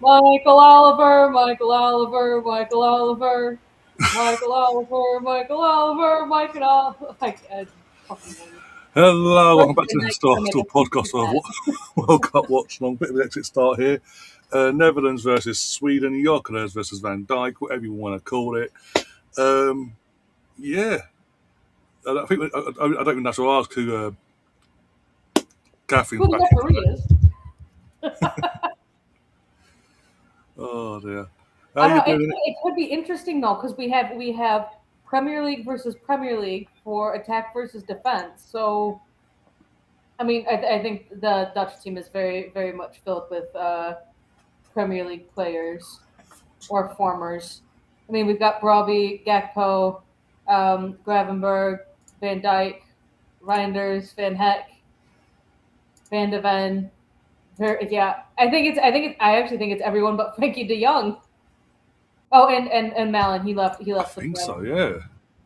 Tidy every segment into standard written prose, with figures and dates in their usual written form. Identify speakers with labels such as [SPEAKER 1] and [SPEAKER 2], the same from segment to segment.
[SPEAKER 1] Michael Oliver, Michael Oliver, Michael Oliver, Michael Oliver, Michael Oliver, Michael Oliver. I fucking hate it.
[SPEAKER 2] Hello, welcome back
[SPEAKER 1] First
[SPEAKER 2] to the
[SPEAKER 1] night
[SPEAKER 2] Star
[SPEAKER 1] I make
[SPEAKER 2] Store
[SPEAKER 1] a
[SPEAKER 2] podcast
[SPEAKER 1] that.
[SPEAKER 2] of World Cup Watchalong. Bit of an exit start here. Netherlands versus Sweden, Gyökeres versus Van Dijk, whatever you want to call it. Yeah, I don't even have to ask who Catherine's
[SPEAKER 1] Who the
[SPEAKER 2] backing
[SPEAKER 1] referee
[SPEAKER 2] today.
[SPEAKER 1] is?
[SPEAKER 2] Oh dear, how
[SPEAKER 1] I
[SPEAKER 2] you
[SPEAKER 1] don't know.
[SPEAKER 2] doing?
[SPEAKER 1] It could be interesting though because we have Premier League versus Premier League for attack versus defense. So I mean, I think the Dutch team is very much filled with Premier League players or formers. I mean, we've got Brobbey, Gakpo, Gravenberg, Van Dijk, Reinders, Van Heck, Van de Ven. Yeah, I actually think it's everyone but Frankie De Jong. Oh, and Malin. He
[SPEAKER 2] I
[SPEAKER 1] left with
[SPEAKER 2] think so.
[SPEAKER 1] them.
[SPEAKER 2] Yeah,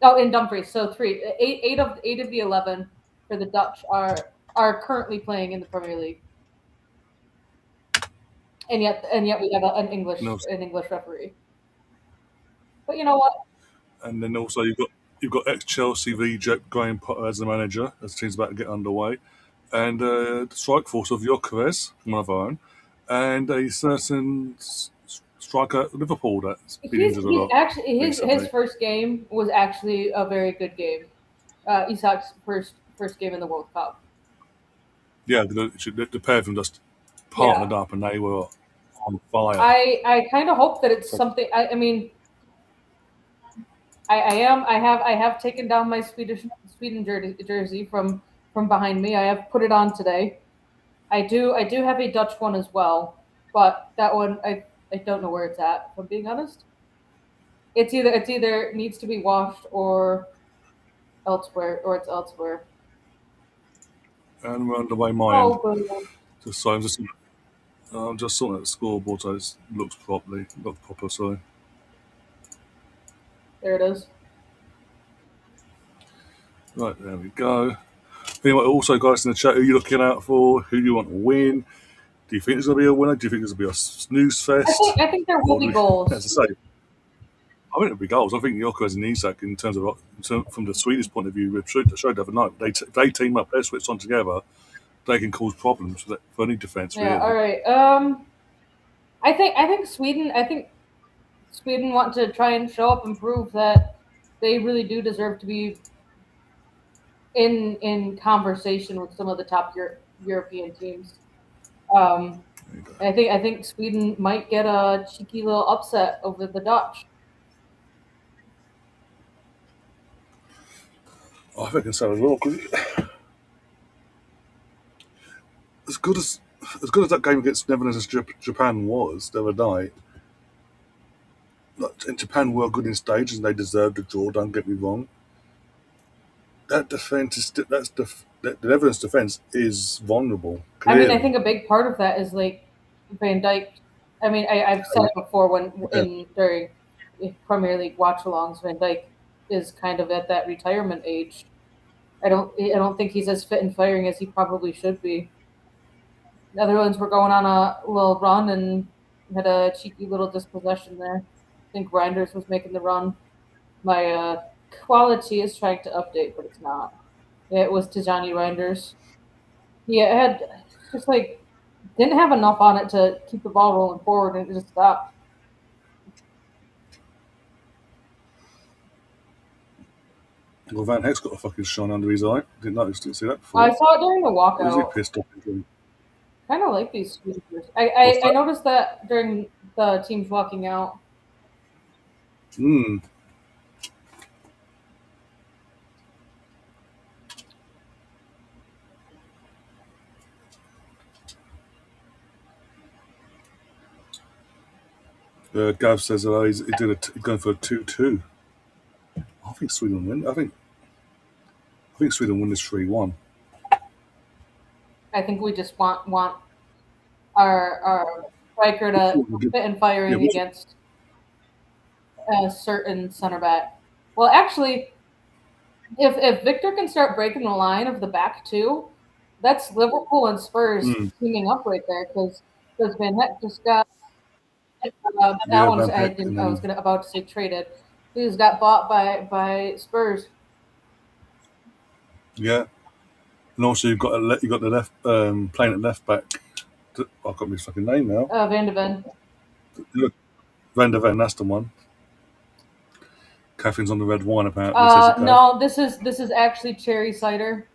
[SPEAKER 1] Oh, and Dumfries. So three, eight of the 11 for the Dutch are currently playing in the Premier League, and yet we have an English referee. But you know what?
[SPEAKER 2] and then also you've got ex-Chelsea VJ Graham Potter as the manager. As the team's about to get underway, and the strike force of Gyökeres, one of our own, and a certain striker at Liverpool that's been injured a
[SPEAKER 1] He's
[SPEAKER 2] lot
[SPEAKER 1] actually his
[SPEAKER 2] recently.
[SPEAKER 1] first game was actually a very good game. Isak's first game in the World Cup.
[SPEAKER 2] Yeah, the pair of them just
[SPEAKER 1] Yeah,
[SPEAKER 2] partnered up and they were on fire.
[SPEAKER 1] I kind of hope that it's
[SPEAKER 2] So
[SPEAKER 1] something. I mean, I have taken down my Sweden jersey from behind me. I have put it on today. I do have a Dutch one as well, but that one I don't know where it's at. If I'm being honest, it's either needs to be washed or it's elsewhere.
[SPEAKER 2] and we're underway my end.
[SPEAKER 1] Oh, brilliant!
[SPEAKER 2] Just so I'm just sorting out the scoreboard so it looks proper. So
[SPEAKER 1] There it is.
[SPEAKER 2] right there we go. Anyway, also guys in the chat, who are you looking out for? Who do you want to win? Do you think there's going to be a winner? Do you think there's going to be a snooze fest?
[SPEAKER 1] I think there will
[SPEAKER 2] Or
[SPEAKER 1] be
[SPEAKER 2] as
[SPEAKER 1] goals.
[SPEAKER 2] I say, I think it'll be goals. I think Gyökeres and Isak, from the Swedish point of view, showed the other night. They team up, they switch on together. They can cause problems for any defence,
[SPEAKER 1] Yeah. All
[SPEAKER 2] really.
[SPEAKER 1] right. I think Sweden want to try and show up and prove that they really do deserve to be in conversation with some of the top European teams. Um,
[SPEAKER 2] There you go.
[SPEAKER 1] I think Sweden might get a cheeky little upset over the Dutch.
[SPEAKER 2] I think so as well. 'Cause as good as as good as that game against Netherlands and Japan was the other night, and Japan were good in stages and they deserved a draw. Don't get me wrong. That defense is the Netherlands defense is vulnerable.
[SPEAKER 1] I mean, I
[SPEAKER 2] Clearly,
[SPEAKER 1] think a big part of that is like Van Dijk. I mean, I've said it before when
[SPEAKER 2] yeah.
[SPEAKER 1] in during Premier League watch-alongs, Van Dijk is kind of at that retirement age. I don't think he's as fit and firing as he probably should be. Netherlands were going on a little run and had a cheeky little dispossession there. I think Reinders was making the run. My quality is trying to update, but it's not. Yeah, it was Tijani Reinders. He had just like didn't have enough on it to keep the ball rolling forward, and it just stopped.
[SPEAKER 2] Well, Van Heck's got a fucking shine under his eye. Didn't see that
[SPEAKER 1] I
[SPEAKER 2] before.
[SPEAKER 1] saw it during the
[SPEAKER 2] Is he
[SPEAKER 1] walkout.
[SPEAKER 2] pissed off?
[SPEAKER 1] Kind of like these speakers.
[SPEAKER 2] What's
[SPEAKER 1] I
[SPEAKER 2] that?
[SPEAKER 1] noticed that during the teams walking out.
[SPEAKER 2] Hmm. Gav says he's going for a 2-2. I think Sweden win. I think Sweden win this 3-1.
[SPEAKER 1] I think we just want our striker to fit and
[SPEAKER 2] Yeah,
[SPEAKER 1] firing against a certain center back. Well, actually, if Victor can start breaking the line of the back two, that's Liverpool and Spurs
[SPEAKER 2] mm,
[SPEAKER 1] teaming up right there because Van Heck just got
[SPEAKER 2] Yeah,
[SPEAKER 1] I
[SPEAKER 2] Van Peck,
[SPEAKER 1] didn't.
[SPEAKER 2] and
[SPEAKER 1] I was
[SPEAKER 2] then
[SPEAKER 1] gonna about to say traded. He just got bought by Spurs.
[SPEAKER 2] yeah, and also you got the left playing at left back. I've got his fucking name now.
[SPEAKER 1] Van de Ven.
[SPEAKER 2] Look, Van der Ven, that's the one. Catherine's on the red wine apparently, says it, Kath.
[SPEAKER 1] No, this is actually cherry cider.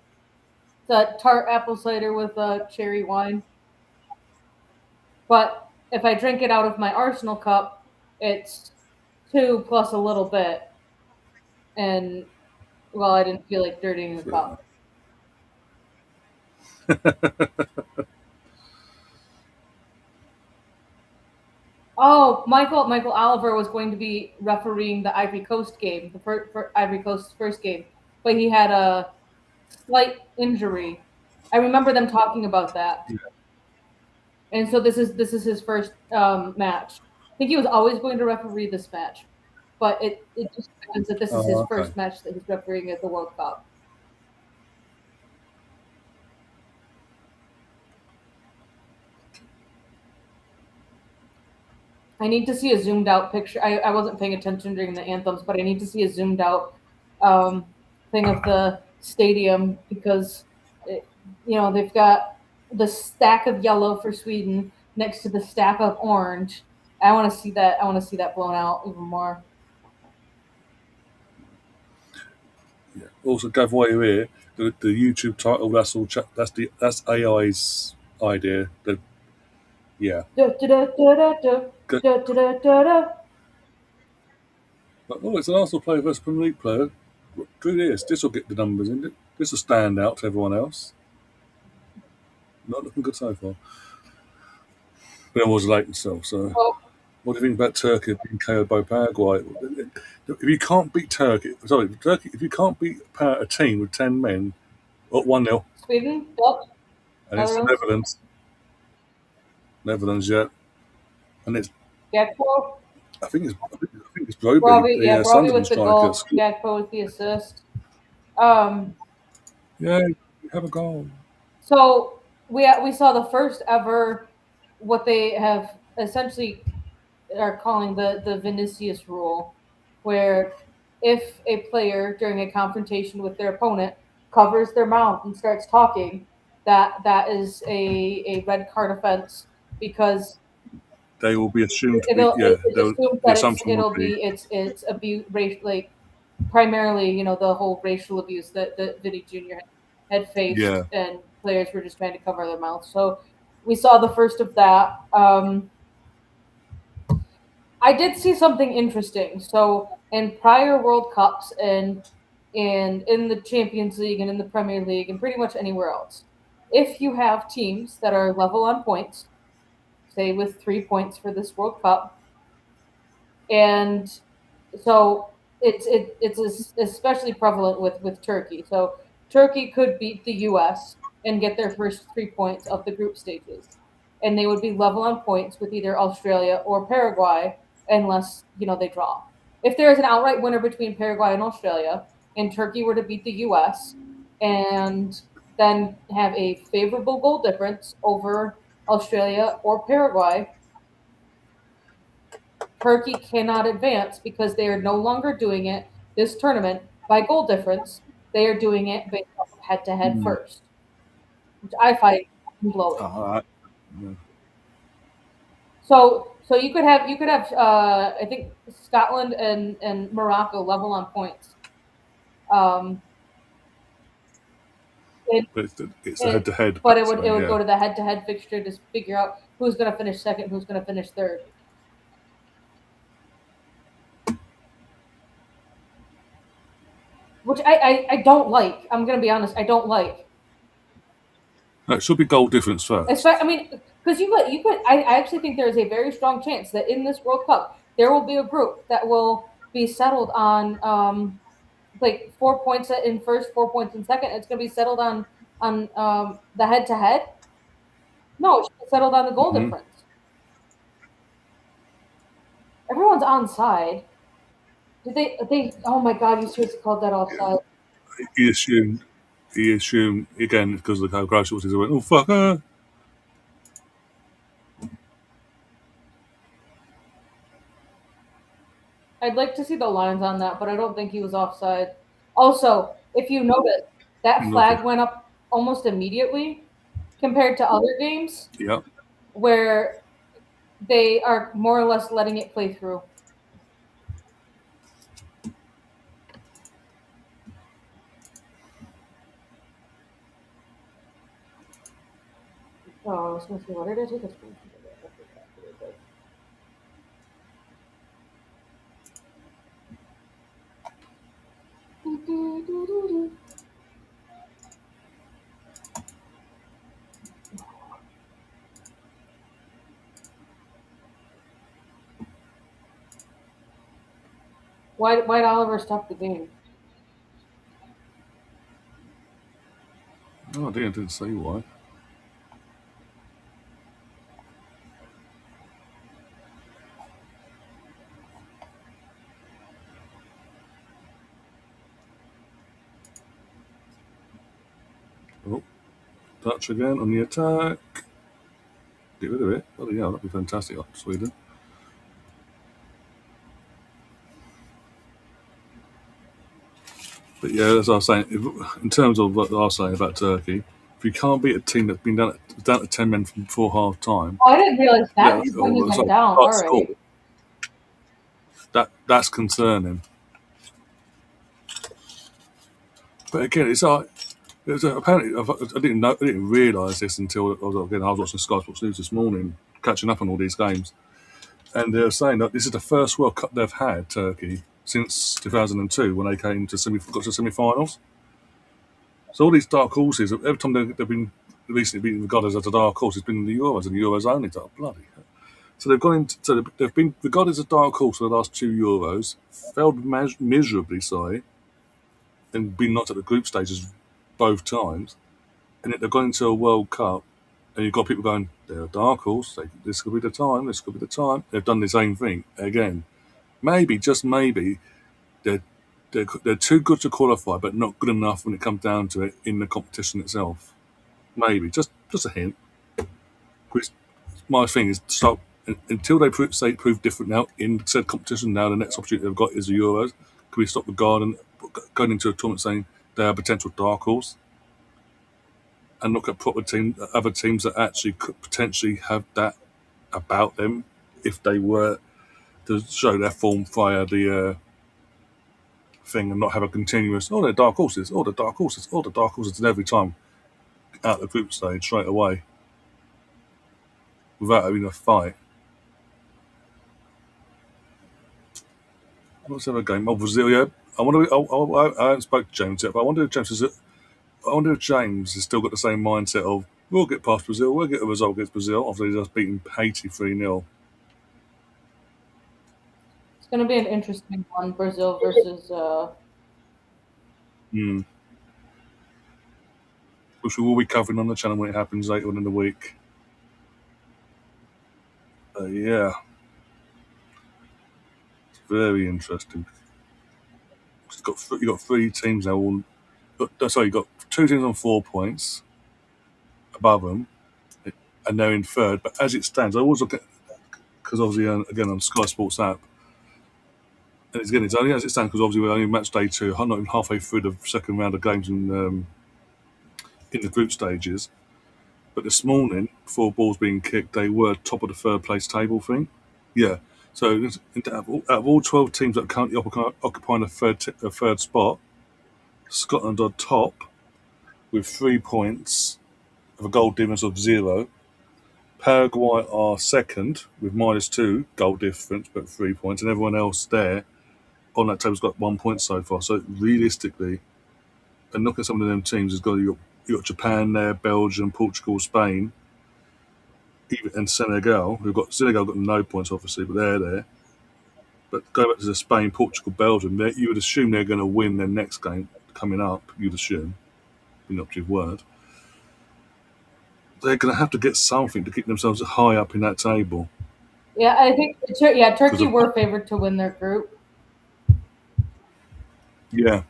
[SPEAKER 1] It's a tart apple cider with cherry wine. But if I drink it out of my Arsenal cup, it's 2 plus a little bit. And well, I didn't feel like dirtying the cup. Oh, Michael Oliver was going to be refereeing the Ivory Coast game, the Ivory Coast's first game, but he had a slight injury. I remember them talking about that, and so this is his first match. I think he was always going to referee this match, but it just happens that this is his
[SPEAKER 2] Oh, okay.
[SPEAKER 1] first match that he's refereeing at the World Cup. I need to see a zoomed out picture. I wasn't paying attention during the anthems, but I need to see a zoomed out um, thing of the stadium because, they've got the stack of yellow for Sweden next to the stack of orange. I want to see that. I want to see that blown out even more.
[SPEAKER 2] Yeah. Also, Gav, while you're here, the YouTube title, that's AI's idea. Yeah.
[SPEAKER 1] Da, da, da, da, da,
[SPEAKER 2] Good.
[SPEAKER 1] da, da, da, da, da.
[SPEAKER 2] But, it's an Arsenal player versus Premier League player. Do this. This will get the numbers, isn't it? This will stand out to everyone else. Not looking good so far. But it was late himself, so.
[SPEAKER 1] Well,
[SPEAKER 2] What do you think about Turkey being KO'd by Paraguay? If you can't beat Turkey, if you can't beat a team with 10 men, up 1-0,
[SPEAKER 1] Sweden, yep.
[SPEAKER 2] and it's the
[SPEAKER 1] Netherlands.
[SPEAKER 2] Netherlands, yeah. And it's,
[SPEAKER 1] Gakpo.
[SPEAKER 2] I think it's Broby,
[SPEAKER 1] Broby,
[SPEAKER 2] the
[SPEAKER 1] Broby with
[SPEAKER 2] Sunderland
[SPEAKER 1] the goal.
[SPEAKER 2] striker.
[SPEAKER 1] Gakpo with the assist.
[SPEAKER 2] Yeah, you have a goal.
[SPEAKER 1] So we saw the first ever what they have essentially are calling the Vinicius rule, where if a player during a confrontation with their opponent covers their mouth and starts talking, that is a red card offense because
[SPEAKER 2] They will be assumed to be,
[SPEAKER 1] it's assumed
[SPEAKER 2] the
[SPEAKER 1] that
[SPEAKER 2] assumption would be.
[SPEAKER 1] it's abuse race like primarily the whole racial abuse that Vinny Jr. had faced,
[SPEAKER 2] Yeah.
[SPEAKER 1] and players were just trying to cover their mouths. So we saw the first of that. I did see something interesting. So in prior World Cups and in the Champions League and in the Premier League and pretty much anywhere else, if you have teams that are level on points, say with 3 points for this World Cup, and so it's especially prevalent with Turkey. So Turkey could beat the U.S. and get their first 3 points of the group stages, and they would be level on points with either Australia or Paraguay, unless they draw. If there is an outright winner between Paraguay and Australia, and Turkey were to beat the U.S. and then have a favorable goal difference over Australia or Paraguay, Turkey cannot advance because they are no longer doing it this tournament by goal difference. They are doing it based off of head to head first, which I find blowing.
[SPEAKER 2] Yeah.
[SPEAKER 1] So you could have I think Scotland and Morocco level on points.
[SPEAKER 2] But it's a head-to-head.
[SPEAKER 1] But it would go to the head to head fixture to figure out who's going to finish second, who's going to finish third. Which I don't like. I'm going to be honest. I don't like.
[SPEAKER 2] No, it should be goal difference first.
[SPEAKER 1] I mean, because I actually think there is a very strong chance that in this World Cup there will be a group that will be settled on like 4 points in first, 4 points in second. It's going to be settled on the head to head. No, it should be settled on the goal difference. Everyone's onside. Did they? Oh my God! You seriously called that offside?
[SPEAKER 2] He assumed again because of how gross it was. He went, "Oh fuck!"
[SPEAKER 1] I'd like to see the lines on that, but I don't think he was offside. Also, if you notice, that
[SPEAKER 2] Nothing.
[SPEAKER 1] flag went up almost immediately compared to other games
[SPEAKER 2] Yeah.
[SPEAKER 1] where they are more or less letting it play through. Oh, I was going to say, why did I take a screenshot of that? I forgot what I did. Why'd Oliver stop the game?
[SPEAKER 2] Oh, I didn't say why. Oh, touch again on the attack. Get rid of it. Oh, yeah, that'd be fantastic, Sweden. But yeah, as I was saying, in terms of what I was saying about Turkey, if you can't beat a team that's been down to 10 men from before half time,
[SPEAKER 1] Oh, I didn't realize
[SPEAKER 2] yeah,
[SPEAKER 1] that was when he
[SPEAKER 2] or
[SPEAKER 1] went
[SPEAKER 2] sorry,
[SPEAKER 1] down.
[SPEAKER 2] start
[SPEAKER 1] All
[SPEAKER 2] score,
[SPEAKER 1] right.
[SPEAKER 2] that's concerning. But again, it's like apparently I didn't realise this until I was watching Sky Sports News this morning, catching up on all these games, and they're saying that this is the first World Cup they've had, Turkey, since 2002 when they got to semi-finals. So all these dark horses, every time they've been recently been regarded as a dark horse, it's been in the Euros and the Euros only. It's like, bloody hell. So they've gone into, so they've been regarded as a dark horse for the last two Euros, failed miserably, sorry, and been knocked at the group stages both times, and yet they've gone into a World Cup, and you've got people going, they're a dark horse. This could be the time. This could be the time. They've done the same thing again. Maybe, just maybe, they're they're too good to qualify, but not good enough when it comes down to it in the competition itself. Maybe just a hint. Which my thing is stop until they prove different now in said competition. Now the next opportunity they've got is the Euros. Can we stop the garden going into a tournament saying they are potential dark horse and look at other teams that actually could potentially have that about them if they were to show their form via the thing and not have a continuous they're dark horses, they're dark horses, they're dark horses, and every time out the group stage straight away without having a fight. What's the other game? Oh, Brazil, yeah. I wonder. I haven't spoken to James yet, but I wonder if James has still got the same mindset of we'll get past Brazil, we'll get a result against Brazil after he's just beaten Haiti 3-0.
[SPEAKER 1] It's going to be an interesting one, Brazil versus.
[SPEAKER 2] Mm. Which we will be covering on the channel when it happens later on in the week. Yeah, it's very interesting. You got three teams now. Sorry, you got two teams on 4 points above them, and they're in third. But as it stands, I always look at because obviously again on Sky Sports app, and it's only as it stands because obviously we're only match day two, not even halfway through the second round of games in the group stages. But this morning, before balls being kicked, they were top of the third place table thing. Yeah. So out of all 12 teams that are currently occupying a third spot, Scotland are top with 3 points of a goal difference of 0. Paraguay are second with -2 goal difference, but 3 points, and everyone else there on that table's got 1 point so far. So realistically, and look at some of them teams, you got Japan there, Belgium, Portugal, Spain, and Senegal. Senegal got no points obviously, but they're there. But go back to the Spain, Portugal, Belgium. You would assume they're going to win their next game coming up. You'd assume, an operative word. They're going to have to get something to keep themselves high up in that table.
[SPEAKER 1] Yeah, I think. Yeah, Turkey were favored to win their group.
[SPEAKER 2] Yeah.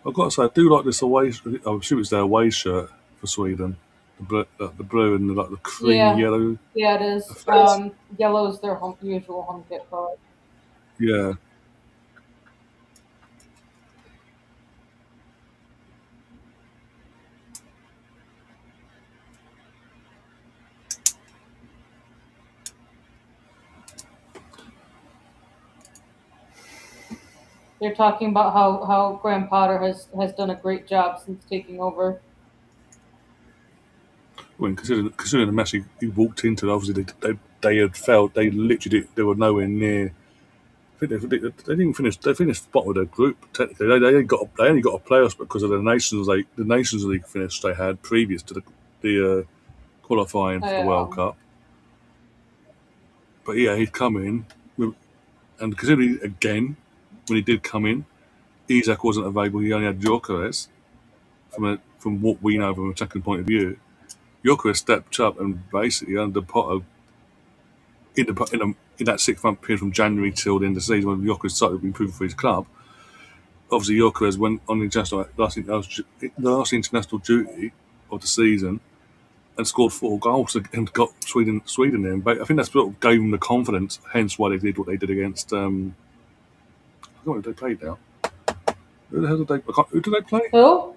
[SPEAKER 2] I've got to say, I do like this away. I'm assuming it's their away shirt for Sweden. The blue and the cream
[SPEAKER 1] Yeah,
[SPEAKER 2] yellow
[SPEAKER 1] yeah, it is.
[SPEAKER 2] affairs.
[SPEAKER 1] Yellow is their usual home kit color.
[SPEAKER 2] Yeah.
[SPEAKER 1] They're talking about how Graham Potter has done a great job since taking over.
[SPEAKER 2] When considering the mess he walked into, obviously they had failed. They literally they were nowhere near. I think they didn't even finish. They finished bottom of their group. Technically, they only got a playoffs because of the Nations League finish they had previous to the qualifying for the World
[SPEAKER 1] Um,
[SPEAKER 2] Cup. But yeah, he'd come in, and considering again when he did come in, Isak wasn't available. He only had Gyökeres. From what we know from a attacking point of view, Gyökeres stepped up and basically under Potter in that 6 month period from January till the end of the season when Gyökeres started to improve for his club. Obviously, Gyökeres went on the last international duty of the season and scored 4 goals and got Sweden in. But I think that's what gave them the confidence. Hence, why they did what they did against. I don't know who they played now. Who the hell did they? Who did they play?
[SPEAKER 1] who?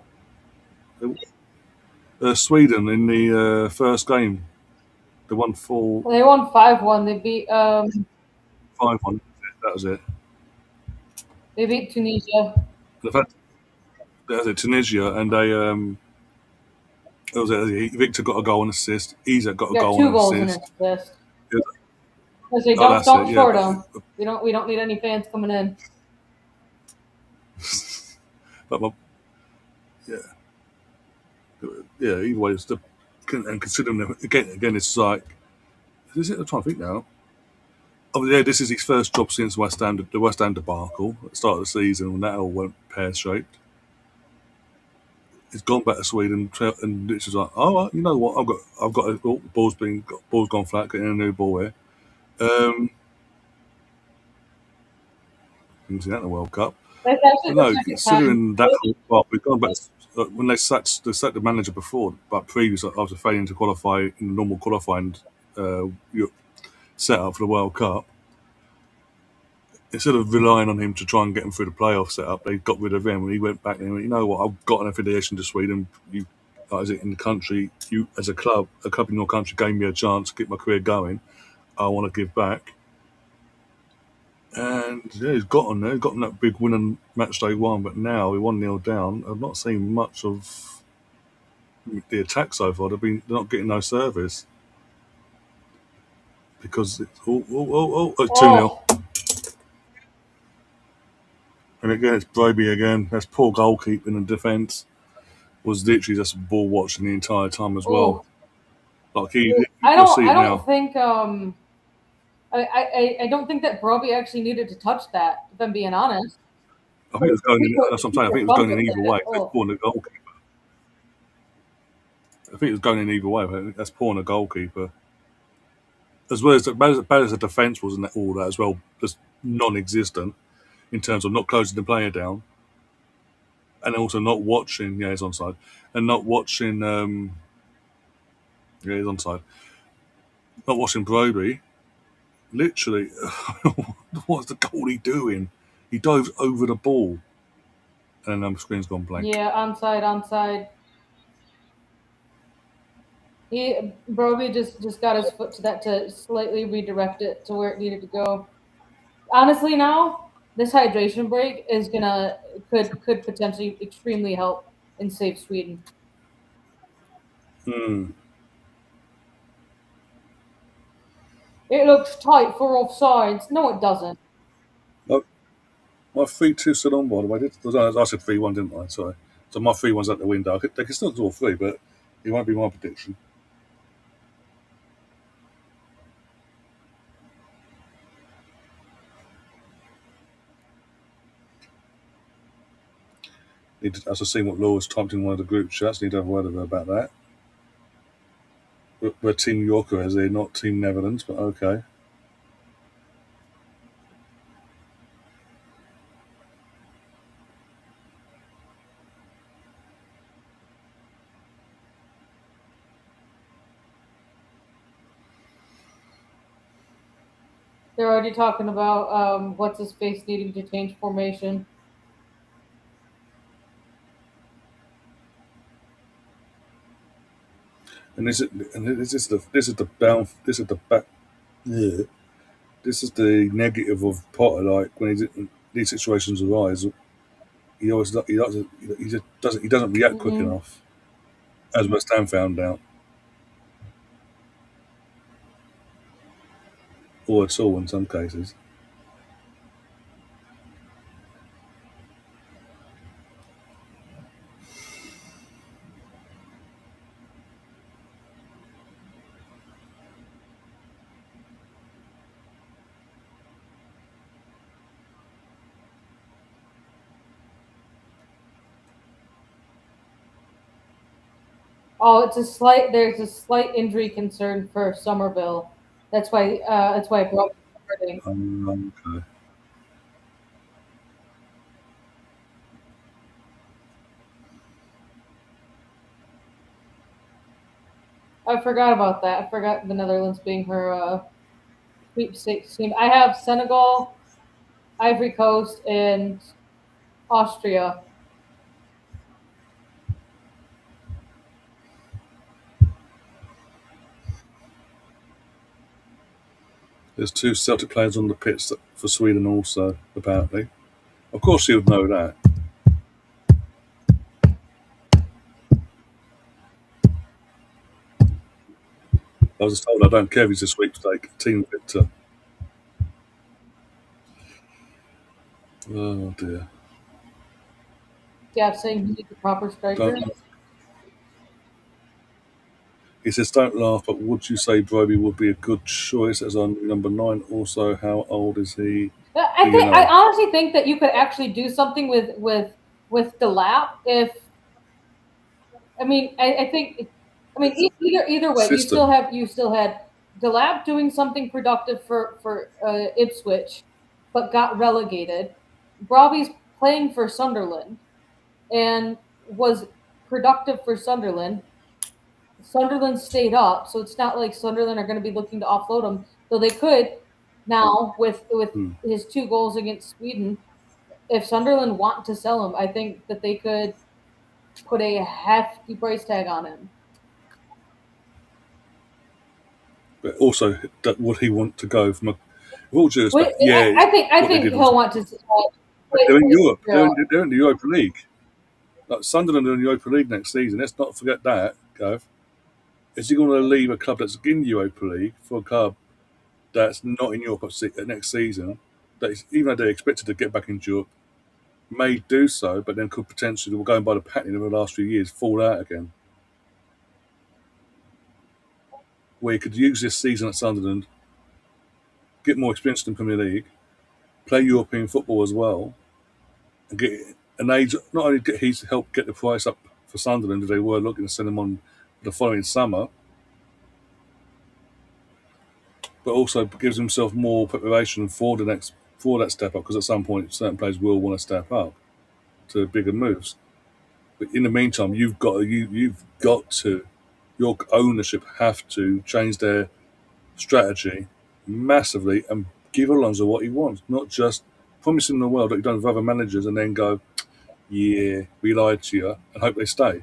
[SPEAKER 2] Sweden in the first game. They won
[SPEAKER 1] They won 5-1. They beat
[SPEAKER 2] 5-1. That was it.
[SPEAKER 1] they beat Tunisia.
[SPEAKER 2] The fact that was it, Tunisia, and it was it. Victor got a goal and assist. Isak got a
[SPEAKER 1] Got
[SPEAKER 2] goal
[SPEAKER 1] two
[SPEAKER 2] and
[SPEAKER 1] goals and
[SPEAKER 2] assist.
[SPEAKER 1] an assist.
[SPEAKER 2] Yeah.
[SPEAKER 1] I say
[SPEAKER 2] Oh,
[SPEAKER 1] don't
[SPEAKER 2] that's it.
[SPEAKER 1] don't
[SPEAKER 2] Yeah,
[SPEAKER 1] short them. We don't need any fans coming in.
[SPEAKER 2] but yeah, yeah. Either way, and considering them, again, it's like is it? I'm trying to think now. Oh yeah, this is his first job since the West Ham debacle at the start of the season when that all went pear shaped. He's gone back to Sweden and it's just like, oh, well, you know what? I've got a ball's gone flat, getting a new ball here. You can see that in the World Cup.
[SPEAKER 1] That's actually
[SPEAKER 2] But
[SPEAKER 1] the
[SPEAKER 2] no,
[SPEAKER 1] second time.
[SPEAKER 2] considering that, well, we've gone back when they sacked the manager before, but previously after failing to qualify in the normal qualifying uh, setup for the World Cup, instead of relying on him to try and get him through the playoff setup, they got rid of him and he went back and went, you know what? I've got an affiliation to Sweden. You, as it in the country, you as a club in your country gave me a chance to get my career going. I want to give back. And yeah, he's got on there. He's gotten that big win on match day one, but now we're 1-0 down. I've not seen much of the attack so far. They're not getting no service because it's 2-0.
[SPEAKER 1] Oh,
[SPEAKER 2] And again, it's Broby again. That's poor goalkeeping and defence. Was literally just ball watching the entire time as well.
[SPEAKER 1] oh.
[SPEAKER 2] Like
[SPEAKER 1] I
[SPEAKER 2] you'll
[SPEAKER 1] don't
[SPEAKER 2] see
[SPEAKER 1] I
[SPEAKER 2] it
[SPEAKER 1] don't
[SPEAKER 2] now.
[SPEAKER 1] think I don't think that Broby actually needed to touch that. If I'm being honest,
[SPEAKER 2] I think it was going
[SPEAKER 1] he
[SPEAKER 2] in.
[SPEAKER 1] put
[SPEAKER 2] That's what I'm
[SPEAKER 1] he
[SPEAKER 2] saying. I think
[SPEAKER 1] put
[SPEAKER 2] it was
[SPEAKER 1] thumbs
[SPEAKER 2] going in
[SPEAKER 1] up
[SPEAKER 2] either
[SPEAKER 1] at
[SPEAKER 2] way.
[SPEAKER 1] it.
[SPEAKER 2] It's
[SPEAKER 1] Oh,
[SPEAKER 2] poor on the goalkeeper. I think it was going in either way. But that's poor on the goalkeeper. As well as bad as the defence was and all that as well, just non-existent in terms of not closing the player down and also not watching. Yeah, he's onside and not watching. Yeah, he's onside. Not watching Brody. Literally, what's the goalie doing? He dove over the ball, and the screen's gone blank.
[SPEAKER 1] yeah, onside. Broby just got his foot to that to slightly redirect it to where it needed to go. Honestly, now this hydration break is gonna could potentially extremely help and save Sweden.
[SPEAKER 2] Hmm.
[SPEAKER 1] It looks tight for offsides. No, it doesn't.
[SPEAKER 2] Oh, my 3-2 still on, by the way. I said 3-1, didn't I? Sorry. So my 3-1's out the window. They can still draw 3, but it won't be my prediction. Need to, as I seen what Laura's typed in one of the group chats, need to have a word with her about that. We're Team Yorker, as they're not Team Netherlands, but okay.
[SPEAKER 1] They're already talking about what's his face needing to change formation.
[SPEAKER 2] And this is the back. Yeah, this is the negative of Potter. Like when these situations arise, he just doesn't react quick
[SPEAKER 1] Mm-mm.
[SPEAKER 2] enough, as West Ham found out, or at all in some cases.
[SPEAKER 1] Oh, it's a slight. There's a slight injury concern for Somerville. That's why. That's why Brock is hurting.
[SPEAKER 2] Okay.
[SPEAKER 1] I forgot about that. I forgot the Netherlands being her sweepstakes team. I have Senegal, Ivory Coast, and Austria.
[SPEAKER 2] There's two Celtic players on the pitch for Sweden also, apparently. Of course, you would know that. I was told I don't care if he's a sweepstake team victor. Oh dear.
[SPEAKER 1] Yeah, saying he needs a proper striker.
[SPEAKER 2] Don't He says, "Don't laugh, but would you say Broby would be a good choice as on number 9? Also, how old is he? Do you
[SPEAKER 1] I
[SPEAKER 2] know?"
[SPEAKER 1] honestly think that you could actually do something with Delap if I mean, I think, I mean, either way,
[SPEAKER 2] System.
[SPEAKER 1] you still had Delap doing something productive for Ipswich, but got relegated. Robbie's playing for Sunderland and was productive for Sunderland. Sunderland stayed up, so it's not like Sunderland are going to be looking to offload him. So they could now with
[SPEAKER 2] Hmm.
[SPEAKER 1] his 2 goals against Sweden. If Sunderland want to sell him, I think that they could put a hefty price tag on him.
[SPEAKER 2] But also, would he want to go from a. With all due
[SPEAKER 1] Wait,
[SPEAKER 2] respect, yeah,
[SPEAKER 1] I
[SPEAKER 2] what they
[SPEAKER 1] think
[SPEAKER 2] did was.
[SPEAKER 1] he'll want to
[SPEAKER 2] They're in
[SPEAKER 1] play
[SPEAKER 2] Europe.
[SPEAKER 1] Israel.
[SPEAKER 2] They're in the Europa League. Like Sunderland are in the Europa League next season. Let's not forget that, Gav. Is he going to leave a club that's in the Europa League for a club that's not in Europe next season? That is, even though they're expected to get back into Europe, may do so, but then could potentially, going by the pattern of the last few years, fall out again. Where he could use this season at Sunderland, get more experience in the Premier League, play European football as well, and get an age. Not only get he's helped get the price up for Sunderland, as they were looking to send him on the following summer, but also gives himself more preparation for that step up. Because at some point, certain players will want to step up to bigger moves. But in the meantime, you've got to your ownership have to change their strategy massively and give Alonso what he wants, not just promise him the world that you've done with other managers and then go, yeah, we lied to you and hope they stay.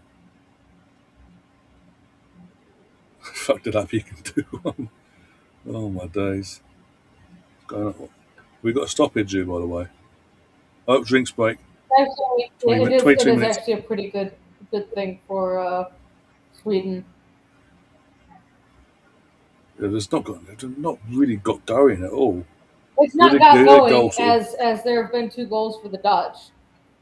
[SPEAKER 2] Fucked it up, you can do. Oh my days. What's going on? We got a stoppage here, by the way. Oh, drinks break.
[SPEAKER 1] Actually,
[SPEAKER 2] 22
[SPEAKER 1] it is
[SPEAKER 2] minutes.
[SPEAKER 1] actually a pretty good thing for Sweden.
[SPEAKER 2] Yeah, they've not really got going at all.
[SPEAKER 1] It's
[SPEAKER 2] Where
[SPEAKER 1] not
[SPEAKER 2] did
[SPEAKER 1] got
[SPEAKER 2] their goal
[SPEAKER 1] going
[SPEAKER 2] sort of
[SPEAKER 1] as there have been 2 goals for the Dutch.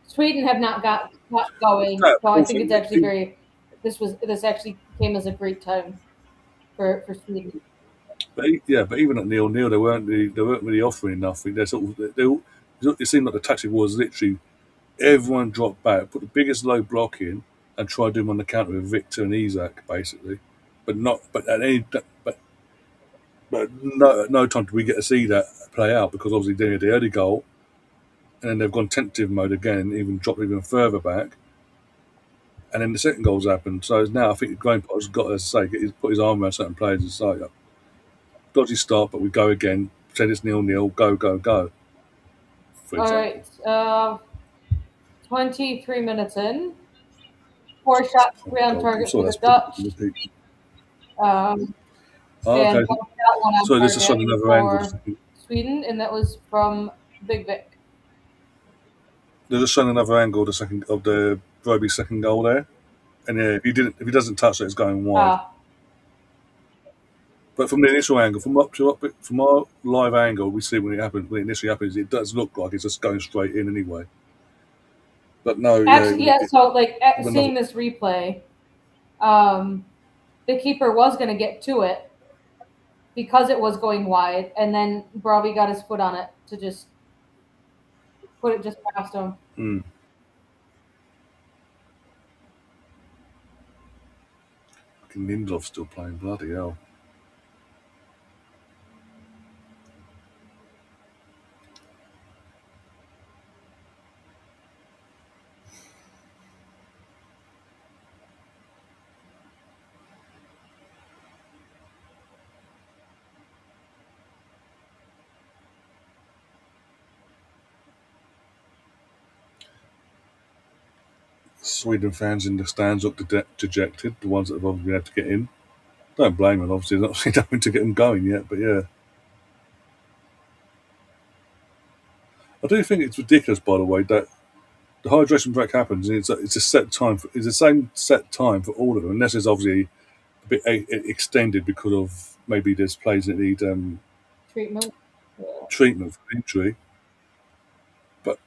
[SPEAKER 1] Sweden have not got going,
[SPEAKER 2] that,
[SPEAKER 1] so
[SPEAKER 2] but
[SPEAKER 1] I
[SPEAKER 2] also
[SPEAKER 1] think it's actually very. This actually came as a great time for Sweden.
[SPEAKER 2] but even at 0-0, they weren't really offering enough. They're sort of it seemed like the tactic was literally everyone drop back, put the biggest low block in, and try to do them on the counter with Victor and Isaac, basically. But not, but at any, but no, at no time did we get to see that play out because obviously they had the early goal, and then they've gone tentative mode again, even dropped even further back, and then the second goal's happened. So now I think Graham Potter's got, as I say, put his arm around certain players and say, dodgy start, but we go again. pretend it's 0-0, go, go, go. For
[SPEAKER 1] All
[SPEAKER 2] example.
[SPEAKER 1] right. 23 minutes in. 4 shots, 3 on
[SPEAKER 2] Goal. I'm
[SPEAKER 1] target
[SPEAKER 2] sure
[SPEAKER 1] for the
[SPEAKER 2] that's pretty
[SPEAKER 1] Dutch.
[SPEAKER 2] good. Oh,
[SPEAKER 1] And
[SPEAKER 2] okay.
[SPEAKER 1] 1 shot, 1 on
[SPEAKER 2] So they're just
[SPEAKER 1] target
[SPEAKER 2] on another angle.
[SPEAKER 1] for Sweden, and that was from Big Vic.
[SPEAKER 2] They're just showing another angle of the Broby's second goal there. And yeah, if he doesn't touch it, it's going wide. But from the initial angle, from our live angle, we see when it initially happens, it does look like it's just going straight in anyway. But no,
[SPEAKER 1] Actually, yeah. So, like,
[SPEAKER 2] another,
[SPEAKER 1] seeing this replay, the keeper was going to get to it because it was going wide, and then Broby got his foot on it to just put it just past him.
[SPEAKER 2] fucking Lindelof's still playing, bloody hell. Sweden fans in the stands look dejected, the ones that have obviously had to get in. Don't blame them, obviously, not having to get them going yet, but yeah. I do think it's ridiculous, by the way, that the hydration break happens and it's a set time. It's the same set time for all of them, unless it's obviously a bit extended because of maybe there's players that need treatment for injury. But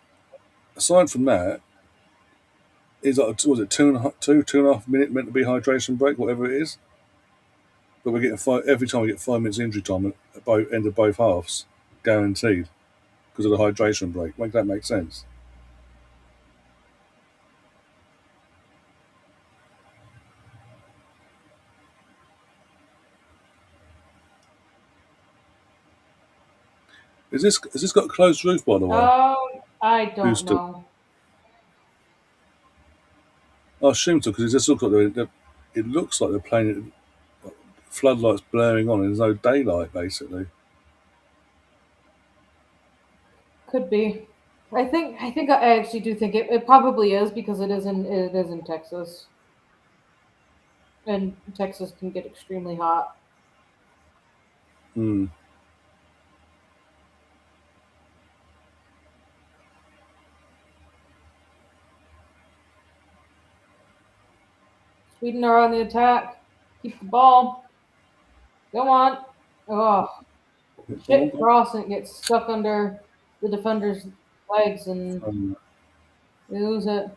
[SPEAKER 2] aside from that, is like, was it 2.5 minute meant to be hydration break, whatever it is? But we're getting every time we get 5 minutes injury time at both end of both halves, guaranteed, because of the hydration break. Make that make sense? Has this got a closed roof, by the way?
[SPEAKER 1] I don't know.
[SPEAKER 2] I assume so, because it just looks like it looks like they're playing it, floodlights blaring on, and there's no daylight basically.
[SPEAKER 1] Could be. I actually do think it probably is because it is in Texas, and Texas can get extremely hot.
[SPEAKER 2] Mm.
[SPEAKER 1] Sweden are on the attack. Keep the ball. Go on. Oh, shit cross, and it gets stuck under the defender's legs, and they lose it.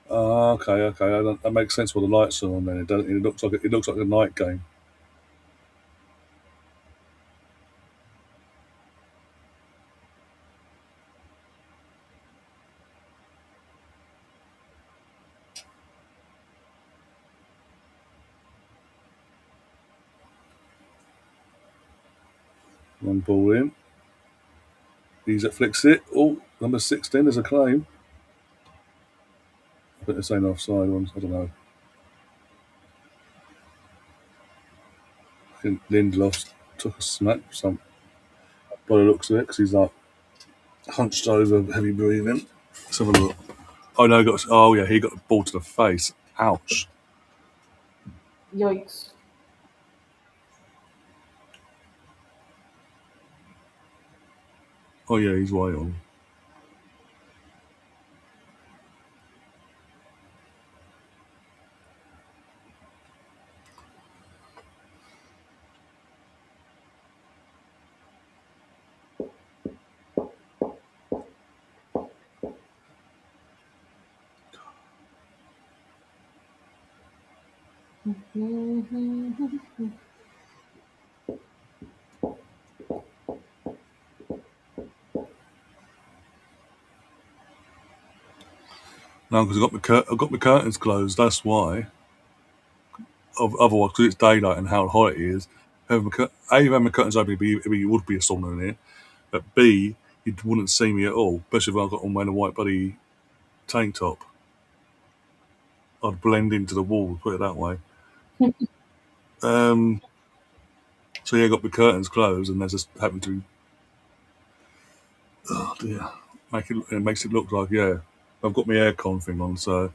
[SPEAKER 2] Okay. That makes sense. Why the lights are on. Then it looks like a night game. One ball in. He's at flicks it. Oh, number 16 is a claim. I think they're saying offside ones. I don't know. I think Lindelof took a smack by the looks of it, because he's like hunched over, heavy breathing. Let's have a look. Oh no, he got the ball to the face. Ouch.
[SPEAKER 1] Yikes.
[SPEAKER 2] Oh yeah, he's way on. No, because I've got my curtains closed. That's why. Otherwise, because it's daylight and how hot it is, if I had my curtains open, it would be a sauna in here. But B, you wouldn't see me at all, especially if I got on my white buddy tank top. I'd blend into the wall. Put it that way. So yeah, got the curtains closed, and there's just happened to. Oh dear, it makes it look like I've got my aircon thing on, so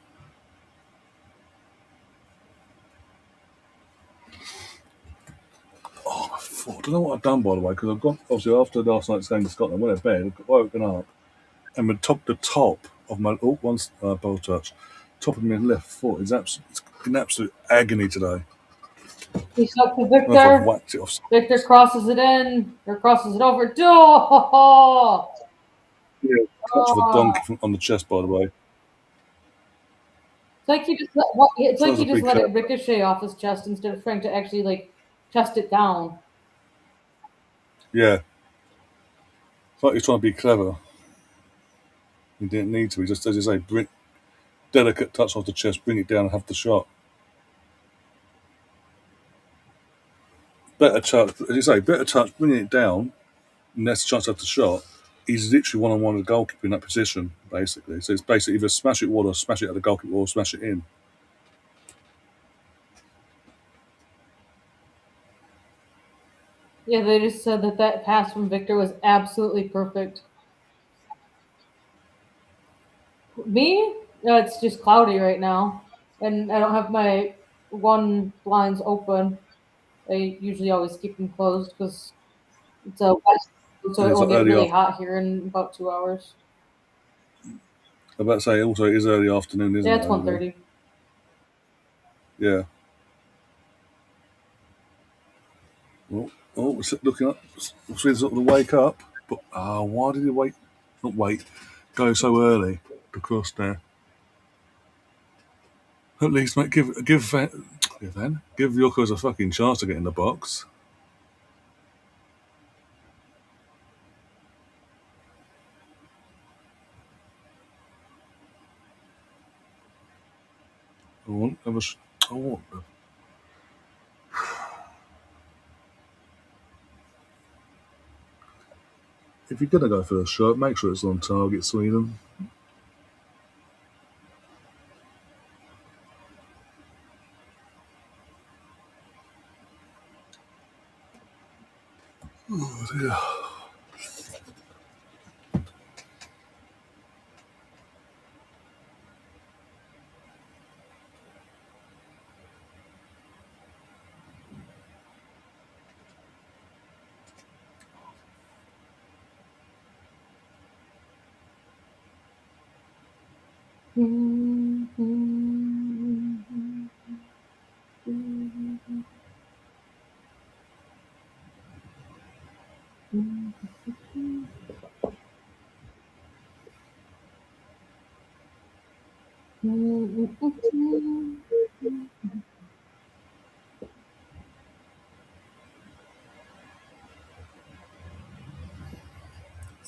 [SPEAKER 2] I don't know what I've done by the way because I've got obviously after last night's game to Scotland, I went to bed, I've woken up, and the top of my ball touch, top of my left foot is it's in absolute agony today.
[SPEAKER 1] He's up to
[SPEAKER 2] I don't know if I've
[SPEAKER 1] Viktor.
[SPEAKER 2] whacked it off.
[SPEAKER 1] Viktor crosses it in, or crosses it over. Oh!
[SPEAKER 2] Yeah, touch of a donkey on the chest, by the way.
[SPEAKER 1] It's like
[SPEAKER 2] Tries
[SPEAKER 1] he
[SPEAKER 2] to be
[SPEAKER 1] just let
[SPEAKER 2] clever.
[SPEAKER 1] it ricochet off his chest instead of trying to actually like chest it down.
[SPEAKER 2] Yeah, it's like he's trying to be clever. He didn't need to. He just, as you say, delicate touch off the chest, bring it down, and have the shot. Better touch, as you say, better touch, bringing it down, and that's the chance to have the shot. He's literally one-on-one with the goalkeeper in that position, basically. So it's basically either smash it wide or smash it at the goalkeeper or smash it in.
[SPEAKER 1] Yeah, they just said that pass from Viktor was absolutely perfect. Me? No, it's just cloudy right now, and I don't have my one blinds open. I usually always keep them closed because it's a west, so
[SPEAKER 2] And
[SPEAKER 1] it
[SPEAKER 2] it's
[SPEAKER 1] will
[SPEAKER 2] like
[SPEAKER 1] get
[SPEAKER 2] early
[SPEAKER 1] really
[SPEAKER 2] afternoon.
[SPEAKER 1] hot here in about 2 hours.
[SPEAKER 2] I'm about to say, also, it is early afternoon, isn't
[SPEAKER 1] Yeah,
[SPEAKER 2] it,
[SPEAKER 1] it's
[SPEAKER 2] over there?
[SPEAKER 1] 1:30.
[SPEAKER 2] Yeah. Well, we're looking up. We're sort of wake up. But, why did he wait? Not wait. Go so early to cross there. At least, mate, give Gyökeres a fucking chance to get in the box. I want, I want. If you're gonna go for a shot, make sure it's on target, Sweden. Oh dear.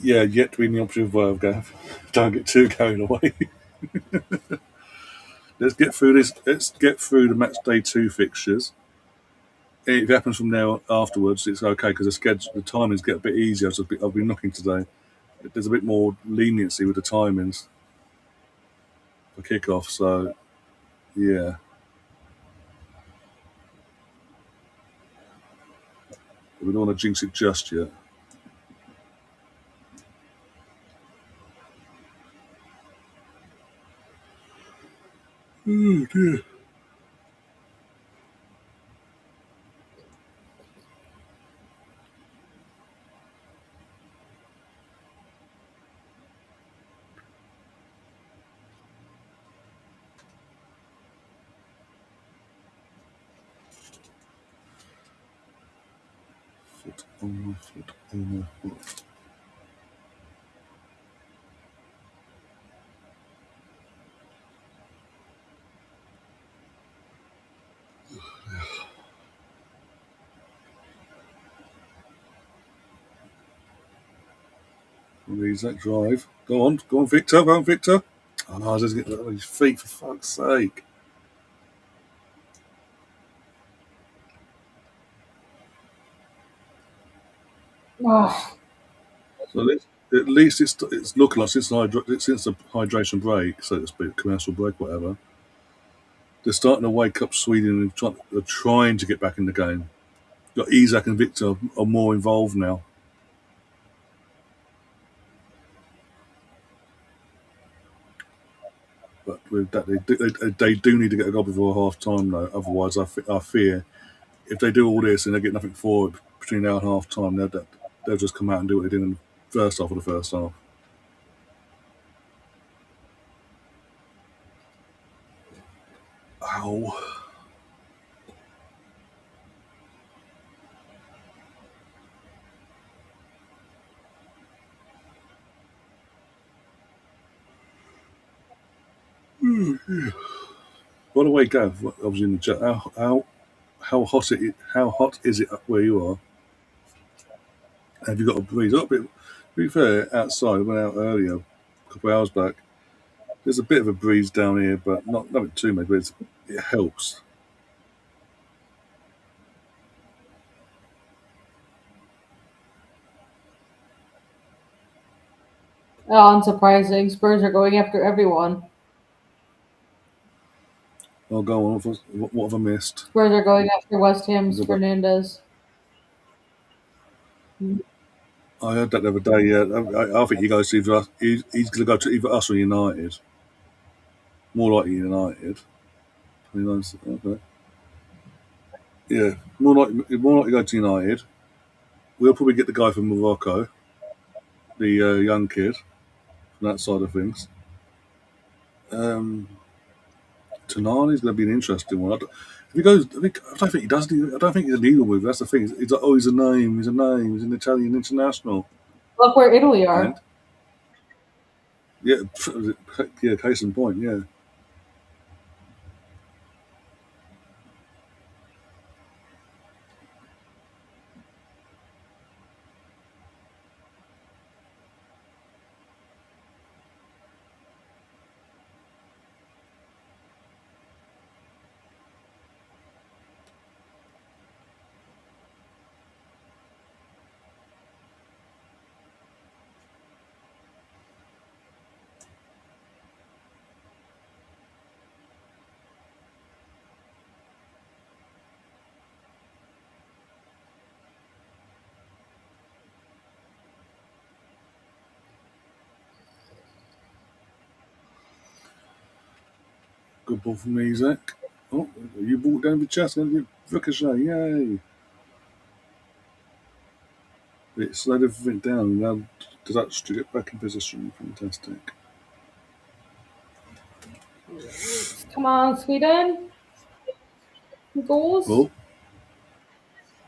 [SPEAKER 2] Yeah, yet to be in the opposite world, Gav. Don't get too carried away. Let's get through this. Let's get through the match day 2 fixtures. If it happens from now afterwards, it's okay because the timings get a bit easier. So I've been looking today. There's a bit more leniency with the timings for kickoff. So yeah, we don't want to jinx it just yet. Oh dear. Foot on my foot on my foot. Reads that drive. Go on, Victor. Go on, Victor. Oh no, I just get on his feet for fuck's sake.
[SPEAKER 1] Oh,
[SPEAKER 2] So at least it's looking like since the hydration break, so to speak, commercial break, whatever. They're starting to wake up Sweden and they're trying to get back in the game. got Isaac and Victor are more involved now. But with that, they do need to get a goal before half time, though. Otherwise, I fear if they do all this and they get nothing forward between now and half time, they'll just come out and do what they did in the first half of the first half. Ow. By the way, Gav, I was in the chat. How hot is it up where you are? Have you got a breeze? A bit. To be fair, outside, I went out earlier, a couple of hours back. There's a bit of a breeze down here, but nothing too much. But it helps.
[SPEAKER 1] Oh, unsurprising. Spurs are going after everyone.
[SPEAKER 2] I'll go on. What have I missed?
[SPEAKER 1] Spurs are going after West Ham's Fernandez.
[SPEAKER 2] I heard that the other day. Yeah, I think he goes to either us. He's going to go to either us or United. More likely United. Okay. Yeah, more likely go to United. We'll probably get the guy from Morocco, the young kid from that side of things. Tonali's going to be an interesting one. If he goes, I don't think he does. I don't think he's a legal move. That's the thing. He's like, oh, he's a name. He's an Italian international.
[SPEAKER 1] Look where Italy are.
[SPEAKER 2] And, yeah, case in point. Yeah. Good ball from Isaac. Oh, you brought down the chest and ricochet. Yay! It slowed everything down. Now does that get back in position? Fantastic.
[SPEAKER 1] Come on, Sweden. Goals.
[SPEAKER 2] Oh,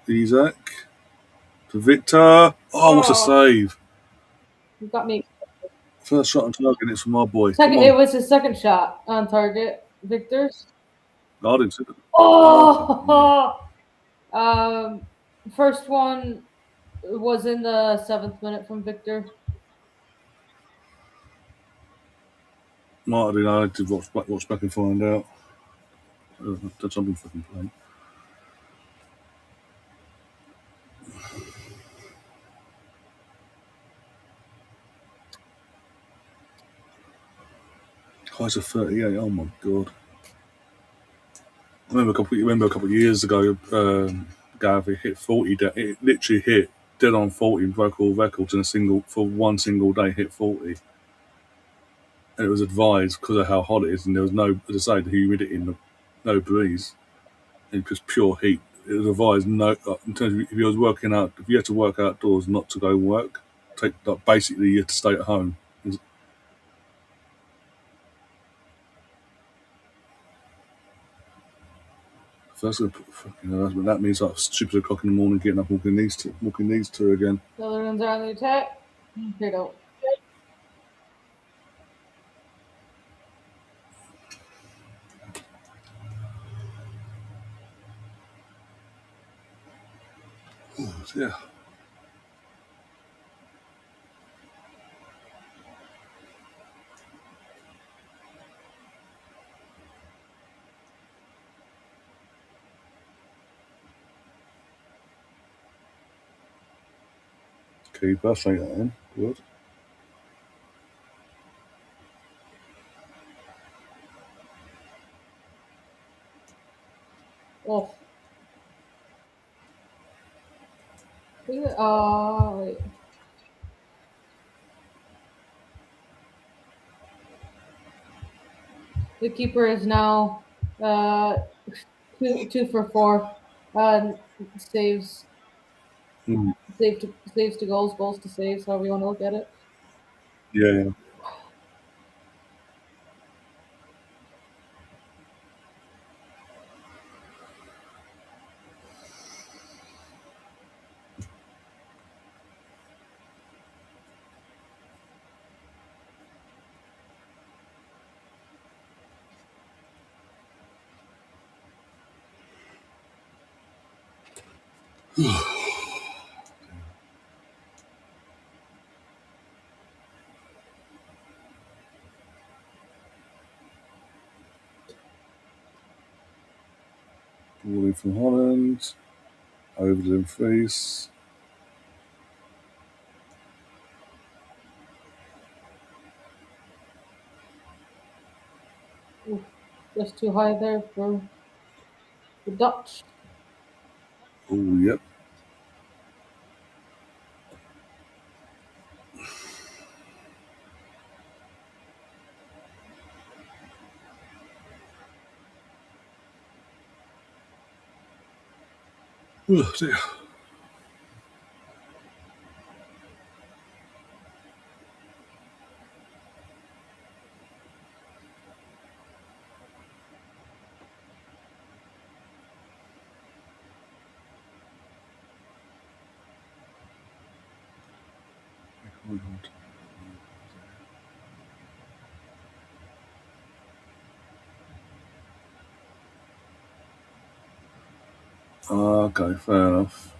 [SPEAKER 2] Isaac to Victor. Oh, what's a save!
[SPEAKER 1] You got me.
[SPEAKER 2] First shot on target. It's from our boy.
[SPEAKER 1] It was his second shot on target. Victor's.
[SPEAKER 2] No, I didn't see that.
[SPEAKER 1] Oh. First one was in the 7th minute from Victor.
[SPEAKER 2] Might have been. I had to watch back and find out. That's something fucking playing. Highs of 38. Oh my god. I remember a couple of years ago, Gavi hit 40. It literally hit dead on 40 and broke all records for one single day. Hit 40, and it was advised because of how hot it is, and there was no, as I say, the humidity and no breeze, and just pure heat. It was advised in terms of if you had to work outdoors, not to go work. Basically, you had to stay at home. First, that means like stupid o'clock in the morning, getting up, walking these two again.
[SPEAKER 1] The other ones are on the attack. They don't.
[SPEAKER 2] Yeah. Keeper, say that in. Good.
[SPEAKER 1] Oh. Wait. The keeper is now uh, two for four. Saves,
[SPEAKER 2] Mm.
[SPEAKER 1] saves to goals, goals to saves, however you want to look at it.
[SPEAKER 2] Yeah, yeah. Ball in from Holland. Over to Dumfries.
[SPEAKER 1] Oof, just too high there for the Dutch.
[SPEAKER 2] Oh, yep. Oh, dear. Okay, fair enough.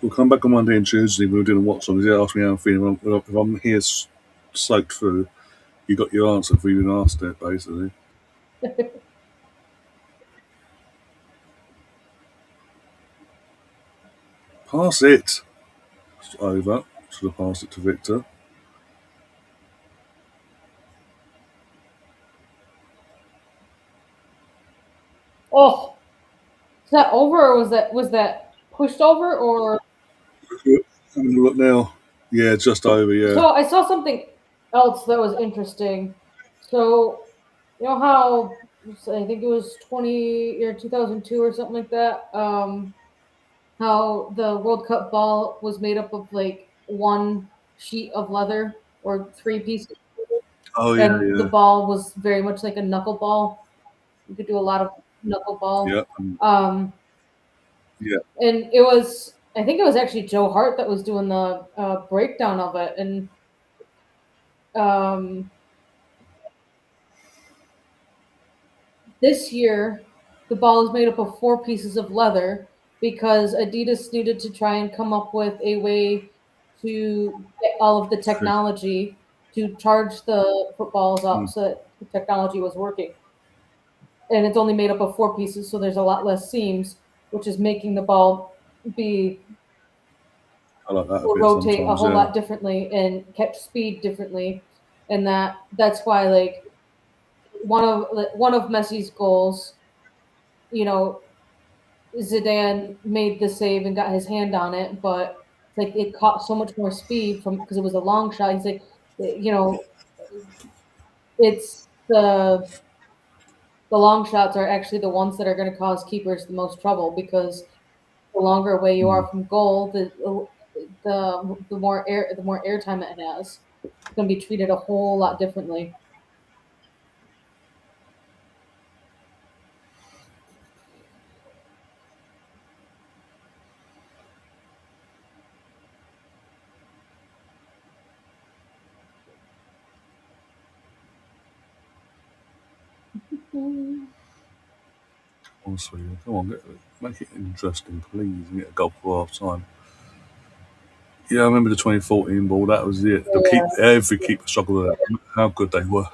[SPEAKER 2] We'll come back on Monday and Tuesday. We're doing a watch on. He asked me how I'm feeling. If I'm here soaked through, you got your answer if we even asked it, basically. Pass it. It's over. Should have passed it to Victor.
[SPEAKER 1] Oh, is that over or was that pushed over or
[SPEAKER 2] Having a look now. Yeah, just over, yeah.
[SPEAKER 1] so I saw something else that was interesting. So you know how I think it was 2002 or something like that. How the World Cup ball was made up of like one sheet of leather or three pieces,
[SPEAKER 2] Oh, yeah,
[SPEAKER 1] and the
[SPEAKER 2] yeah.
[SPEAKER 1] ball was very much like a knuckleball. You could do a lot of knuckleball.
[SPEAKER 2] Yeah,
[SPEAKER 1] Um,
[SPEAKER 2] yeah.
[SPEAKER 1] and it was I think it was actually Joe Hart that was doing the breakdown of it, and um, this year the ball is made up of four pieces of leather because Adidas needed to try and come up with a way to get all of the
[SPEAKER 2] True.
[SPEAKER 1] technology to charge the footballs up
[SPEAKER 2] Mm,
[SPEAKER 1] so that the technology was working. And it's only made up of four pieces, so there's a lot less seams, which is making the ball be
[SPEAKER 2] I like that a
[SPEAKER 1] will
[SPEAKER 2] bit
[SPEAKER 1] rotate a
[SPEAKER 2] sometimes,
[SPEAKER 1] whole
[SPEAKER 2] yeah.
[SPEAKER 1] lot differently and catch speed differently, and that's why like one of Messi's goals, you know, Zidane made the save and got his hand on it, but like it caught so much more speed from because it was a long shot. He's like, it's the long shots are actually the ones that are going to cause keepers the most trouble because the longer away you
[SPEAKER 2] Mm.
[SPEAKER 1] are from goal, the more air time it has. It's going to be treated a whole lot differently.
[SPEAKER 2] Honestly, come on, make it interesting, please, and get a goal for half time. Yeah, I remember the 2014 ball. That was it.
[SPEAKER 1] Yeah.
[SPEAKER 2] Every keeper struggled with that. How good they were.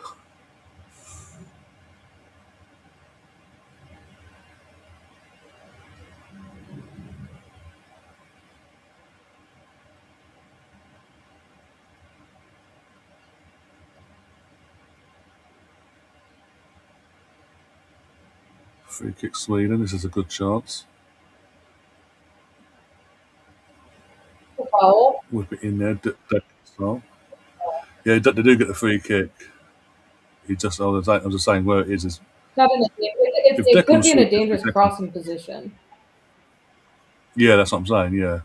[SPEAKER 2] Free kick Sweden. This is a good chance.
[SPEAKER 1] Foul.
[SPEAKER 2] Whip it in there. Style. Yeah, they do get the free kick. He just, I'm just saying where it is.
[SPEAKER 1] Not in a,
[SPEAKER 2] If
[SPEAKER 1] it could
[SPEAKER 2] Declan
[SPEAKER 1] be in a
[SPEAKER 2] scored,
[SPEAKER 1] dangerous
[SPEAKER 2] Declan-
[SPEAKER 1] crossing position.
[SPEAKER 2] Yeah, that's what I'm saying. Yeah.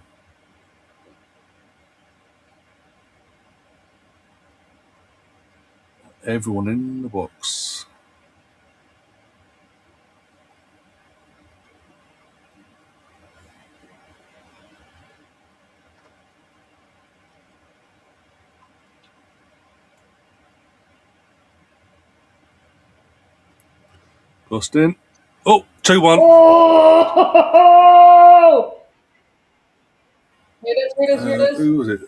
[SPEAKER 2] Everyone in the box. Crossed in. Oh, 2-1.
[SPEAKER 1] Oh! Here it is.
[SPEAKER 2] Who was it?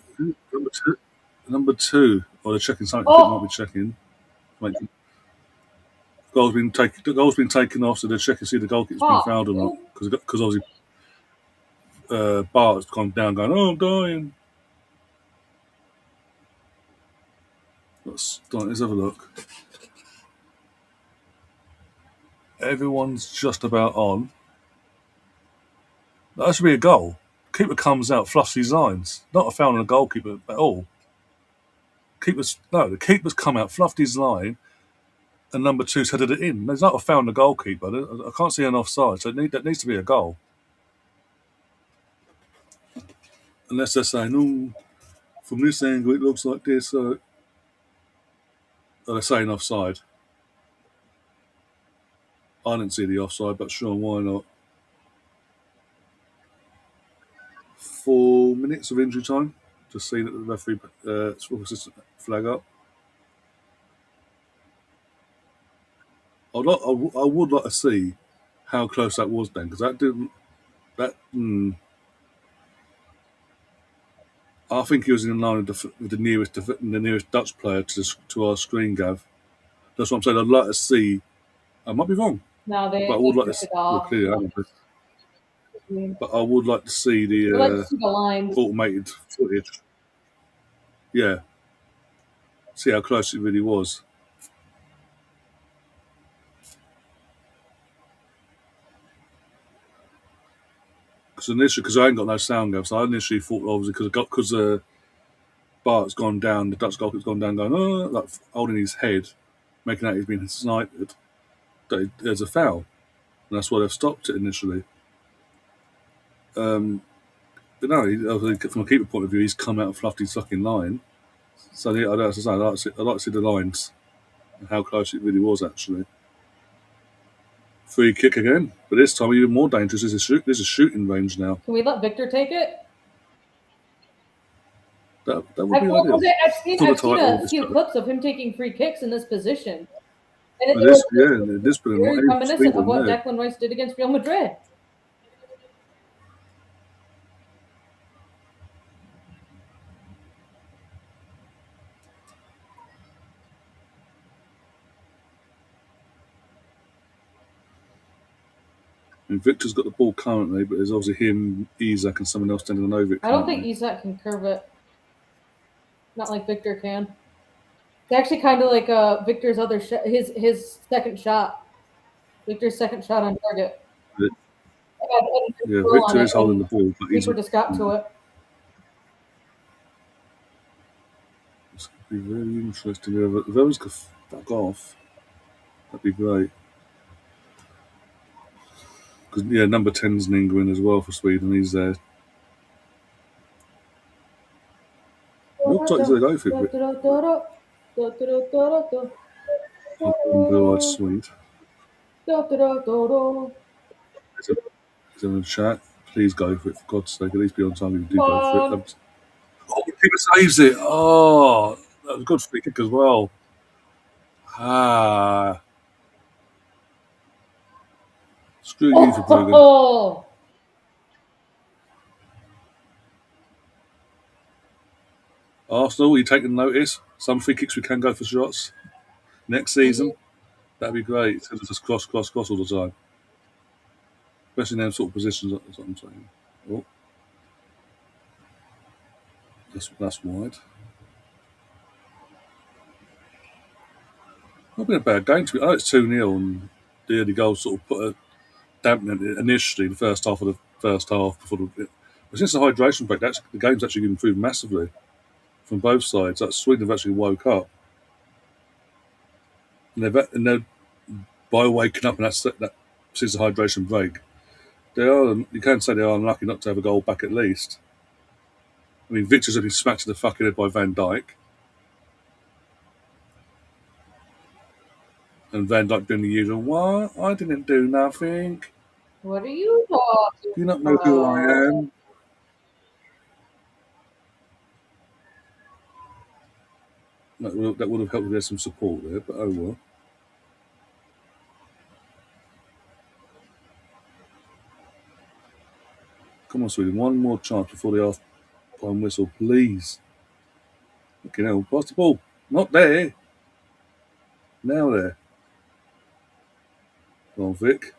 [SPEAKER 2] Number two. Oh, they're checking something.
[SPEAKER 1] Oh.
[SPEAKER 2] It might be checking. The goal's been taken off, so they're checking to see the goalkeeper's been fouled or not. Because obviously Bart's gone down, going, "Oh, I'm dying." Let's have a look. Everyone's just about on. That should be a goal. Keeper comes out, fluffs his lines. Not a foul on the goalkeeper at all. The keeper's come out, fluffed his line, and number two's headed it in. There's not a foul on the goalkeeper. I can't see an offside, so that needs to be a goal. Unless they're saying, "Oh, from this angle it looks like this," so they're saying offside. I didn't see the offside, but sure, why not? 4 minutes of injury time to see that the referee assistant flag up. I would like to see how close that was then, because that didn't. I think he was in line with the nearest Dutch player to our screen, Gav. That's what I'm saying. I'd like to see. I might be wrong,
[SPEAKER 1] No,
[SPEAKER 2] but I would like to see. Well, clearly, I haven't, but I would like to see the
[SPEAKER 1] lines.
[SPEAKER 2] automated footage. Yeah, see how close it really was. Because I ain't got no sound, Gav, so I initially thought obviously because Bart's gone down, the Dutch goalkeeper's gone down, going like holding his head, making out he's been sniped. There's a foul, and that's why they've stopped it initially. But no, from a keeper point of view, he's come out and fluffed his fucking line. So yeah, I'd like to see the lines and how close it really was actually. Free kick again, but this time even more dangerous. There's a shooting range now.
[SPEAKER 1] Can we let Viktor take it?
[SPEAKER 2] That would be ideal.
[SPEAKER 1] I've seen a few clips of him taking free kicks in this position. And
[SPEAKER 2] this been
[SPEAKER 1] very reminiscent of what Declan Rice did against Real Madrid.
[SPEAKER 2] And Victor's got the ball currently, but there's obviously him, Isak, and someone else standing over it.
[SPEAKER 1] I don't think Isak can curve it. Not like Viktor can. It's actually kind of like Victor's other his second shot. Victor's second shot on target.
[SPEAKER 2] Yeah, Viktor is holding the ball, but
[SPEAKER 1] Keeper just got to it.
[SPEAKER 2] It's going to be very interesting. If those could fuck off, that'd be great. Because number 10's in England as well for Sweden. He's there. Looks like he's going to go for it. Blue-eyed sweet. He's in the chat. Please go for it, for God's sake. At least be on time if you do go for it. Oh, the keeper saves it. Oh, that was a good free kick as well. Screw you for Bruggen. Arsenal, you taking notice? Some free kicks we can go for shots. Next season, that'd be great. Instead of just cross all the time. Especially in them sort of positions, that's what I'm saying. Oh. That's wide. Not been a bad game to me. I know it's 2-0 and the early goal sort of put dampening it initially, the first half. But since the hydration break, the game's actually improved massively from both sides. Sweden have actually woke up, and they're by waking up, and that since the hydration break, you can say they are unlucky not to have a goal back at least. I mean, Viktor's only smacked in the fucking head by Van Dijk. And Van Dijk doing the usual, what? I didn't do nothing.
[SPEAKER 1] What are you talking
[SPEAKER 2] Do you not know who I am? That would have helped if there's some support there, but oh well. Come on, Sweden. One more chance before the half-time whistle, please. Okay, now pass the ball. Not there. Now there. Come on, Vic.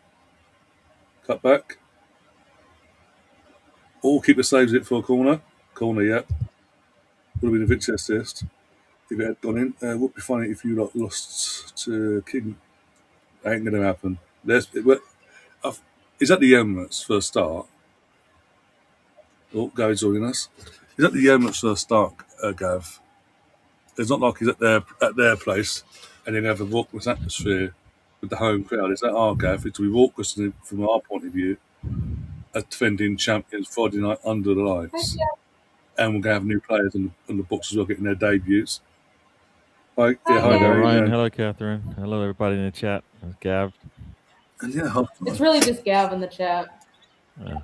[SPEAKER 2] Cut back. Oh, keeper saves it for a corner. Corner, yeah. Would have been a Vic's assist if it had gone in. Would be funny if you lost to King. Ain't going to happen. Is that the Emirates for a start? Oh, Gary's joining us. Is that the Emirates for a start, Gav? It's not like he's at their place and then have a raucous atmosphere with the home crowd. Is that our Gav? It's to be raucous from our point of view as defending champions Friday night under the lights. And we're going to have new players on the books as well, getting their debuts. Hi,
[SPEAKER 1] Gary.
[SPEAKER 2] Gary.
[SPEAKER 3] Ryan. Hello, Catherine. Hello, everybody in the chat. It's Gav.
[SPEAKER 2] And yeah,
[SPEAKER 1] It's really just Gav in the chat.
[SPEAKER 3] Yeah.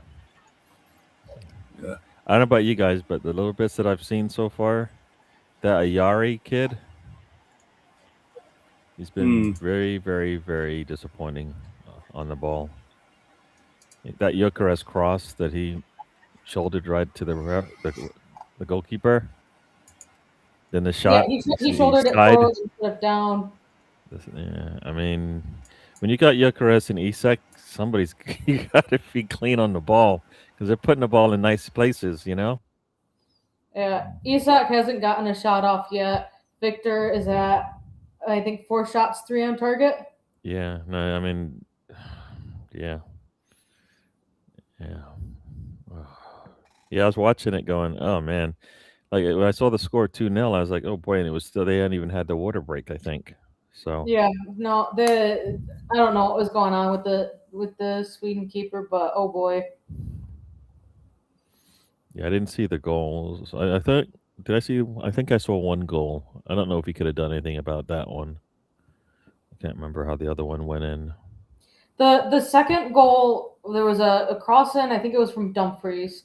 [SPEAKER 2] Yeah.
[SPEAKER 3] I don't know about you guys, but the little bits that I've seen so far, that Ayari kid, he's been very, very, very disappointing on the ball. That Gyökeres cross that he shouldered right to the goalkeeper. Then the shot.
[SPEAKER 1] Yeah, he shouldered it forward instead of down.
[SPEAKER 3] Yeah, I mean, when you got Gyökeres and Isak, you got to be clean on the ball because they're putting the ball in nice places, you know?
[SPEAKER 1] Yeah, Isak hasn't gotten a shot off yet. Viktor is at, I think, 4 shots, 3 on target.
[SPEAKER 3] Yeah, no, I mean, yeah. Yeah, I was watching it going, oh, man. Like, when I saw the score 2-0, I was like, oh, boy, and it was still, they hadn't even had the water break, I think. So
[SPEAKER 1] yeah, no, I don't know what was going on with the Sweden keeper, but oh boy.
[SPEAKER 3] Yeah, I didn't see the goals. I think I saw one goal. I don't know if he could have done anything about that one. I can't remember how the other one went in.
[SPEAKER 1] The second goal, there was a cross in, I think it was from Dumfries,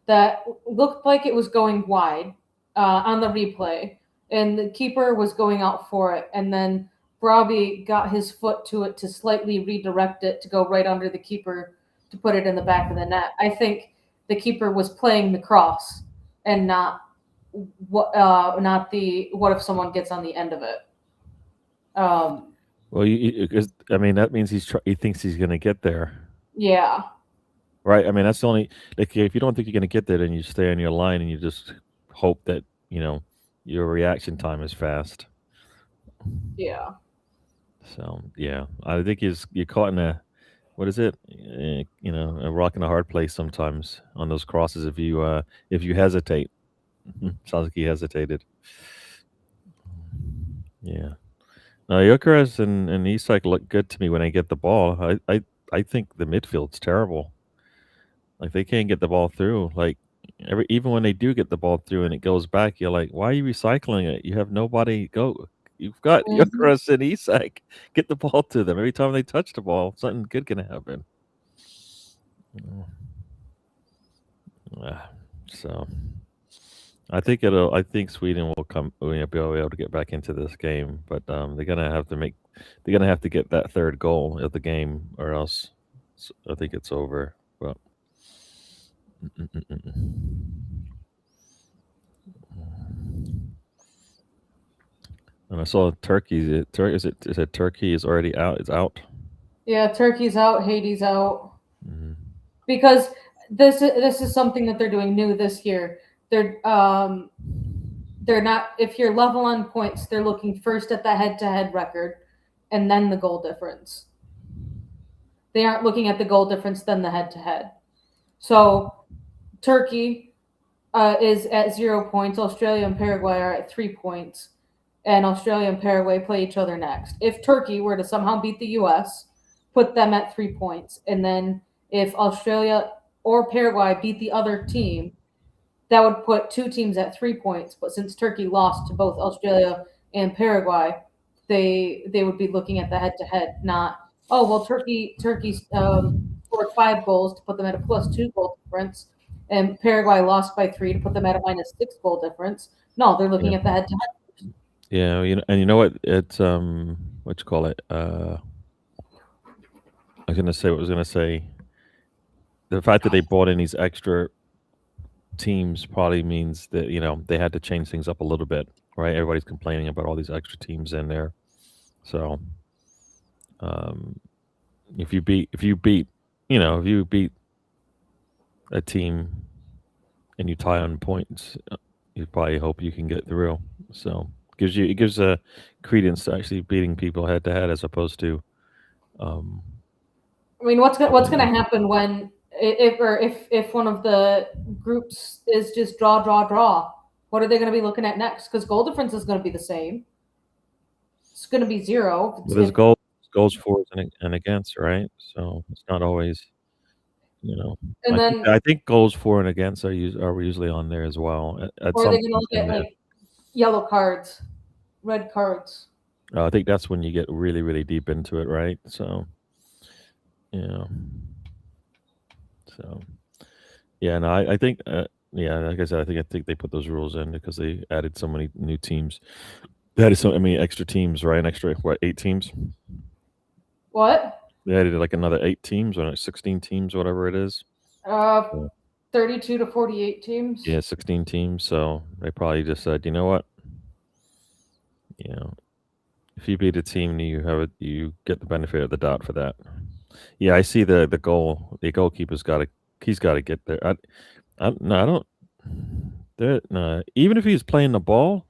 [SPEAKER 1] that looked like it was going wide on the replay, and the keeper was going out for it, and then Robbie got his foot to it to slightly redirect it to go right under the keeper to put it in the back of the net. I think the keeper was playing the cross and not what if someone gets on the end of it.
[SPEAKER 3] Well, I mean, that means he thinks he's going to get there.
[SPEAKER 1] Yeah.
[SPEAKER 3] Right. I mean, that's the only, like, if you don't think you're going to get there, then you stay on your line and you just hope that, your reaction time is fast.
[SPEAKER 1] Yeah.
[SPEAKER 3] So, yeah, I think you're caught in a rock and a hard place sometimes on those crosses if you hesitate. Sounds like he hesitated. Yeah. Now, Gyökeres and Isak look good to me when they get the ball. I think the midfield's terrible. Like, they can't get the ball through. Like, even when they do get the ball through and it goes back, you're like, why are you recycling it? You have nobody go. You've got Gyökeres and Isak. Get the ball to them. Every time they touch the ball, something good can happen. So, I think Sweden will be able to get back into this game, but they're gonna have to get that third goal of the game, or else I think it's over. But and I saw Turkey. Is it Turkey is already out? It's out.
[SPEAKER 1] Yeah, Turkey's out. Haiti's out. Because this is something that they're doing new this year. They're not, if you're level on points, they're looking first at the head-to-head record and then the goal difference. They aren't looking at the goal difference than the head-to-head. So Turkey is at 0 points. Australia and Paraguay are at 3 points. And Australia and Paraguay play each other next. If Turkey were to somehow beat the U.S., put them at 3 points. And then if Australia or Paraguay beat the other team, that would put 2 teams at 3 points. But since Turkey lost to both Australia and Paraguay, they would be looking at the head-to-head, not, oh, well, Turkey scored 5 goals to put them at a +2 goal difference, and Paraguay lost by 3 to put them at a -6 goal difference. No, they're looking at the head-to-head.
[SPEAKER 3] Yeah, you know what? It's what you call it? I was gonna say what I was gonna say. The fact that they brought in these extra teams probably means that they had to change things up a little bit, right? Everybody's complaining about all these extra teams in there, so if you beat a team and you tie on points, you probably hope you can get through. So it gives a credence to actually beating people head to head as opposed to.
[SPEAKER 1] I mean, what's going to happen when if one of the groups is just draw? What are they going to be looking at next? Because goal difference is going to be the same. It's going to be 0.
[SPEAKER 3] Well, there's goals for and against, right? So it's not always,
[SPEAKER 1] And
[SPEAKER 3] I think goals for and against are usually on there as well.
[SPEAKER 1] Or are they going to look at like yellow cards, red cards?
[SPEAKER 3] I think that's when you get really, really deep into it, right? So, yeah, no, I think, like I said, I think they put those rules in because they added so many new teams. They added so many extra teams, right? An extra 8 teams?
[SPEAKER 1] What?
[SPEAKER 3] They added like another 8 teams or 16 teams, whatever it is.
[SPEAKER 1] 32 to 48 teams.
[SPEAKER 3] Yeah, 16 teams. So they probably just said, you know what? If you beat a team, you get the benefit of the doubt for that. Yeah, I see the goal. The goalkeeper's got to get there. Even if he's playing the ball,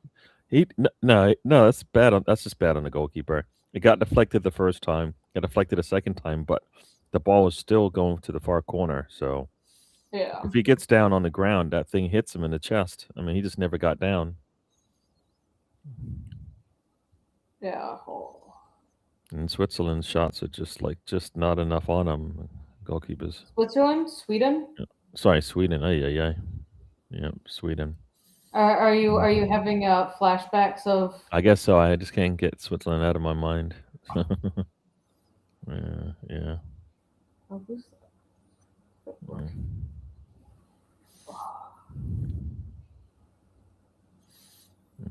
[SPEAKER 3] that's bad. That's just bad on the goalkeeper. It got deflected the first time. Got deflected a second time, but the ball was still going to the far corner. So
[SPEAKER 1] yeah,
[SPEAKER 3] if he gets down on the ground, that thing hits him in the chest. I mean, he just never got down.
[SPEAKER 1] Yeah.
[SPEAKER 3] And Switzerland's shots are just not enough on them. Goalkeepers.
[SPEAKER 1] Switzerland, Sweden.
[SPEAKER 3] Sorry, Sweden. Yeah, Sweden.
[SPEAKER 1] Are you having flashbacks of?
[SPEAKER 3] I guess so. I just can't get Switzerland out of my mind. Yeah.
[SPEAKER 1] Oh, who's that?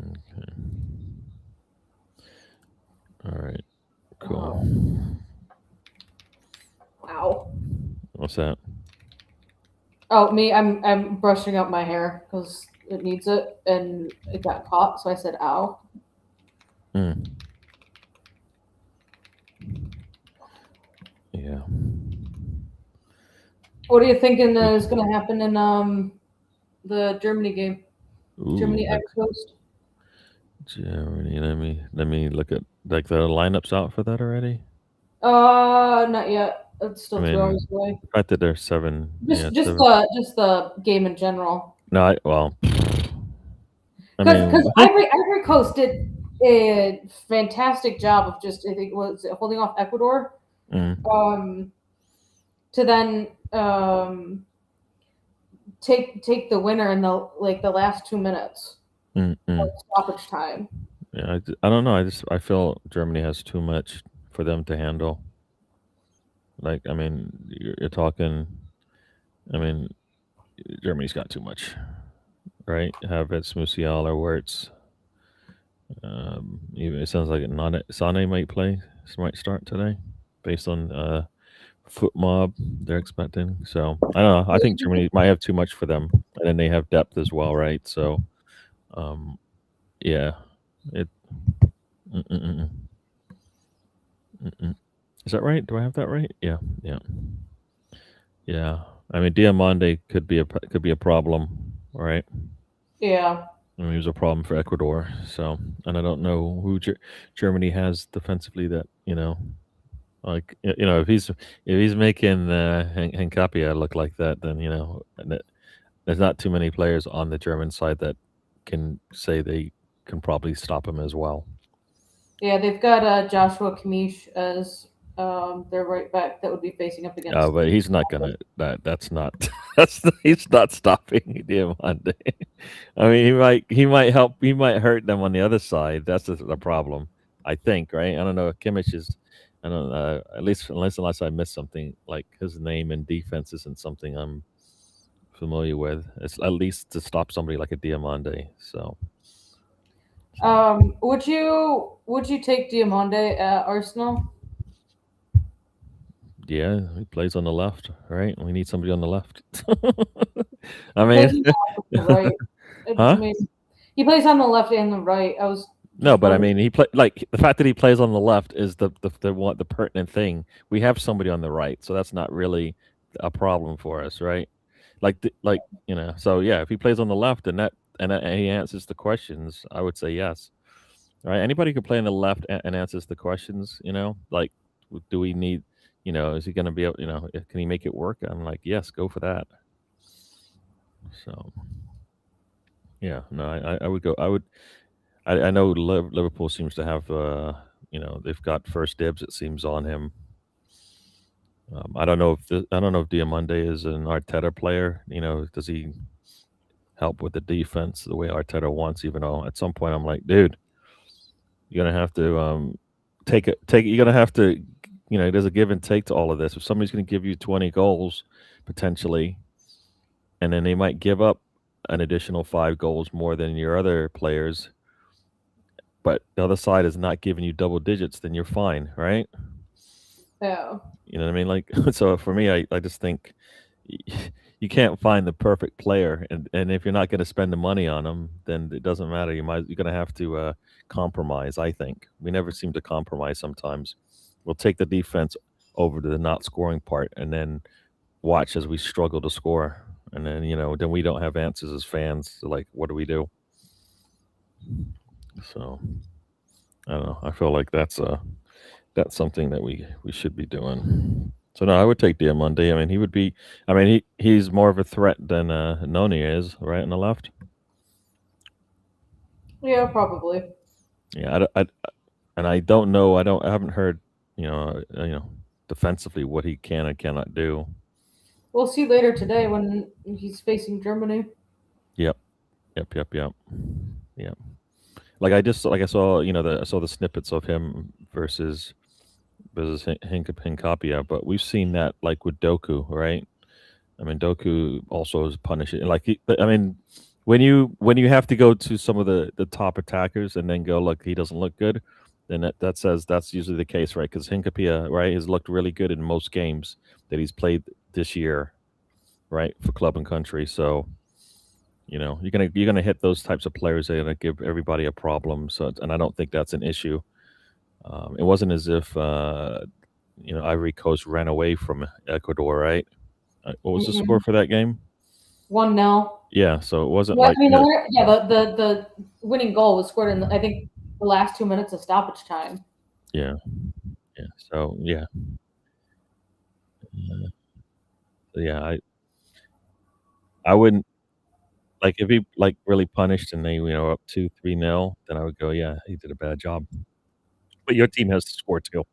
[SPEAKER 3] Okay. All right. Cool.
[SPEAKER 1] Wow.
[SPEAKER 3] What's that?
[SPEAKER 1] Oh, me. I'm brushing up my hair because it needs it, and it got caught, so I said, "Ow."
[SPEAKER 3] Yeah.
[SPEAKER 1] What are you thinking is going to happen in the Germany game?
[SPEAKER 3] Ooh,
[SPEAKER 1] Germany Ivory Coast.
[SPEAKER 3] Germany. Let me look at the lineups out for that already.
[SPEAKER 1] Not yet. It's still 2 hours away.
[SPEAKER 3] The fact that there's 7.
[SPEAKER 1] Just the game in general.
[SPEAKER 3] No,
[SPEAKER 1] because Ivory Coast did a fantastic job of just, I think, holding off Ecuador. To then take the winner in the last 2 minutes of stoppage time.
[SPEAKER 3] Yeah, I don't know. I feel Germany has too much for them to handle. Like, I mean, you're talking. I mean, Germany's got too much, right? Havertz, Musiala, Wirtz. Even it sounds like Sane might start today, based on foot mob they're expecting. So I don't know. I think Germany might have too much for them, and then they have depth as well, right? So, yeah, it. Is that right? Do I have that right? Yeah. I mean, Diamande could be a problem, right?
[SPEAKER 1] Yeah.
[SPEAKER 3] I mean, he was a problem for Ecuador. So, and I don't know who Germany has defensively that Like if he's making Hincapie look like that, then there's not too many players on the German side that can say they can probably stop him as well.
[SPEAKER 1] Yeah, they've got Joshua Kimmich as their right back that would be facing up against.
[SPEAKER 3] But he's not gonna. That's not. He's not stopping Diamante. I mean, he might help. He might hurt them on the other side. That's the problem. I think, right? I don't know. Kimmich is. I don't know. At least unless I missed something, like his name and defense isn't something I'm familiar with. It's at least to stop somebody like a Diamante. So.
[SPEAKER 1] Would you take Diamante at Arsenal?
[SPEAKER 3] Yeah, he plays on the left, right? We need somebody on the left. I mean,
[SPEAKER 1] Right.
[SPEAKER 3] huh?
[SPEAKER 1] I mean, he plays on the left and the right. I was
[SPEAKER 3] No, but I
[SPEAKER 1] wondering-
[SPEAKER 3] mean, he play like the fact that he plays on the left is the pertinent thing. We have somebody on the right, so that's not really a problem for us, right? So yeah, if he plays on the left and he answers the questions, I would say yes. Right? Anybody could play on the left and answers the questions. Like, do we need? Is he going to be able? Can he make it work? I'm like, yes, go for that. So, yeah, no, I would go. I know Liverpool seems to have, they've got first dibs. It seems on him. I don't know if Diamande is an Arteta player. Does he help with the defense the way Arteta wants? Even though at some point I'm like, dude, you're gonna have to take it. You're gonna have to. There's a give and take to all of this. If somebody's gonna give you 20 goals potentially, and then they might give up an additional 5 goals more than your other players, but the other side is not giving you double digits, then you're fine, right?
[SPEAKER 1] yeah.
[SPEAKER 3] You know what I mean? Like, so for me, I just think you can't find the perfect player, and if you're not going to spend the money on them, then it doesn't matter. You're going to have to compromise. I think we never seem to compromise. Sometimes we'll take the defense over to the not scoring part, and then watch as we struggle to score, and then then we don't have answers as fans. So like, what do we do? So I don't know. I feel like that's something that we should be doing. So no, I would take Diamante. I mean, he would be. I mean, he's more of a threat than Noni is, right on the left.
[SPEAKER 1] Yeah, probably.
[SPEAKER 3] Yeah, and I don't know. I haven't heard. Defensively what he can and cannot do.
[SPEAKER 1] We'll see later today when he's facing Germany.
[SPEAKER 3] Yep. Like I saw. I saw the snippets of him versus Hincapie, but we've seen that like with Doku, right? I mean, Doku also is punishing. I mean, when you have to go to some of the top attackers and then go, look, he doesn't look good, then that says that's usually the case, right? Because Hincapie, right, has looked really good in most games that he's played this year, right, for club and country. So, you're gonna hit those types of players. They're gonna give everybody a problem. So, and I don't think that's an issue. It wasn't as if Ivory Coast ran away from Ecuador, right? What was the score for that game?
[SPEAKER 1] 1-0.
[SPEAKER 3] Yeah, so it wasn't
[SPEAKER 1] Yeah,
[SPEAKER 3] like
[SPEAKER 1] I mean, the winning goal was scored in I think the last 2 minutes of stoppage time.
[SPEAKER 3] yeah. So yeah, I wouldn't like if he like really punished and they up 2-3-0, then I would go, yeah, he did a bad job. But your team has to score too,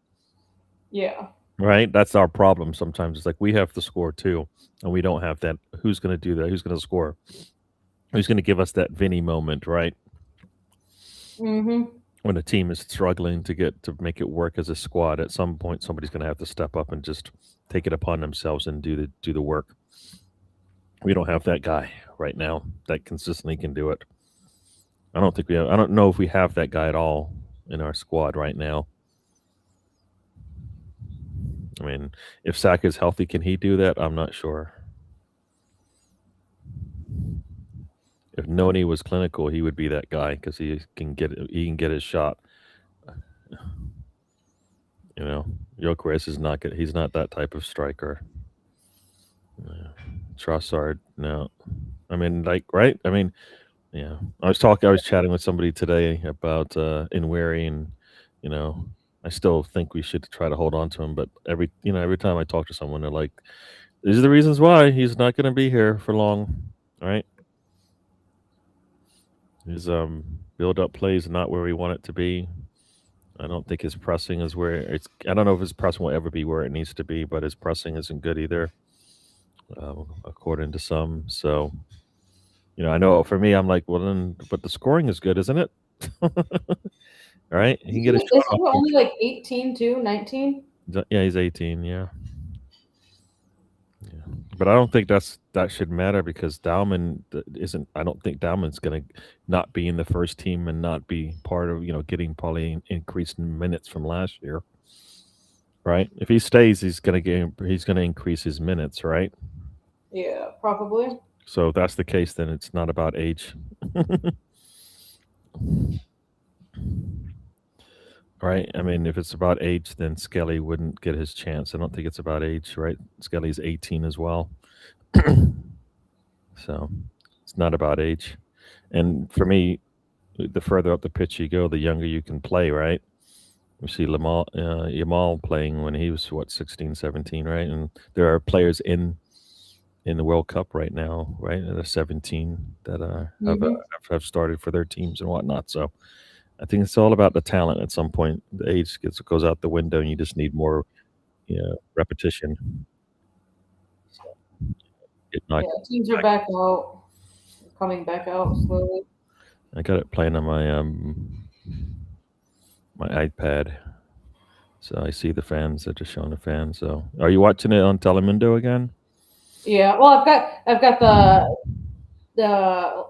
[SPEAKER 1] Yeah.
[SPEAKER 3] right? That's our problem sometimes. It's like we have to score too, and we don't have that. Who's going to do that? Who's going to score? Who's going to give us that Vinny moment, right?
[SPEAKER 1] Mm-hmm.
[SPEAKER 3] When a team is struggling to make it work as a squad, at some point somebody's going to have to step up and just take it upon themselves and do the work. We don't have that guy right now that consistently can do it. I don't know if we have that guy at all in our squad right now. I mean, if Saka's healthy, can he do that? I'm not sure. If Noni was clinical, he would be that guy because he can get his shot. Gyökeres is not good. He's not that type of striker. Trossard, no. I mean, like, right? I mean, yeah. I was chatting with somebody today about Inweri and, I still think we should try to hold on to him. But every time I talk to someone, they're like, "These are the reasons why he's not going to be here for long." All right. His build up play is not where we want it to be. I don't think his pressing is where it's. I don't know if his pressing will ever be where it needs to be, but his pressing isn't good either, according to some. So, I know for me, I'm like, well, then, but the scoring is good, isn't it? All right, he can get a shot
[SPEAKER 1] Isn't
[SPEAKER 3] off.
[SPEAKER 1] he only like 18 too, 19?
[SPEAKER 3] Yeah, he's 18. Yeah. But I don't think that should matter because Dauman isn't. I don't think Dauman's going to not be in the first team and not be part of getting probably increased minutes from last year, right? If he stays, he's going to increase his minutes, right?
[SPEAKER 1] Yeah, probably.
[SPEAKER 3] So if that's the case, then it's not about age, right? I mean, if it's about age, then Skelly wouldn't get his chance. I don't think it's about age, right? Skelly's 18 as well. So it's not about age. And for me, the further up the pitch you go, the younger you can play, right? We see Yamal playing when he was, 16, 17, right? And there are players in the World Cup right now, right? That are 17 that have started for their teams and whatnot. So I think it's all about the talent at some point. The age goes out the window and you just need more repetition.
[SPEAKER 1] Yeah, teams are back out, coming back out slowly.
[SPEAKER 3] I got it playing on my iPad, so I see the fans. They're just showing the fans. So, are you watching it on Telemundo again?
[SPEAKER 1] Yeah, well, I've got the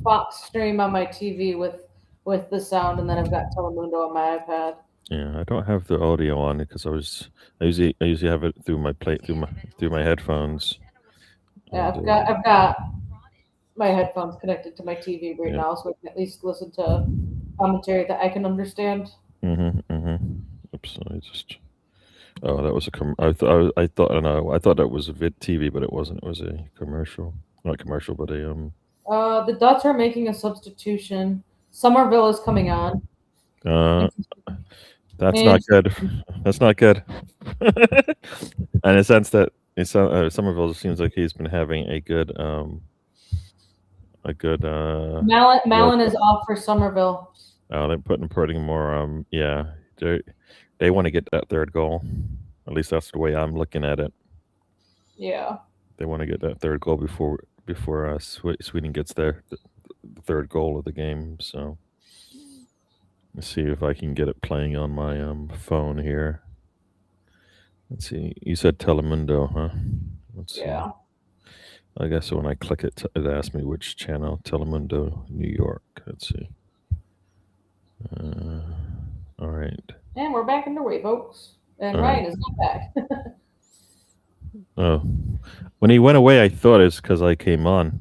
[SPEAKER 1] Fox stream on my TV with the sound, and then I've got Telemundo on my iPad.
[SPEAKER 3] Yeah, I don't have the audio on it because I usually have it through my headphones.
[SPEAKER 1] Yeah, I've got my headphones connected to my TV right now, so I can at least listen to commentary that I can understand.
[SPEAKER 3] Oops, Oh, that was a I thought that was a TV, but it wasn't. It was a commercial, not commercial, but a
[SPEAKER 1] The Dutch are making a substitution. Somerville is coming on.
[SPEAKER 3] That's not good. That's not good. In a sense that Somerville seems like he's been having a good.
[SPEAKER 1] Malin is off for Somerville.
[SPEAKER 3] Oh, they're putting more. Yeah, they want to get that third goal. At least that's the way I'm looking at it.
[SPEAKER 1] Yeah.
[SPEAKER 3] They want to get that third goal before Sweden gets the third goal of the game. So let's see if I can get it playing on my phone here. Let's see. You said Telemundo, huh? Let's see.
[SPEAKER 1] Yeah.
[SPEAKER 3] I guess when I click it, it asks me which channel. Telemundo, New York. Let's see. All right.
[SPEAKER 1] And we're back underway, folks. And all Ryan is not back.
[SPEAKER 3] Oh, when he went away, I thought it's because I came on.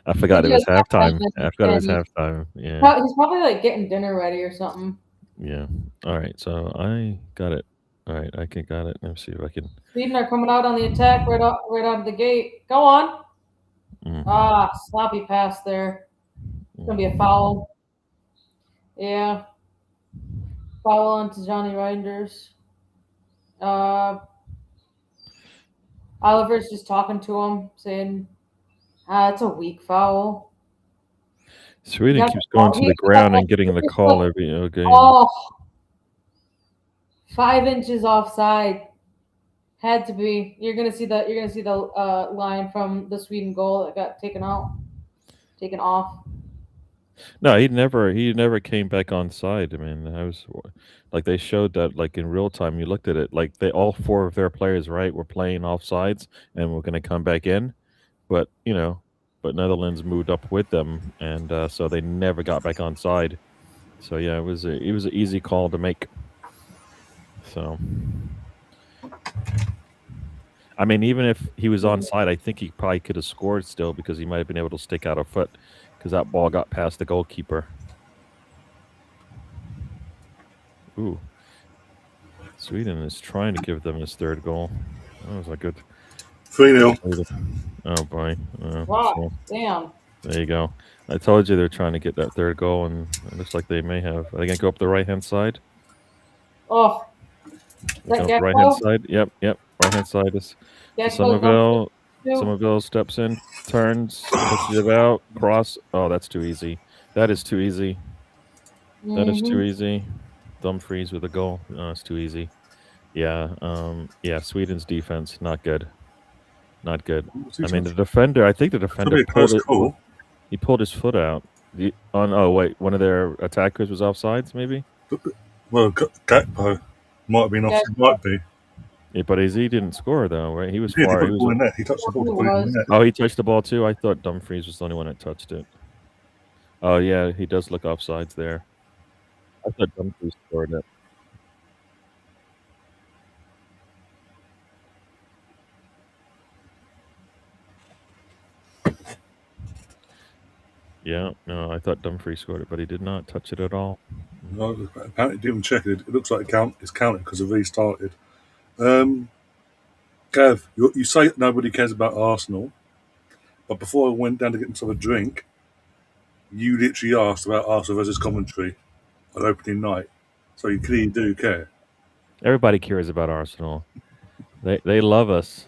[SPEAKER 3] I forgot it was halftime. I forgot it was halftime. Yeah.
[SPEAKER 1] He's probably like getting dinner ready or something.
[SPEAKER 3] Yeah. All right. So I got it. All right. I got it. Let me see if I can.
[SPEAKER 1] Sweden are coming out on the attack right out of the gate. Go on. Sloppy pass there. It's gonna be a foul. Yeah. Foul on to Johnny Reinders. Oliver's just talking to him, saying, it's a weak foul.
[SPEAKER 3] Sweden keeps going to the ground and getting the call every game.
[SPEAKER 1] Oh, 5 inches offside. Had to be. You're gonna see the line from the Sweden goal that got taken off.
[SPEAKER 3] No, he never came back on side. I mean, I was like they showed that like in real time. You looked at it like all 4 of their players, right, were playing offsides and were going to come back in, but Netherlands moved up with them, and so they never got back on side. So yeah, it was an easy call to make. So, I mean, even if he was on side, I think he probably could have scored still because he might have been able to stick out a foot. Because that ball got past the goalkeeper. Ooh. Sweden is trying to give them his third goal. That was a good.
[SPEAKER 2] 3-0.
[SPEAKER 3] Oh, boy.
[SPEAKER 1] Wow, damn.
[SPEAKER 3] There you go. I told you they're trying to get that third goal, and it looks like they may have. Are they going to go up the right-hand side?
[SPEAKER 1] Oh,
[SPEAKER 3] They're
[SPEAKER 1] that
[SPEAKER 3] going up the right-hand
[SPEAKER 1] Gakpo?
[SPEAKER 3] side. Yep. Right-hand side is
[SPEAKER 1] Gakpo's
[SPEAKER 3] Somerville.
[SPEAKER 1] two.
[SPEAKER 3] Somerville steps in, turns, pushes it out, cross. Oh, that's too easy. That is too easy. That is too easy. Dumfries with a goal. Oh, it's too easy. Yeah. Sweden's defense not good. Not good. I mean, the defender. I think the defender
[SPEAKER 2] be a close call.
[SPEAKER 3] He pulled his foot out. Oh wait, one of their attackers was offsides, maybe.
[SPEAKER 2] Well, Gakpo might be might be.
[SPEAKER 3] Yeah, but he didn't score though, right? He was
[SPEAKER 2] He
[SPEAKER 3] far.
[SPEAKER 2] put the ball in net. He touched the ball to put it in net.
[SPEAKER 3] Oh, he touched the ball too. I thought Dumfries was the only one that touched it. Oh yeah, he does look offsides there. I thought Dumfries scored it. Yeah, no, I thought Dumfries scored it, but he did not touch it at all.
[SPEAKER 2] No, apparently didn't check it. It looks like it's counted because it restarted. Gav, you say nobody cares about Arsenal, but before I went down to get myself a drink, you literally asked about Arsenal versus commentary on opening night. So you clearly do care.
[SPEAKER 3] Everybody cares about Arsenal. They love us.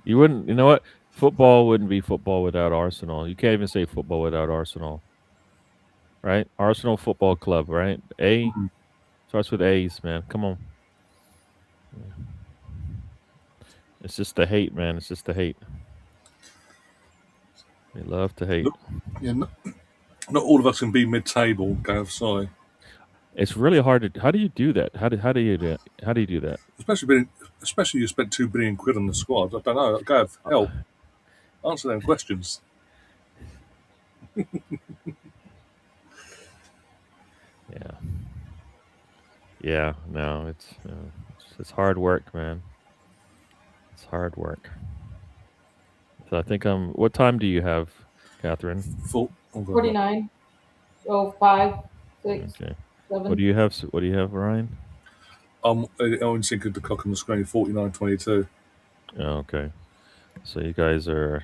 [SPEAKER 3] You wouldn't. You know what? Football wouldn't be football without Arsenal. You can't even say football without Arsenal. Right? Arsenal Football Club, right? A starts with A's, man. Come on. It's just the hate, man. It's just the hate. They love to hate.
[SPEAKER 2] Look, yeah, not all of us can be mid-table, Gav. Sorry.
[SPEAKER 3] It's really hard to. How do you do that? How do you do that? How do you do that?
[SPEAKER 2] Especially you spent £2 billion on the squad. I don't know, Gav. Help. Answer them questions.
[SPEAKER 3] Yeah. No, it's hard work, man. It's hard work. So I think what time do you have, Catherine?
[SPEAKER 1] 49. Oh, 5, 6,
[SPEAKER 3] Okay.
[SPEAKER 1] 7.
[SPEAKER 3] What do you have, Ryan?
[SPEAKER 2] I'm in sync with the clock on the screen. 49:22.
[SPEAKER 3] Oh, okay. So you guys are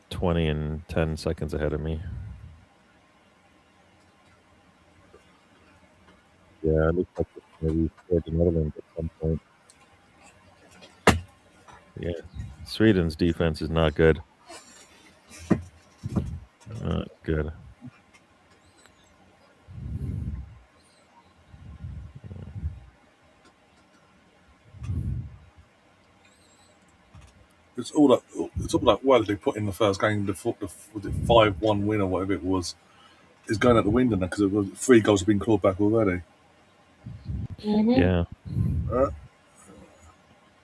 [SPEAKER 3] 20 and 10 seconds ahead of me. Yeah, it looks like maybe scored the Netherlands at some point. Yeah, Sweden's defense is not good. Not good.
[SPEAKER 2] It's all that work they put in the first game. Was it 5-1 win or whatever it was? Is going out the window now because 3 goals have been clawed back already.
[SPEAKER 3] Yeah. Yeah.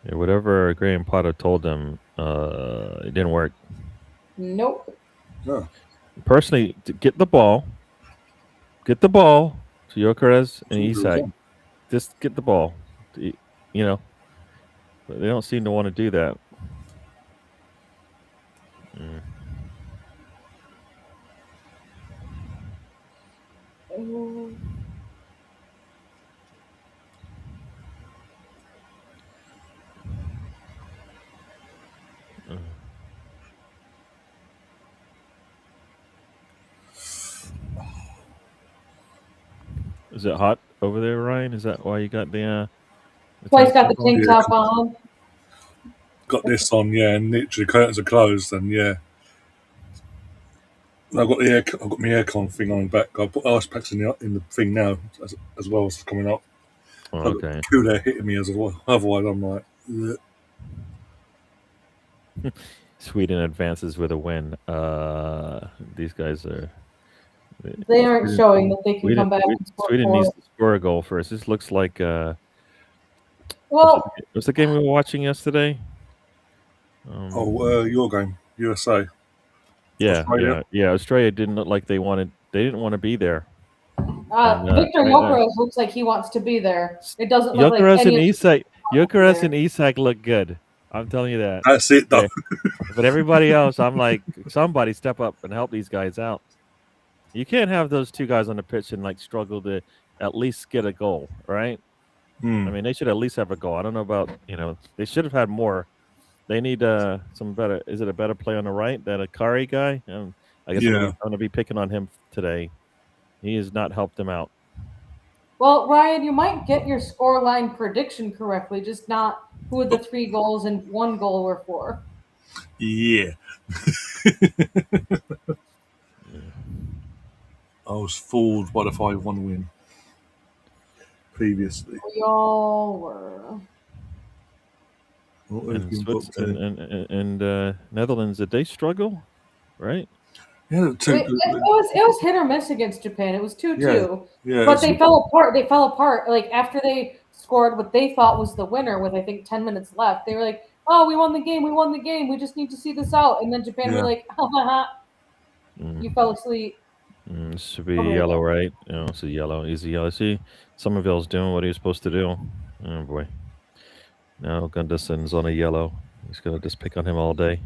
[SPEAKER 3] Whatever Graham Potter told them, it didn't work.
[SPEAKER 1] Nope.
[SPEAKER 2] No.
[SPEAKER 3] Personally, to get the ball to Gyökeres and Isak. Just get the ball. But they don't seem to want to do that. Is it hot over there, Ryan? Is that why you got the?
[SPEAKER 1] Why he's got the tank top on?
[SPEAKER 2] Got this on, yeah, and literally curtains are closed, and yeah. I've got my aircon thing on back. I put ice packs in the thing now as well as coming up.
[SPEAKER 3] Oh, okay.
[SPEAKER 2] Cool air hitting me as well. Otherwise, I'm like.
[SPEAKER 3] Sweden advances with a win. These guys are.
[SPEAKER 1] They aren't showing that they can come back.
[SPEAKER 3] Sweden needs to score a goal first. This looks like.
[SPEAKER 1] Well,
[SPEAKER 3] what's the game we were watching yesterday?
[SPEAKER 2] Your game, USA.
[SPEAKER 3] Yeah. Australia didn't look like they didn't want to be there.
[SPEAKER 1] Viktor Gyökeres looks like he wants to be there. It doesn't look
[SPEAKER 3] Gyökeres and Isak look good. I'm telling you that.
[SPEAKER 2] That's it, though.
[SPEAKER 3] But everybody else, I'm like, somebody step up and help these guys out. You can't have those two guys on the pitch and struggle to at least get a goal, right? I mean, they should at least have a goal. I don't know about they should have had more. They need some better. Is it a better play on the right? That Akari guy? I guess
[SPEAKER 2] Yeah.
[SPEAKER 3] I'm going to be picking on him today. He has not helped him out.
[SPEAKER 1] Well, Ryan, you might get your scoreline prediction correctly, just not who the 3 goals and 1 goal were for.
[SPEAKER 2] Yeah. I was fooled by the 5-1 win previously.
[SPEAKER 1] We all were.
[SPEAKER 2] What has
[SPEAKER 3] And
[SPEAKER 2] been booked here?
[SPEAKER 3] and Netherlands, did they struggle? Right?
[SPEAKER 2] Yeah,
[SPEAKER 1] It was hit or miss against Japan. It was 2-2.
[SPEAKER 2] yeah.
[SPEAKER 1] But they fell apart. They fell apart. Like after they scored what they thought was the winner with I think 10 minutes left. They were like, "Oh, we won the game. We won the game. We just need to see this out." And then Japan were like, "Ha ha ha. You fell asleep."
[SPEAKER 3] This should be
[SPEAKER 1] Okay.
[SPEAKER 3] yellow, right? Oh, it's a yellow. Easy yellow. See, Somerville's doing what he was supposed to do. Oh boy. Now Gunderson's on a yellow. He's gonna just pick on him all day.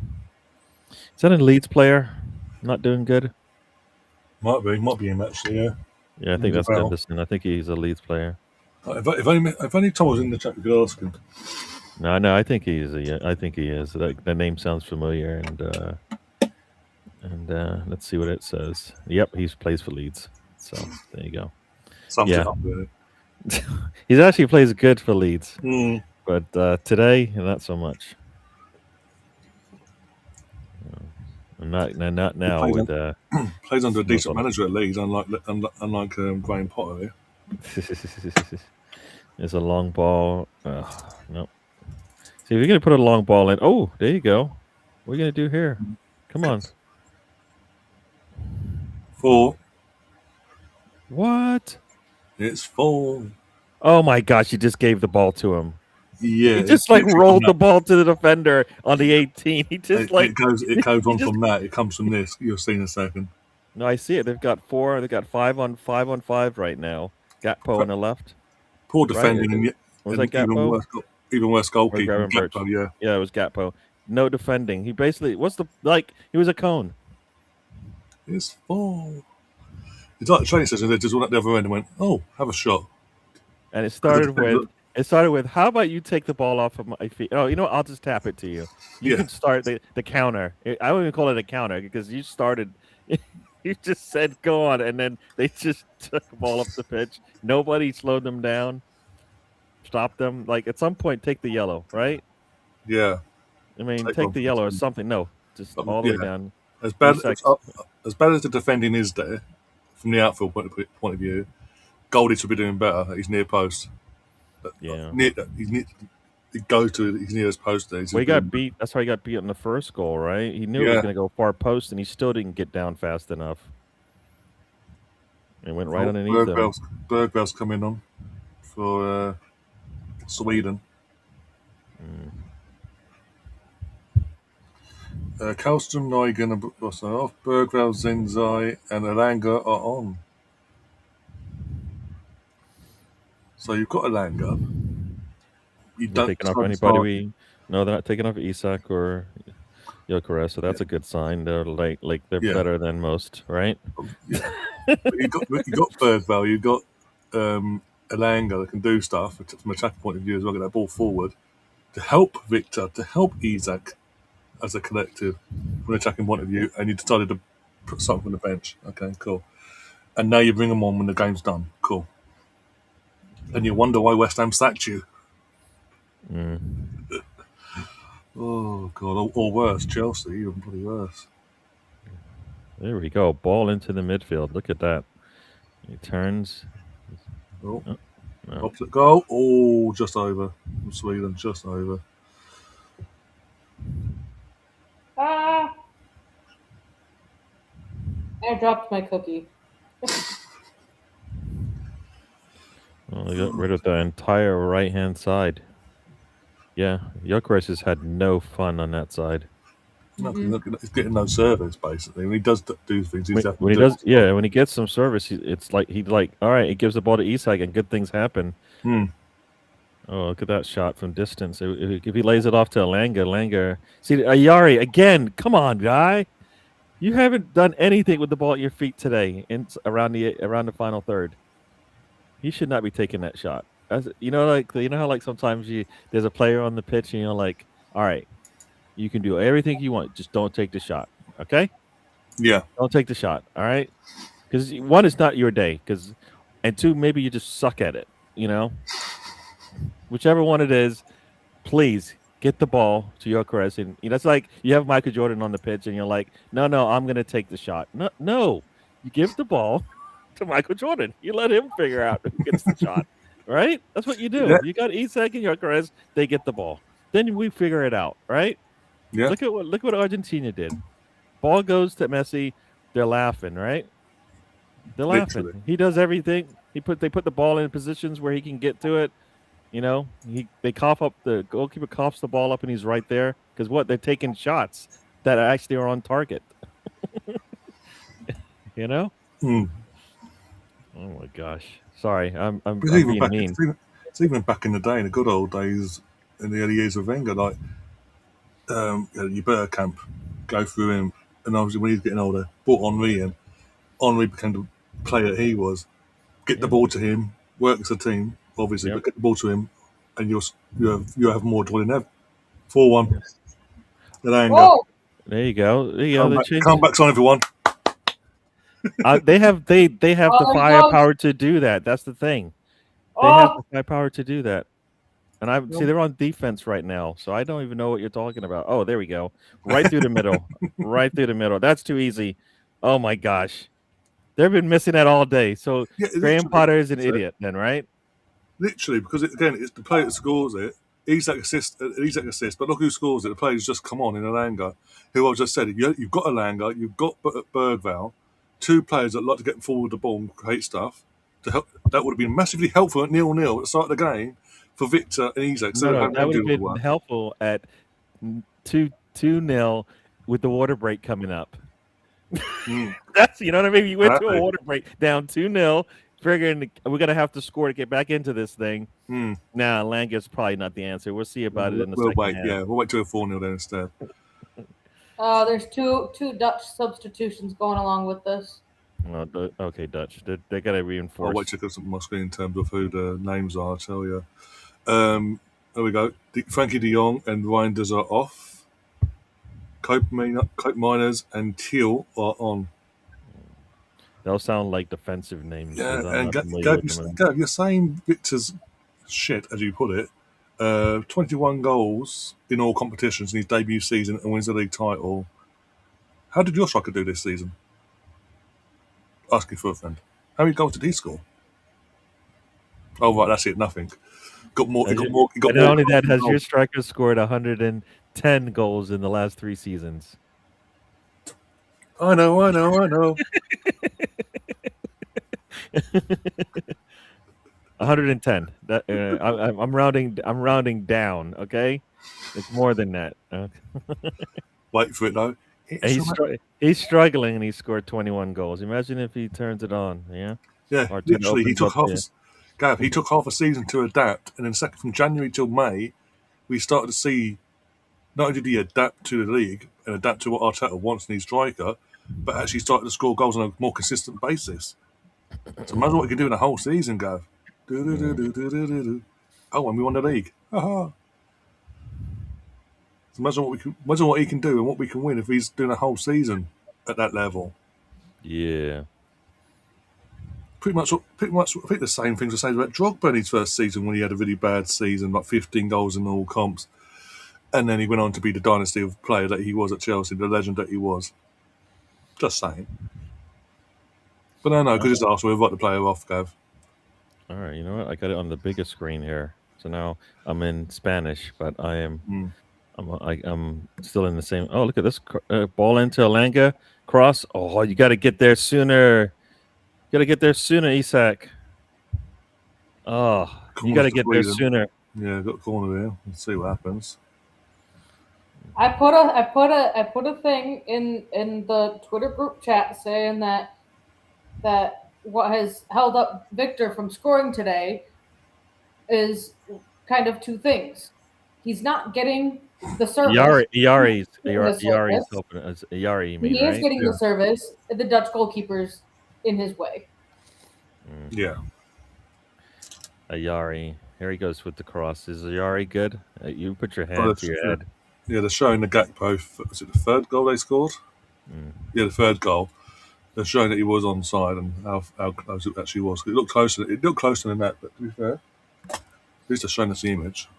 [SPEAKER 3] Is that a Leeds player? Not doing good.
[SPEAKER 2] Might be him actually. Yeah.
[SPEAKER 3] Yeah, I think that's
[SPEAKER 2] Well.
[SPEAKER 3] Gunderson. I think he's a Leeds player.
[SPEAKER 2] If only Tom was in the chat, we could ask him.
[SPEAKER 3] No, I think he is. I think he is. That name sounds familiar, and let's see what it says. Yep, he plays for Leeds. So there you go.
[SPEAKER 2] Sums it up really.
[SPEAKER 3] He actually plays good for Leeds,
[SPEAKER 2] Mm.
[SPEAKER 3] but today not so much. Not now with
[SPEAKER 2] plays under a decent manager at Leeds, unlike Graham Potter here.
[SPEAKER 3] It's a long ball. No. See, if you're gonna put a long ball in, oh, there you go. What are you gonna do here? Come on.
[SPEAKER 2] 4.
[SPEAKER 3] What?
[SPEAKER 2] It's 4.
[SPEAKER 3] Oh my gosh! You just gave the ball to him.
[SPEAKER 2] Yeah,
[SPEAKER 3] He just rolled the ball to the defender on the 18. He just
[SPEAKER 2] it goes on from that. It comes from this. You'll see in a second.
[SPEAKER 3] No, I see it. They've got 4. They've got 5 on 5 right now. Gakpo on the left.
[SPEAKER 2] Poor defending.
[SPEAKER 3] Right? Was that Gakpo?
[SPEAKER 2] Even worse goalkeeping. Gakpo, yeah.
[SPEAKER 3] Yeah, it was Gakpo. No defending. He basically he was a cone.
[SPEAKER 2] It's 4. It's like the training session. They just went at the other end and went, "Oh, have a shot."
[SPEAKER 3] And it started with, how about you take the ball off of my feet? Oh, you know what? I'll just tap it to you. You can start the counter. I don't even call it a counter because you started. You just said go on, and then they just took the ball off the pitch. Nobody slowed them down, stopped them. Like at some point, take the yellow, right?
[SPEAKER 2] Yeah.
[SPEAKER 3] I mean, take the yellow or something. No, just all the way down.
[SPEAKER 2] As bad as the defending is there, from the outfield point of view, Goldie should be doing better. He's near post.
[SPEAKER 3] Yeah.
[SPEAKER 2] He goes to his nearest post there.
[SPEAKER 3] Well, he got beat. That's why he got beat on the first goal, right? He knew he was going to go far post, and he still didn't get down fast enough. It went right underneath him.
[SPEAKER 2] Bergvall's coming on for Sweden. Karlström, Neugen, and Bossanov, Bergvall, Zenzai, and Elanga are on. So you've got Elanga. You
[SPEAKER 3] They're
[SPEAKER 2] don't
[SPEAKER 3] taking off anybody. No, they're not taking off Isak or Gyökeres, so that's a good sign. They're they're better than most, right?
[SPEAKER 2] Yeah. you got Bergvall, you got Elanga that can do stuff from a attacking point of view as well. Get that ball forward to help Viktor, to help Isak as a collective from an attacking point of view, and you decided to put something on the bench. Okay, cool. And now you bring them on when the game's done. Cool. And you wonder why West Ham sacked you. Oh God! Or worse, Chelsea, even probably worse.
[SPEAKER 3] There we go. Ball into the midfield. Look at that. He turns.
[SPEAKER 2] Oh, no. Opposite goal. Oh, just over from Sweden. Just over.
[SPEAKER 1] I dropped my cookie.
[SPEAKER 3] Well, they got rid of the entire right-hand side. Yeah, Gyökeres has had no fun on that side.
[SPEAKER 2] No, he's getting no service basically. When he does do things,
[SPEAKER 3] when he gets some service, it's like all right. He gives the ball to Isak and good things happen. Oh, look at that shot from distance. If he lays it off to Elanga, see Ayari again. Come on, guy. You haven't done anything with the ball at your feet today around the final third. He should not be taking that shot. You know how sometimes there's a player on the pitch and you're like, all right, you can do everything you want, just don't take the shot, okay?
[SPEAKER 2] Yeah.
[SPEAKER 3] Don't take the shot. All right, because one, it's not your day. And two, maybe you just suck at it. Whichever one it is, please get the ball to Gyökeres. And it's like you have Michael Jordan on the pitch, and you're like, no, I'm gonna take the shot. No, you give the ball to Michael Jordan. You let him figure out who gets the shot. Right? That's what you do.
[SPEAKER 2] Yeah.
[SPEAKER 3] You got Isak and Gyökeres. They get the ball. Then we figure it out. Right?
[SPEAKER 2] Yeah.
[SPEAKER 3] Look what Argentina did. Ball goes to Messi. They're laughing. Right? They're laughing.
[SPEAKER 2] Literally.
[SPEAKER 3] He does everything. They put the ball in positions where he can get to it. They cough up, the goalkeeper coughs the ball up, and he's right there. Because what, they're taking shots that actually are on target.
[SPEAKER 2] Mm.
[SPEAKER 3] Oh my gosh! Sorry, I'm
[SPEAKER 2] It's
[SPEAKER 3] being mean.
[SPEAKER 2] It's even back in the day, in the good old days, in the early years of Wenger, like your Bergkamp, go through him, and obviously when he's getting older, brought Henri in. Henri became the player he was. Get the ball to him, work as a team, obviously, but get the ball to him, and you have more joy than ever. 4-1.
[SPEAKER 1] Oh,
[SPEAKER 3] There you go.
[SPEAKER 2] Comebacks on everyone.
[SPEAKER 3] They have the
[SPEAKER 1] Oh,
[SPEAKER 3] firepower to do that. That's the thing. They have the firepower to do that. And I see they're on defense right now, so I don't even know what you're talking about. Oh, there we go. Right through the middle. Right through the middle. That's too easy. Oh my gosh. They've been missing that all day. So Graham Potter is an idiot then, right?
[SPEAKER 2] Literally, because it's the player that scores it. Isak assist, but look who scores it. The player's just come on in Elanga, who I just said, you've got Elanga, you've got Bergval, two players that like to get forward the ball and create stuff. To help, that would have been massively helpful at 0-0 at the start of the game for Viktor and Isak.
[SPEAKER 3] No, that would have been helpful at 2-0 with the water break coming up. That's, you know what I mean? You went to a water break down 2-0, figuring we're gonna have to score to get back into this thing. Nah, Langa's probably not the answer. We'll see about it in the second half.
[SPEAKER 2] Yeah, we'll wait till a 4-0 then instead.
[SPEAKER 1] There's two Dutch substitutions going along with this.
[SPEAKER 3] Okay, Dutch. They gotta reinforce.
[SPEAKER 2] I'll wait to look at my screen in terms of who the names are. I'll tell you. There we go. Frankie de Jong and Reinders are off. Cope Miners and Teal are on.
[SPEAKER 3] They'll sound like defensive names.
[SPEAKER 2] Yeah, and Gav, you're saying Viktor's shit, as you put it. 21 goals in all competitions in his debut season and wins the league title. How did your striker do this season? Asking for a friend. How many goals did he score? Oh, right, that's it. Nothing. Got more.
[SPEAKER 3] Not only that, has your striker scored 110 goals in the last 3 seasons?
[SPEAKER 2] I know.
[SPEAKER 3] 110. I'm rounding down. Okay, it's more than that.
[SPEAKER 2] Wait for it though.
[SPEAKER 3] He's struggling, and he scored 21 goals. Imagine if he turns it on. Yeah.
[SPEAKER 2] Literally, he took half a season to adapt, and then from January till May, we started to see. Not only did he adapt to the league and adapt to what Arteta wants in his striker, but actually started to score goals on a more consistent basis. So imagine what he can do in a whole season, Gav. Oh, and we won the league. So imagine what he can do and what we can win if he's doing a whole season at that level.
[SPEAKER 3] Yeah.
[SPEAKER 2] Pretty much. I think the same things were said about Drogba in his first season when he had a really bad season, like 15 goals in all comps. And then he went on to be the dynasty of player that he was at Chelsea, the legend that he was. Just saying. But no, because it's Arsenal, we've got the player off, Gav.
[SPEAKER 3] All right, you know what? I got it on the biggest screen here. So now I'm in Spanish, but I'm still in the same. Oh, look at this ball into Elanga cross. Oh, you got to get there sooner. Isak. Oh, you got to get there sooner.
[SPEAKER 2] Yeah, got a corner there. Let's see what happens.
[SPEAKER 1] I put a thing in the Twitter group chat saying that what has held up Viktor from scoring today is kind of 2 things. He's not getting the service.
[SPEAKER 3] Yari's helping us. Yari, you mean,
[SPEAKER 1] he is getting the service. The Dutch goalkeeper's in his way.
[SPEAKER 2] Yeah.
[SPEAKER 3] Yari. Here he goes with the cross. Is Yari good? You put your hand to your head.
[SPEAKER 2] Yeah, they're showing the Gakpo. Was it the 3rd goal they scored? Yeah, the third goal. They're showing that he was onside and how close it actually was. It looked closer. It looked closer than that, but to be fair, at least they're showing us the image.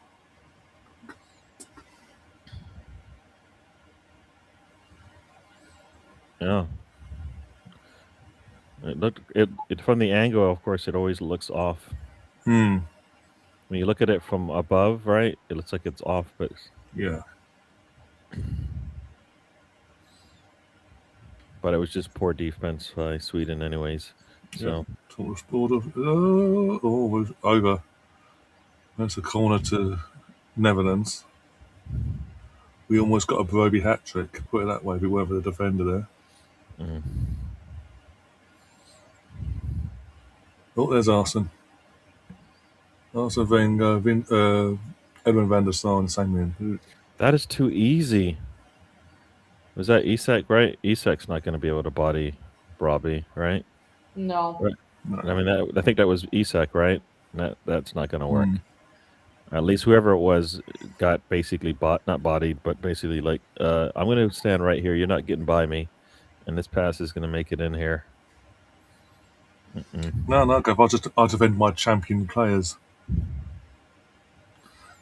[SPEAKER 3] Yeah. It looked it from the angle. Of course, it always looks off.
[SPEAKER 2] Hmm.
[SPEAKER 3] When you look at it from above, right, it looks like it's off, but
[SPEAKER 2] Yeah.
[SPEAKER 3] it was just poor defense by Sweden, anyways. So
[SPEAKER 2] Thomas border. Oh, over. That's a corner to Netherlands. We almost got a Broby hat trick. Put it that way. If it weren't for the defender there. Oh, there's Arsene. Arsene Wenger, Edwin van der Sar, and Sangmin.
[SPEAKER 3] that is too easy. Was that Isak, right? Isak's not going to be able to body Robbie, right?
[SPEAKER 1] No.
[SPEAKER 3] Right. I mean, I think that was Isak, right? That's not going to work. At least whoever it was got basically not bodied, but basically like, I'm going to stand right here. You're not getting by me, and this pass is going to make it in here.
[SPEAKER 2] No, Gav. I defend my champion players.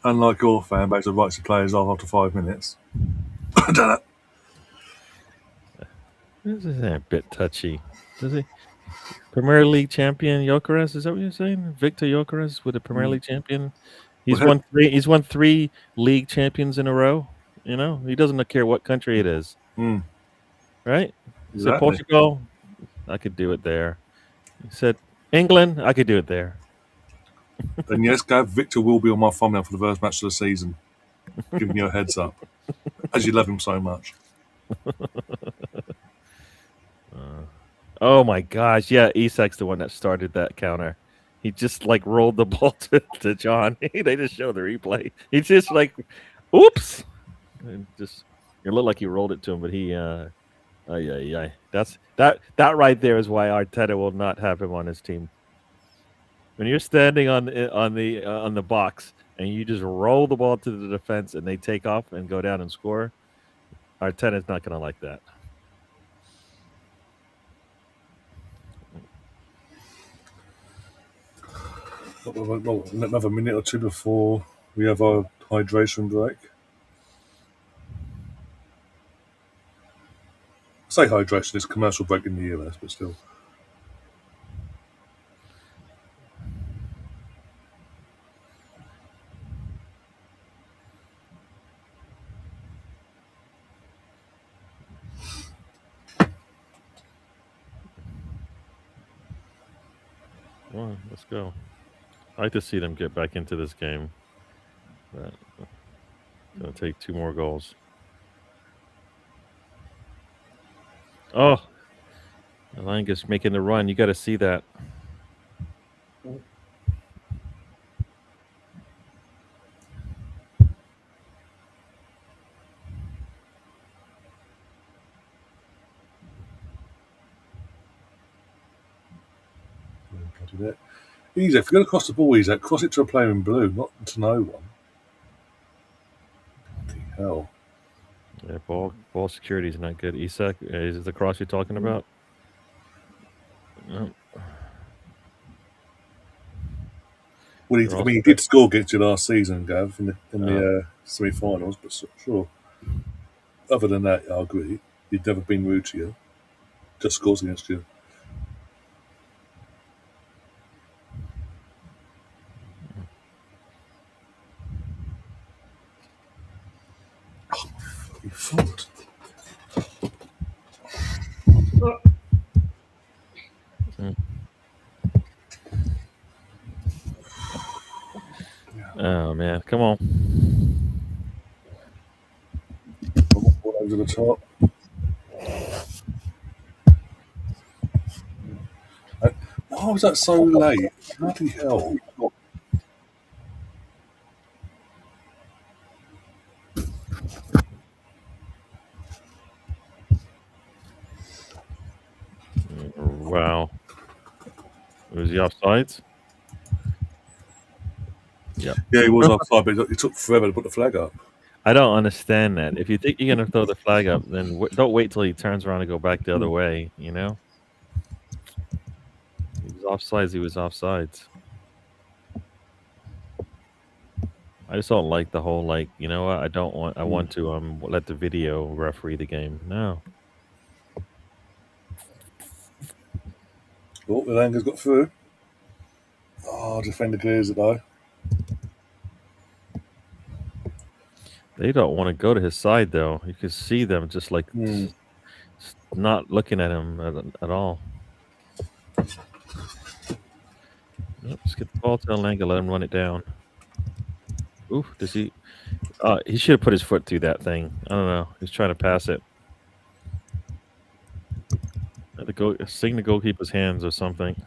[SPEAKER 2] Unlike your fan base, that writes the players off after 5 minutes.
[SPEAKER 3] This is a bit touchy. Does he? Premier League champion Gyökeres, is that what you're saying? Viktor Gyökeres with a Premier League champion. He's
[SPEAKER 2] Well,
[SPEAKER 3] won three. He's won 3 league champions in a row. You know, he doesn't care what country it is, right? He said
[SPEAKER 2] Exactly.
[SPEAKER 3] Portugal, I could do it there. He said England, I could do it there.
[SPEAKER 2] And yes, Gav, Victor will be on my thumbnail for the first match of the season. Giving you a heads up, as you love him so much.
[SPEAKER 3] Oh my gosh, yeah, Isak's the one that started that counter. He just like rolled the ball to John. They just show the replay. He's just like, oops. And just it looked like he rolled it to him, but he that's that right there is why Arteta will not have him on his team. When you're standing on the box and you just roll the ball to the defense and they take off and go down and score, Arteta's not going to like that.
[SPEAKER 2] Another minute or two before we have our hydration break. I say hydration, it's commercial break in the US, but still.
[SPEAKER 3] Well, let's go. I like to see them get back into this game. But it'll take 2 more goals. Oh, Alanga's making the run. You got to see that.
[SPEAKER 2] Easy. If you're going to cross the ball, easy. Cross it to a player in blue, not to no one. Bloody hell.
[SPEAKER 3] Yeah, ball security is not good. Isak, is it the cross you're talking about? No.
[SPEAKER 2] Well, he did score against you last season, Gav, in the semi-finals, but sure. Other than that, I agree. He'd never been rude to you. Just scores against you. Oh, my foot.
[SPEAKER 3] Oh man, come on.
[SPEAKER 2] All over the top. Why was that so late? Bloody hell.
[SPEAKER 3] Wow. Was he offsides?
[SPEAKER 2] Yeah, he was offside, but it took forever to put the flag up.
[SPEAKER 3] I don't understand that. If you think you're gonna throw the flag up, then don't wait till he turns around and go back the other way. You know, he was offsides. He was offsides. I just don't like the whole like. You know what? I don't want. I want to let the video referee the game. No.
[SPEAKER 2] Oh, the Langer's got through. Oh, defender clears it though.
[SPEAKER 3] They don't want to go to his side though. You can see them just like not looking at him at all. Nope, just get the ball to Elanga, let him run it down. Oof, does he? He should have put his foot through that thing. I don't know. He's trying to pass it. Sing the goalkeeper's hands or something.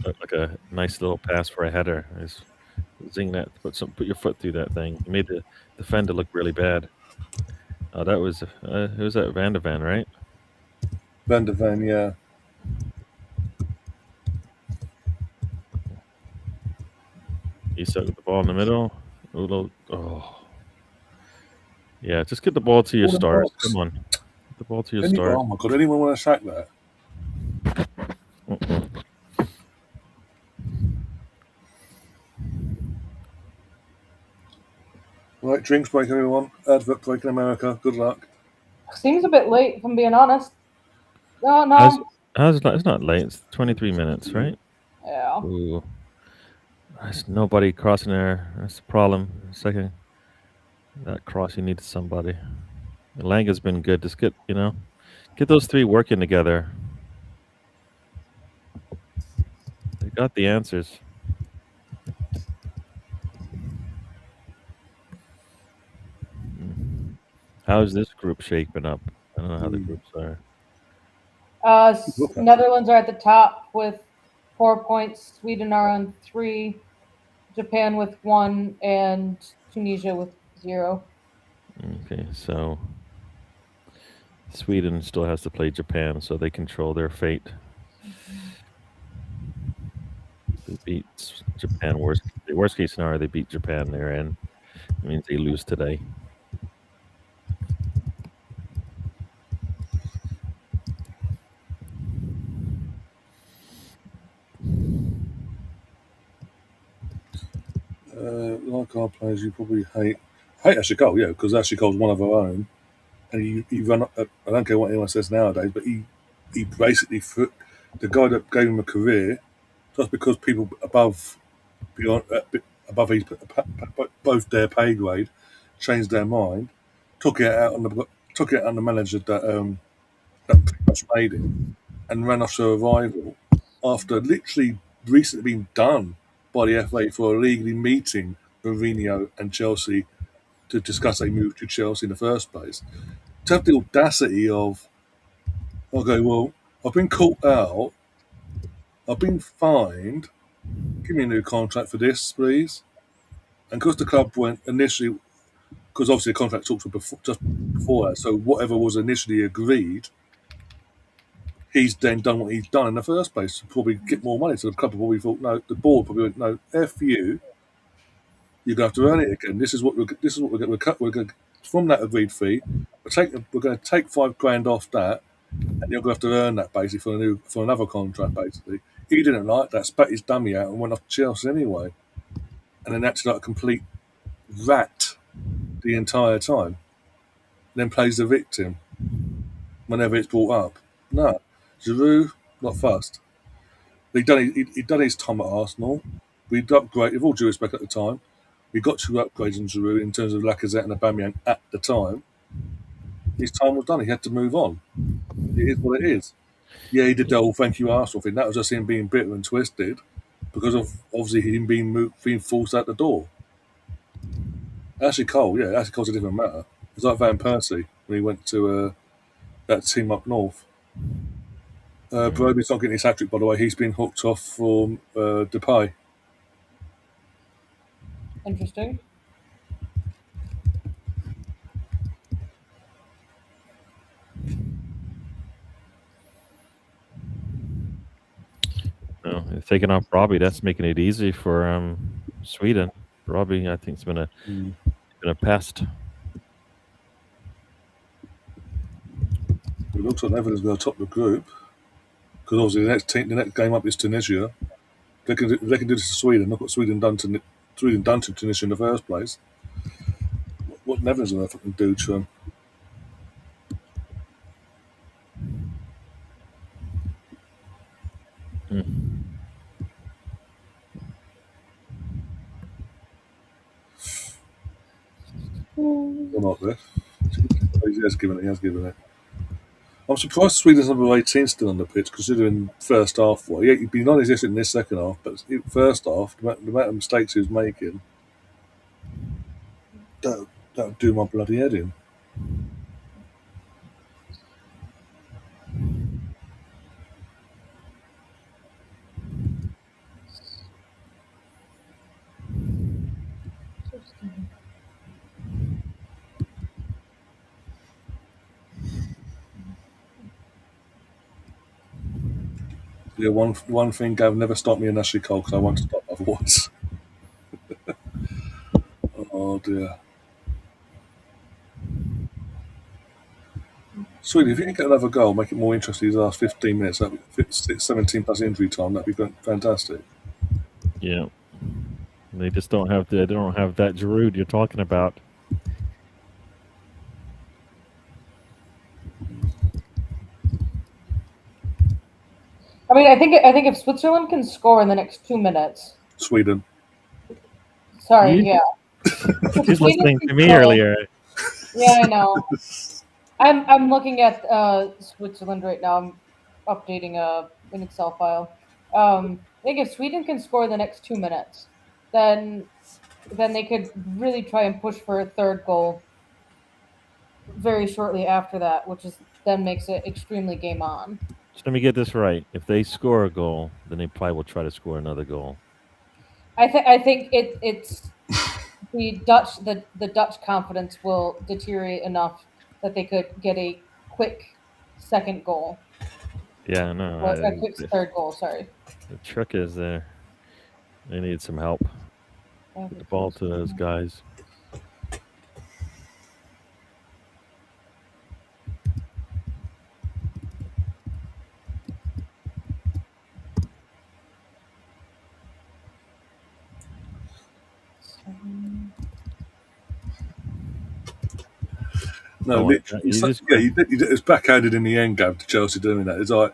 [SPEAKER 3] Like a nice little pass for a header. Zing that. Put your foot through that thing. You made the defender look really bad. Oh, that was who was that? Van der Ven, right?
[SPEAKER 2] Van der Ven, yeah.
[SPEAKER 3] He stuck with the ball in the middle. Oh. Yeah, just get the ball to your stars. Come on. Get the ball to your stars.
[SPEAKER 2] Oh my god, anyone want to sack that? Right, drinks break, everyone. Advert break in America. Good luck.
[SPEAKER 1] Seems a bit late, if I'm being honest. No.
[SPEAKER 3] It's not late. It's 23 minutes, right?
[SPEAKER 1] Yeah.
[SPEAKER 3] Ooh. There's nobody crossing there. That's the problem. Second, that crossing needs somebody. Langa's been good. Just get those three working together. They got the answers. How's this group shaping up? I don't know how the groups are.
[SPEAKER 1] Netherlands are at the top with 4 points. Sweden are on 3. Japan with 1, and Tunisia with 0.
[SPEAKER 3] Okay, so Sweden still has to play Japan, so they control their fate. They beat Japan. Worst case scenario, they beat Japan. They're in. It means they lose today.
[SPEAKER 2] Like our players, you probably hate Ashley Cole, yeah, because Ashley Cole's one of our own, and he run. I don't care what anyone says nowadays, but he basically the guy that gave him a career just because people above both their pay grade changed their mind, took it out on the manager that pretty much made him, and ran off to a rival after literally recently being done by the FA for illegally meeting Mourinho and Chelsea to discuss a move to Chelsea in the first place. To have the audacity of, okay, well, I've been caught out, I've been fined, give me a new contract for this, please. And because the club went initially, because obviously the contract talks just before that, so whatever was initially agreed, he's then done what he's done in the first place to probably get more money. So the club probably thought, no, the board probably went, no, F you, you're going to have to earn it again. This is what we're going to cut. We're going to, from that agreed fee, we're going to take $5,000 off that, and you're going to have to earn that basically for another contract. Basically, he didn't like that, spat his dummy out, and went off to Chelsea anyway, and then acted like a complete rat the entire time. Then plays the victim whenever it's brought up. No, Giroud not fussed. He'd done his time at Arsenal. We'd upgraded, with all due respect at the time, we got 2 upgrades on Giroud in terms of Lacazette and Aubameyang at the time. His time was done. He had to move on. It is what it is. Yeah, he did the whole thank you Arsenal thing. That was just him being bitter and twisted because of obviously him being forced out the door. Ashley Cole's a different matter. It's like Van Persie when he went to that team up north. Broby's not getting his hat trick, by the way. He's been hooked off from Depay.
[SPEAKER 1] Interesting.
[SPEAKER 3] No, taking off Robbie, that's making it easy for Sweden. Robbie, I think, has been a pest.
[SPEAKER 2] It looks like Netherlands going to top the group because obviously the next game up is Tunisia. They can do this to Sweden. Look what Sweden done to Tunisia in the first place. What Netherlands going to fucking do to them? Or not there. He has given it. I'm surprised Sweden's number 18 still on the pitch, considering first half. Well, yeah, he'd be non-existent in this second half, but first half, the amount of mistakes he was making, that would do my bloody head in. Yeah, one thing, Gav, never stop me in Ashley Cole because I won't stop otherwise. Oh dear. Sweden, if you can get another goal, make it more interesting these last 15 minutes, that'd be 17 plus injury time, that'd be fantastic.
[SPEAKER 3] Yeah. They just don't have they don't have that Giroud you're talking about.
[SPEAKER 1] I mean, I think if Switzerland can score in the next 2 minutes.
[SPEAKER 2] Sweden.
[SPEAKER 1] Sorry,
[SPEAKER 3] You-
[SPEAKER 1] yeah.
[SPEAKER 3] She's listening to me earlier.
[SPEAKER 1] Yeah, I know. I'm looking at Switzerland right now. I'm updating an Excel file. I think if Sweden can score the next 2 minutes, then they could really try and push for a third goal very shortly after that, which then makes it extremely game on.
[SPEAKER 3] So let me get this right. If they score a goal, then they probably will try to score another goal.
[SPEAKER 1] I think it's the Dutch confidence will deteriorate enough that they could get a quick second goal.
[SPEAKER 3] Yeah, no.
[SPEAKER 1] Or a quick third goal, sorry.
[SPEAKER 3] The trick is they need some help. Get the ball to those guys.
[SPEAKER 2] No, it's backhanded in the end, Gav, to Chelsea doing that. It's like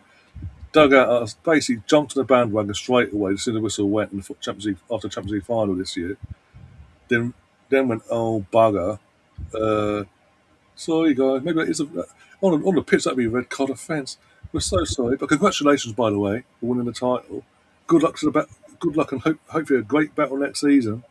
[SPEAKER 2] dug out, basically jumped on the bandwagon straight away as soon as the whistle went in the Champions League final this year. Then went, oh bugger. Sorry guys, maybe it is on the pitch that'd be a red card offence. We're so sorry, but congratulations by the way for winning the title. Good luck good luck and hopefully a great battle next season.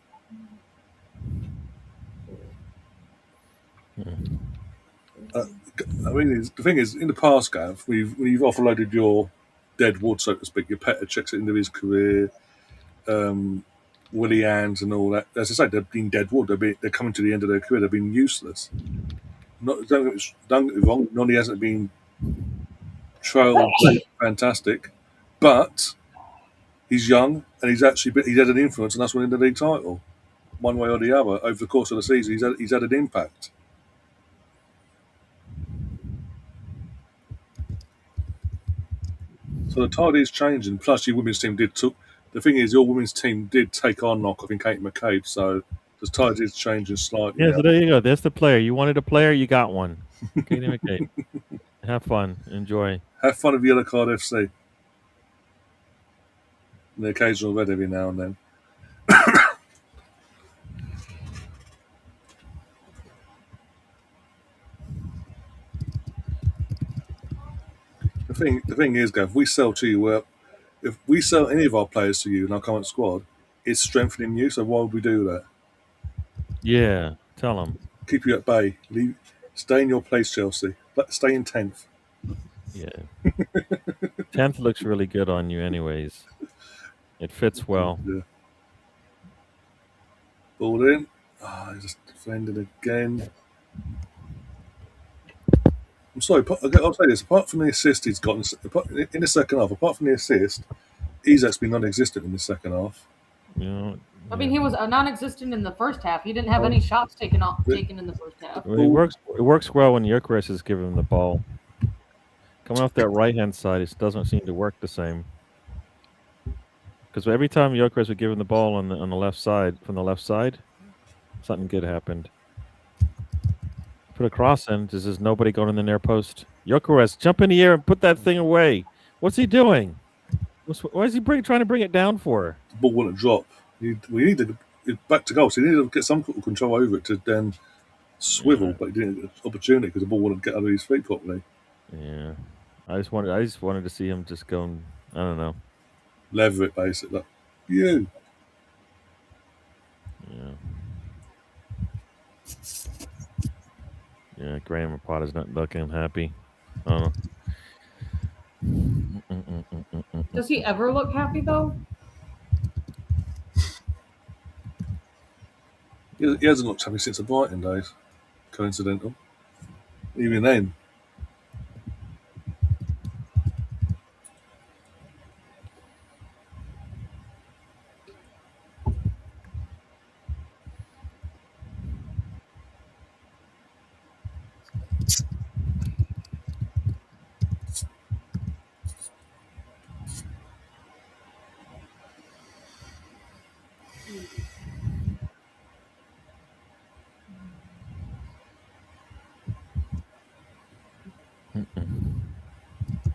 [SPEAKER 2] I mean, the thing is, in the past, Gav, we've offloaded your dead wood, so to speak. Your Petr checks it into his career, Willie Anns and all that. As I say, they've been dead wood. They're coming to the end of their career. They've been useless. Don't get me wrong. Nonny hasn't been trailed fantastic, but he's young and he's had an influence, and that's winning the league title, one way or the other over the course of the season. He's had an impact. So the tide is changing. Plus, your women's team the thing is, your women's team did take on knock-off in Kate McCabe, so the tide is changing slightly.
[SPEAKER 3] Yeah, so there you go. There's the player. You wanted a player, you got one. Katie McCabe. Have fun. Enjoy.
[SPEAKER 2] Have fun with Yellow Card FC. And the occasional red every now and then. The thing is, Gav, if we sell any of our players to you in our current squad, it's strengthening you. So why would we do that?
[SPEAKER 3] Yeah, tell them.
[SPEAKER 2] Keep you at bay. Stay in your place, Chelsea. Stay in 10th.
[SPEAKER 3] Yeah. 10th looks really good on you, anyways. It fits well.
[SPEAKER 2] Yeah. Ball in. He's just defending again. I'm sorry, I'll say this. Apart from the assist he's got in the second half, apart from the assist, he's actually non-existent in the second half.
[SPEAKER 3] You know,
[SPEAKER 1] I mean, he was non-existent in the first half. He didn't have any shots taken in the first half.
[SPEAKER 3] Well, it works well when Gyökeres is giving him the ball. Coming off that right-hand side, it doesn't seem to work the same. Because every time Gyökeres would give him the ball on the left side, from the left side, something good happened. Put a cross in, there's just nobody going in the near post. Gyökeres, jump in the air and put that thing away. What's he doing? Why is he trying to bring it down for?
[SPEAKER 2] The ball wouldn't drop. We need to back to goal, so you need to get some sort of control over it to then swivel, but he didn't get the opportunity because the ball wouldn't get under his feet properly.
[SPEAKER 3] Yeah, I just wanted to see him just going. I don't know.
[SPEAKER 2] Lever it basically. Yeah.
[SPEAKER 3] Yeah, Graham Potters not looking happy. I don't know.
[SPEAKER 1] Does he ever look happy though?
[SPEAKER 2] He hasn't looked happy since the Brighton days. Coincidental. Even then.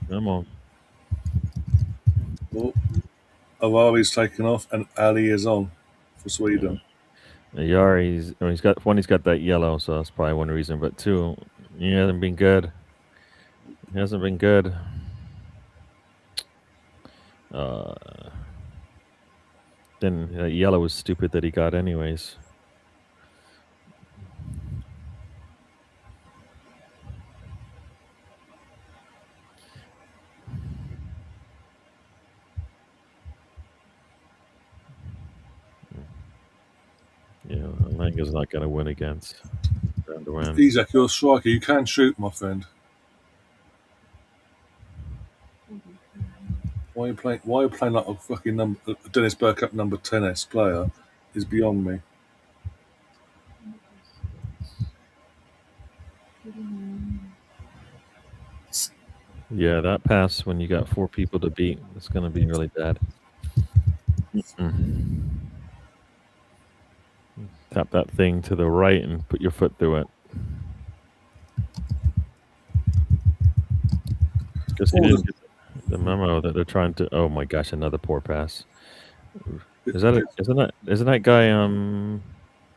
[SPEAKER 3] Come on.
[SPEAKER 2] Oh, Awari's taken off and Ali is on for Sweden.
[SPEAKER 3] Yari, he's got that yellow, so that's probably one reason. But two, he hasn't been good. He hasn't been good. Then yellow was stupid that he got anyways. Yeah, Langa's not going to win against.
[SPEAKER 2] Isaac, you're a striker. You can shoot, my friend. Why are you playing like a fucking Dennis Bergkamp number 10s player is beyond me.
[SPEAKER 3] Yeah, that pass when you got 4 people to beat, it's going to be really bad. Tap that thing to the right and put your foot through it. Because he didn't get the memo that they're trying to. Oh my gosh, another poor pass. Isn't that guy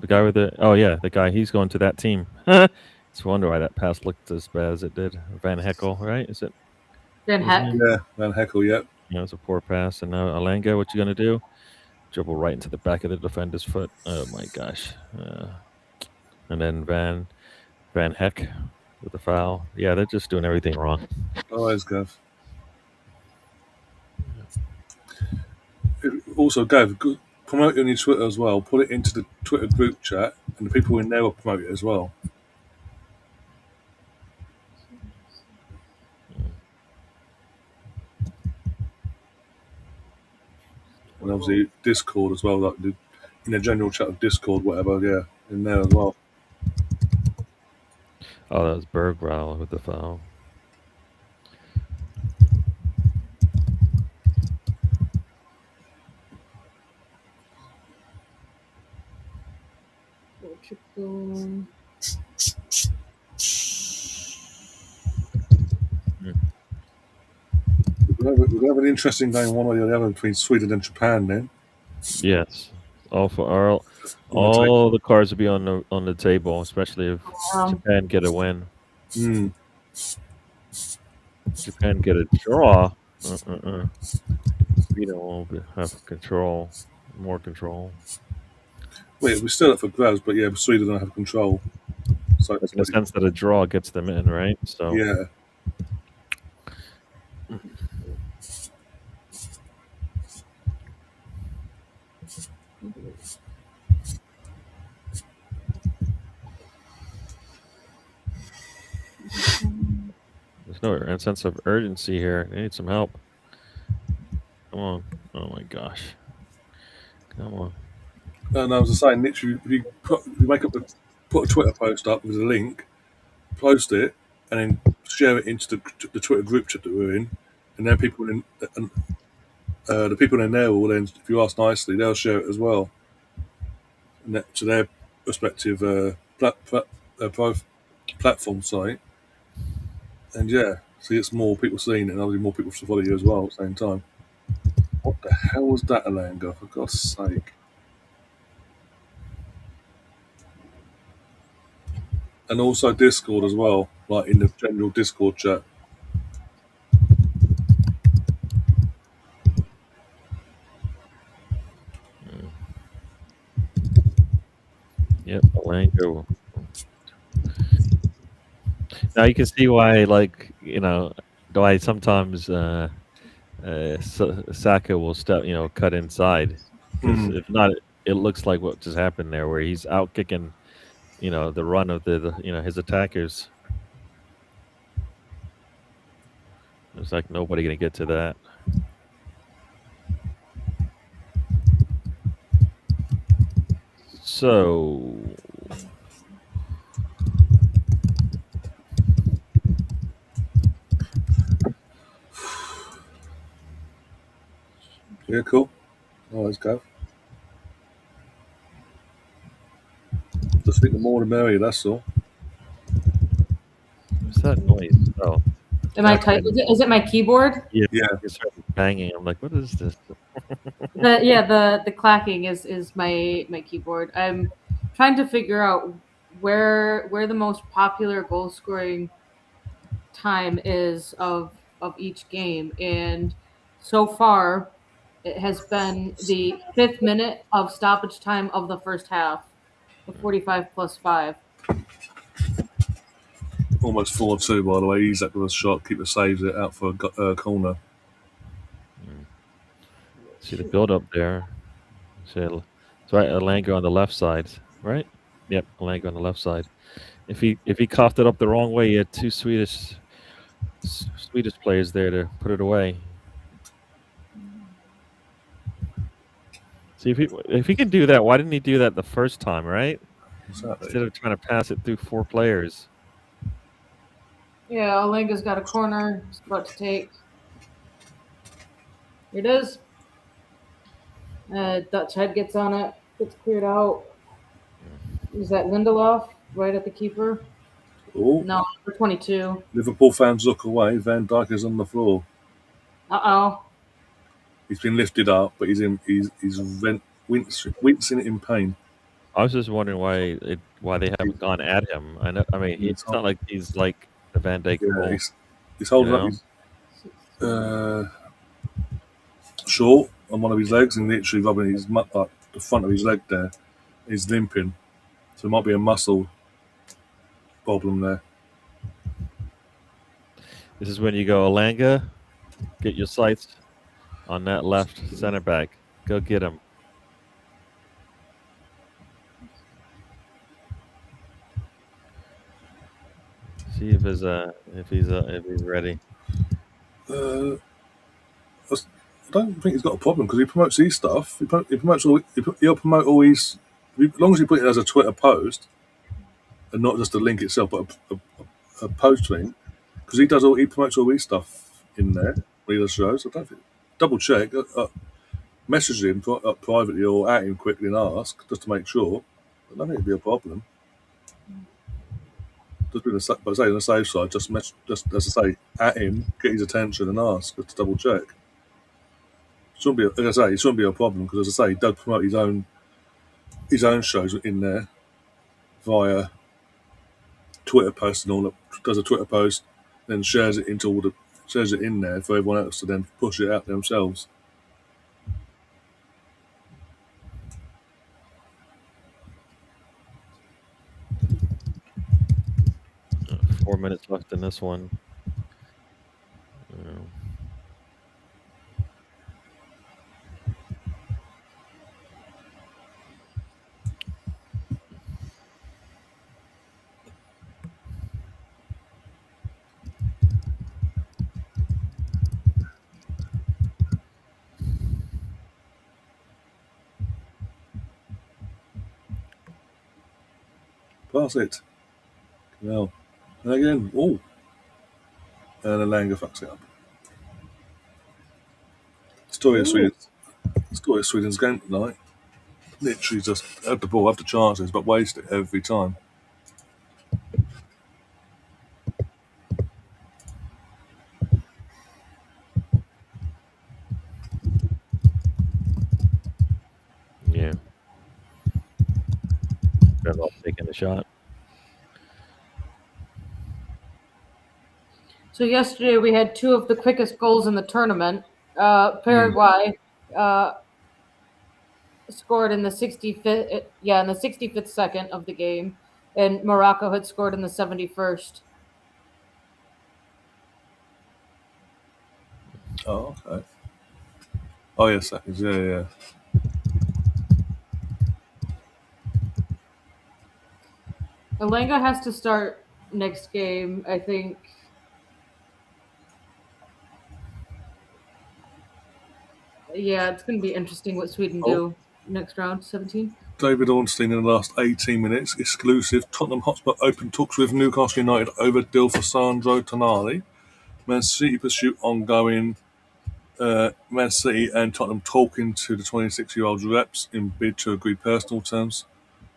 [SPEAKER 3] the guy with the? Oh yeah, the guy. He's going to that team. It's a wonder why that pass looked as bad as it did. Van Heckel, right? Is it?
[SPEAKER 1] Van Heckel.
[SPEAKER 2] Yeah, Van Heckel. Yep.
[SPEAKER 3] Yeah, it's a poor pass. And now Alanga, what you gonna do? Dribble right into the back of the defender's foot. Oh my gosh. And then Van Heck with the foul. Yeah, they're just doing everything wrong.
[SPEAKER 2] Always, Gav. Also, Gav, promote it on your Twitter as well. Put it into the Twitter group chat, and the people in there will promote it as well. And obviously Discord as well, like in the general chat of Discord, whatever, yeah, in there as well.
[SPEAKER 3] Oh, that was Bergwall with the foul.
[SPEAKER 2] We're going to have an interesting game one way or the other between Sweden and Japan then.
[SPEAKER 3] Yes. All the cards will be on the table, especially if Japan get a win. Japan get a draw. Sweden won't have more control.
[SPEAKER 2] Wait, we're still up for grabs, but yeah, Sweden don't have control. So
[SPEAKER 3] in the sense that a draw gets them in, right? So
[SPEAKER 2] yeah.
[SPEAKER 3] There's no sense of urgency here. They need some help. Come on. Oh my gosh. Come on.
[SPEAKER 2] And I was saying, literally, if you put a Twitter post up with a link, post it, and then share it into the Twitter group chat that we're in, and then people in and the people in there will then, if you ask nicely, they'll share it as well, to their respective platform site. And yeah, so it's more people seeing it, and obviously more people to follow you as well at the same time. What the hell was that, Alanga? For God's sake! And also Discord as well, like in the general Discord chat.
[SPEAKER 3] Yep, Alango. Now you can see why, like, why sometimes Saka will cut inside, because if not, it looks like what just happened there, where he's out kicking, the run of his attackers. It's like nobody gonna get to that. So
[SPEAKER 2] Yeah, cool. Oh, let's go. Just think the more the merrier, that's all.
[SPEAKER 3] what's that noise? Oh,
[SPEAKER 1] Am I type? Is it my keyboard?
[SPEAKER 3] yeah.
[SPEAKER 2] Yeah.
[SPEAKER 3] It started banging. I'm like, what is this?
[SPEAKER 1] The clacking is my keyboard. I'm trying to figure out where the most popular goal scoring time is of each game, and so far it has been the 5th minute of stoppage time of the first half, the 45 plus 5.
[SPEAKER 2] Almost 4-2, by the way. He's that with a shot. Keeper saves it out for a corner.
[SPEAKER 3] See the build up there. So right, Alango on the left side, right? Yep, Alango on the left side. If he coughed it up the wrong way, he had two Swedish players there to put it away. See, if he can do that, why didn't he do that the first time, right?
[SPEAKER 2] Exactly.
[SPEAKER 3] Instead of trying to pass it through 4 players.
[SPEAKER 1] Yeah, Olenga's got a corner. He's about to take. Here it is. Dutch head gets on it. Gets cleared out. Is that Lindelof right at the keeper?
[SPEAKER 2] Oh,
[SPEAKER 1] No, number 22.
[SPEAKER 2] Liverpool fans look away. Van Dijk is on the floor.
[SPEAKER 1] Uh-oh.
[SPEAKER 2] He's been lifted up, but he's wincing in pain.
[SPEAKER 3] I was just wondering why they haven't gone at him. I mean, it's not like he's like the Van Dijk role.
[SPEAKER 2] He's holding up his short on one of his legs and literally rubbing his the front of his leg there. He's limping, so there might be a muscle problem there.
[SPEAKER 3] This is when you go, Alanga, get your sights on that left center back. Go get him. See if he's ready.
[SPEAKER 2] I don't think he's got a problem because he promotes his stuff. He'll promote all his. As long as he put it as a Twitter post, and not just a link itself, but a post thing, because he promotes all his stuff in there. When he does shows. I don't think. Double check. Message him privately or at him quickly and ask just to make sure. I don't think it'd be a problem. Just but say on the safe side, just as I say, at him, get his attention and ask just to double check. It shouldn't be a problem because, as I say, he does promote his own shows in there via Twitter posts and all that. Does a Twitter post, then shares it in there for everyone else to then push it out themselves.
[SPEAKER 3] Uh, 4 minutes left in this one.
[SPEAKER 2] Pass it. No. And again, oh. And Elanga fucks it up. Story of Sweden's game tonight. Literally just had the ball, have the chances, but waste it every time.
[SPEAKER 3] Yeah. Better off taking the shot.
[SPEAKER 1] So yesterday we had two of the quickest goals in the tournament. Paraguay scored in the 65th, in the 65th second of the game, and Morocco had scored in the 71st.
[SPEAKER 2] Oh, okay. Oh, yeah, seconds. Yeah.
[SPEAKER 1] Elanga has to start next game, I think. Yeah, it's going to be interesting what Sweden do next round, 17.
[SPEAKER 2] David Ornstein in the last 18 minutes, exclusive. Tottenham Hotspur open talks with Newcastle United over deal for Sandro Tonali. Man City pursuit ongoing. Man City and Tottenham talking to the 26-year-old reps in bid to agree personal terms,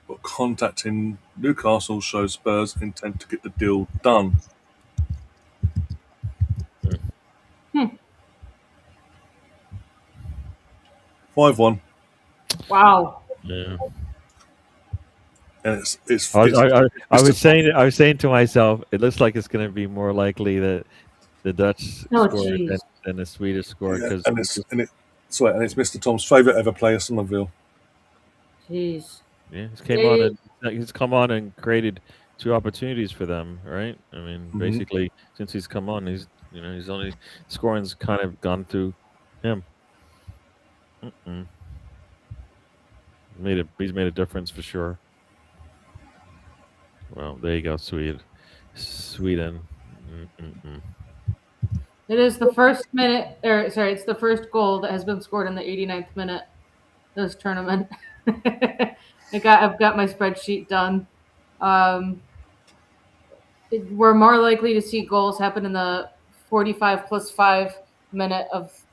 [SPEAKER 2] but contacting Newcastle shows Spurs intend to get the deal done. 5-1.
[SPEAKER 1] Wow.
[SPEAKER 3] Yeah.
[SPEAKER 2] And it's
[SPEAKER 3] I was saying to myself, it looks like it's going to be more likely that the Dutch score than the Swedish score, because
[SPEAKER 2] and it's Mr. Tom's favourite ever player, Somerville.
[SPEAKER 1] Jeez.
[SPEAKER 3] Yeah, he's come on and created 2 opportunities for them, right? I mean, basically, since he's come on, he's only scoring's kind of gone through him. He's made a difference for sure. Well, there you go, Sweden.
[SPEAKER 1] It is the first it's the first goal that has been scored in the 89th minute of this tournament. I've got my spreadsheet done. We're more likely to see goals happen in the 45 plus 5 minute of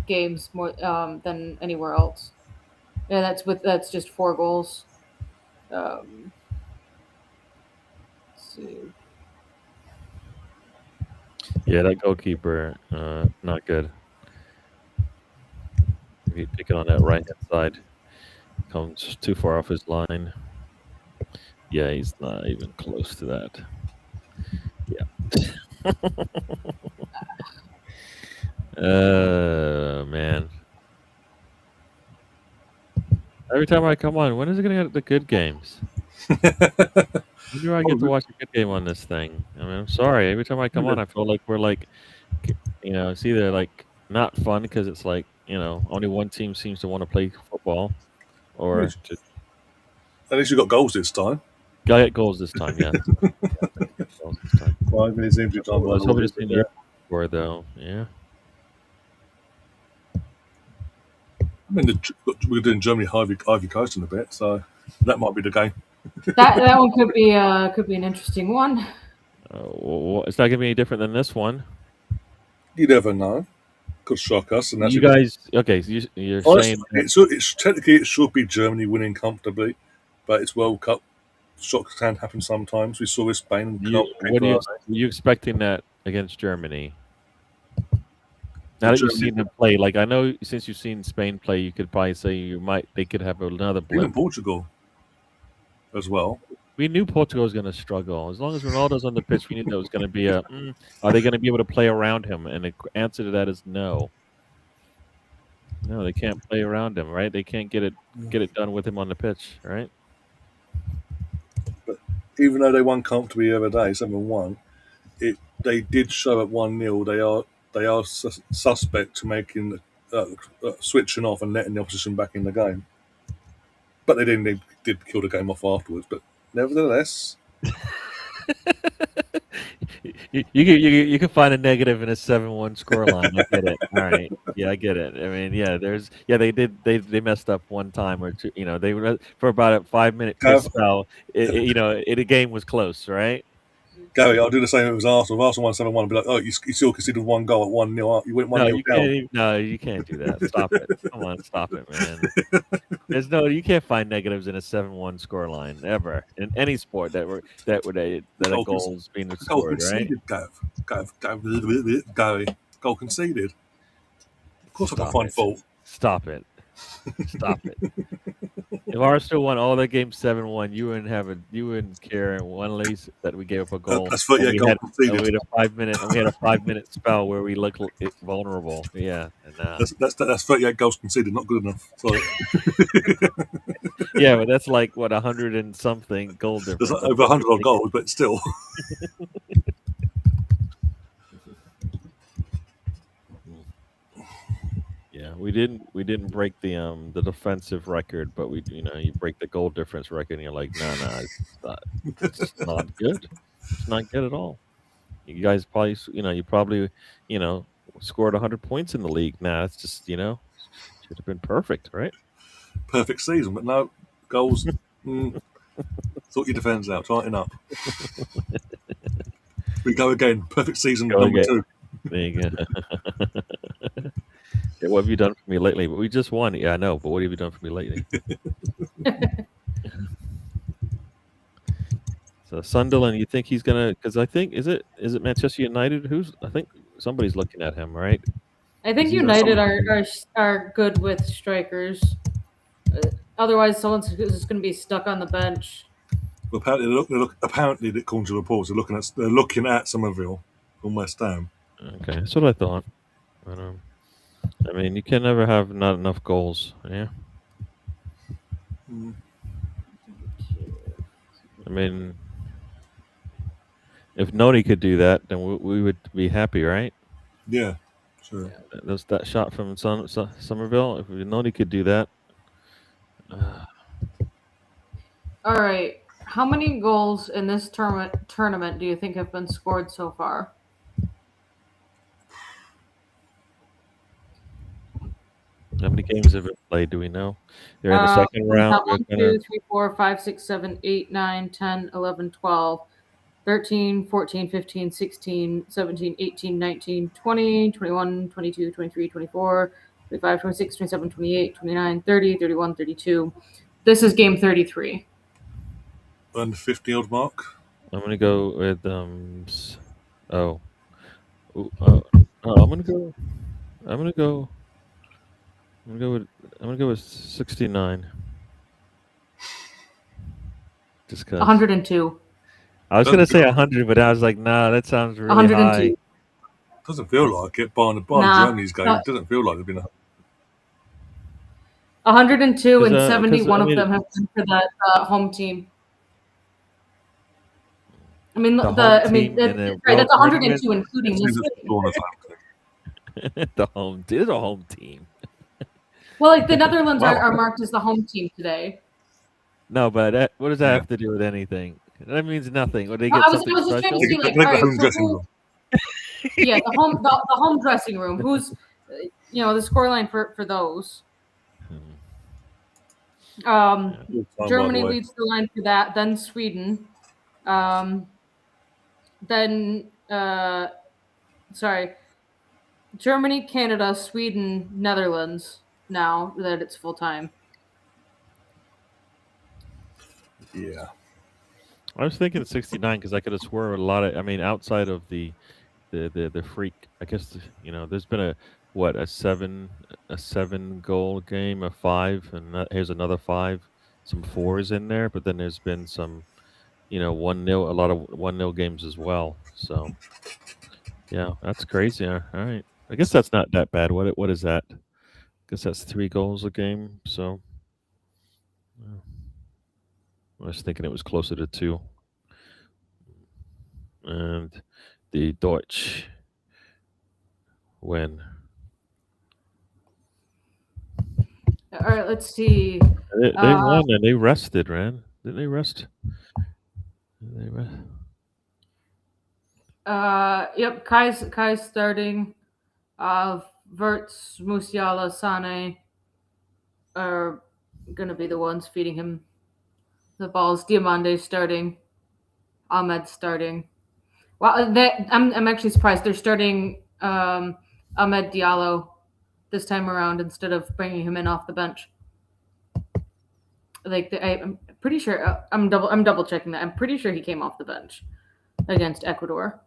[SPEAKER 1] games more than anywhere else. And that's just 4 goals. Let's see.
[SPEAKER 3] Yeah, that goalkeeper, not good. He picking on that right hand side, comes too far off his line. Yeah, he's not even close to that. Yeah. Man. Every time I come on, when is it going to get the good games? When do I get to watch a good game on this thing? I mean, I'm sorry. Every time I come on, I feel like we're like, it's either like not fun because it's like, only one team seems to want to play football, or
[SPEAKER 2] at least you got goals this time.
[SPEAKER 3] I get goals this time, yeah.
[SPEAKER 2] 5 minutes injury time.
[SPEAKER 3] Let's hope it's in your score, though. Yeah.
[SPEAKER 2] I mean, we're doing Germany Ivory Coast in a bit, so that might be the game.
[SPEAKER 1] that one could be an interesting one.
[SPEAKER 3] It's not going to be any different than this one.
[SPEAKER 2] You never know. Could shock us. And
[SPEAKER 3] you guys, okay? So you're saying
[SPEAKER 2] it's technically it should be Germany winning comfortably, but it's World Cup. Shocks can happen sometimes. We saw with Spain.
[SPEAKER 3] Are you expecting that against Germany? Now that you've seen them play, like I know since you've seen Spain play, you could probably say they could have another blip.
[SPEAKER 2] Even Portugal as well.
[SPEAKER 3] We knew Portugal was going to struggle. As long as Ronaldo's on the pitch, we knew there was going to be are they going to be able to play around him? And the answer to that is no. No, they can't play around him, right? They can't get it done with him on the pitch, right?
[SPEAKER 2] But even though they won comfortably the other day, 7-1, they did show at 1-0 they are suspect to making switching off and letting the opposition back in the game. But they did kill the game off afterwards. But nevertheless,
[SPEAKER 3] You can find a negative in a 7-1 scoreline. I get it. All right. Yeah, I get it. I mean, they messed up one time or two. They were for about a 5-minute piss
[SPEAKER 2] Gav,
[SPEAKER 3] spell. The game was close, right?
[SPEAKER 2] Gary, I'll do the same if it was Arsenal. If Arsenal won 7-1, I'd be like, oh, you still conceded 1 goal at 1-0. You went 1-0 down.
[SPEAKER 3] No, you can't do that. Stop it. Come on, stop it, man. You can't find negatives in a 7-1 scoreline ever in any sport that a goal's being
[SPEAKER 2] Goal
[SPEAKER 3] scored, right?
[SPEAKER 2] conceded, Gary. Goal conceded. Of course I can find fault.
[SPEAKER 3] Stop it. Stop it. If Arsenal won all their games 7-1, you wouldn't care one least that we gave up a goal.
[SPEAKER 2] That's 38 goals conceded.
[SPEAKER 3] We had a 5-minute spell where we looked vulnerable. Yeah, and
[SPEAKER 2] that's 38 goals conceded. Not good enough. Sorry.
[SPEAKER 3] Yeah, but that's like what 100 and something goal difference.
[SPEAKER 2] There's over 100 odd goals, but still.
[SPEAKER 3] Yeah, we didn't break the defensive record, but you break the goal difference record, and you're like, no, it's not good. It's not good at all. You guys probably scored 100 points in the league. Nah, it's just should have been perfect, right?
[SPEAKER 2] Perfect season, but no goals. Sort your defence out. Tighten up. We go again. Perfect season number 2.
[SPEAKER 3] There you go. Yeah, what have you done for me lately? But we just won. Yeah, I know. But what have you done for me lately? So Sunderland, you think he's gonna? Because I think is it Manchester United? I think somebody's looking at him, right?
[SPEAKER 1] I think United are good with strikers. Otherwise, someone's just going to be stuck on the bench.
[SPEAKER 2] Well, apparently, according to reports, they're looking at Somerville from West Ham.
[SPEAKER 3] Okay, that's what I thought. But, I mean, you can never have not enough goals. Yeah. I mean, if Noni could do that, then we would be happy, right?
[SPEAKER 2] Yeah, sure.
[SPEAKER 3] That shot from Somerville. If Noni could do that.
[SPEAKER 1] All right. How many goals in this tournament do you think have been scored so far?
[SPEAKER 3] How many games have it played? Do we know? They're in the second round.
[SPEAKER 1] 1, 2, 3, 4, 5, 6, 7, 8, 9, 10, 11, 12, 13, 14, 15, 16, 17, 18, 19, 20, 21, 22, 23, 24, 25, 26, 27, 28, 29, 30, 31, 32. This is game 33.
[SPEAKER 2] And the 50-odd mark.
[SPEAKER 3] I'm gonna go with I'm gonna go with 69. Just cause
[SPEAKER 1] 102.
[SPEAKER 3] I was gonna say 100, but I was like, nah, that sounds really
[SPEAKER 1] 102.
[SPEAKER 3] high.
[SPEAKER 2] Doesn't feel like it. Barn Germany's game. It doesn't feel like there's been
[SPEAKER 1] 102 and 71 of them have been for that home team. I mean, that's 102 including this game.
[SPEAKER 3] The home team is a home team.
[SPEAKER 1] Well, like the Netherlands are marked as the home team today.
[SPEAKER 3] No, but what does that have to do with anything? That means nothing. Would they get
[SPEAKER 1] I was
[SPEAKER 3] something
[SPEAKER 1] just
[SPEAKER 3] special?
[SPEAKER 1] trying to see, like, all right, so yeah, the home dressing room. Who's, the scoreline for those? Germany leads the line for that. Then Sweden. Germany, Canada, Sweden, Netherlands. Now that it's full time.
[SPEAKER 2] Yeah.
[SPEAKER 3] I was thinking 69 because I could have swore a lot of. I mean, outside of the freak, I guess there's been a 7 goal game, a 5, and here's another 5, some 4s in there. But then there's been some, 1-0, a lot of 1-0 games as well. So yeah, that's crazy. All right, I guess that's not that bad. What is that? I guess that's 3 goals a game. So I was thinking it was closer to 2. And the Deutsch win.
[SPEAKER 1] All right, let's see.
[SPEAKER 3] They won and they rested, Ran. Didn't they rest?
[SPEAKER 1] Yep, Kai's starting. Verts, Musiala, Sane are gonna be the ones feeding him the balls. Diamande's starting. Ahmed's starting. Well, I'm actually surprised they're starting Ahmed Diallo this time around instead of bringing him in off the bench. I'm pretty sure I'm double checking that. I'm pretty sure he came off the bench against Ecuador.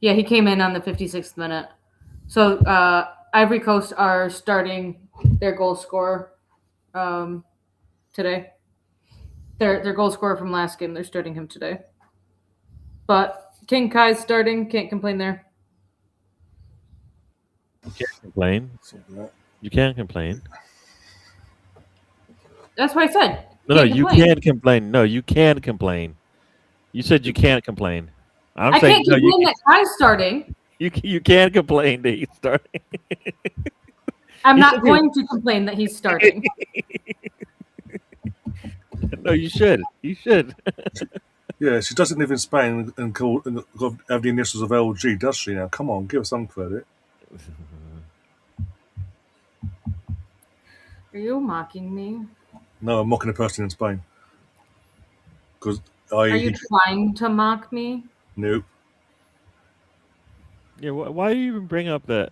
[SPEAKER 1] Yeah, he came in on the 56th minute. So Ivory Coast are starting their goal scorer today. Their goal scorer from last game, they're starting him today. But King Kai's starting. Can't complain there.
[SPEAKER 3] You can't complain. You can't complain.
[SPEAKER 1] That's what I said.
[SPEAKER 3] No, you can't complain. No, you can complain. You said you can't complain.
[SPEAKER 1] I can't complain that Kai's starting.
[SPEAKER 3] You can't complain that he's starting.
[SPEAKER 1] I'm not going to complain that he's starting.
[SPEAKER 3] No, you should. You should.
[SPEAKER 2] Yeah, she doesn't live in Spain and have the initials of LG, does she? Now, come on, give her some credit.
[SPEAKER 1] Are you mocking me?
[SPEAKER 2] No, I'm mocking a person in Spain.
[SPEAKER 1] Are you trying to mock me?
[SPEAKER 2] Nope.
[SPEAKER 3] Yeah, why do you even bring up that?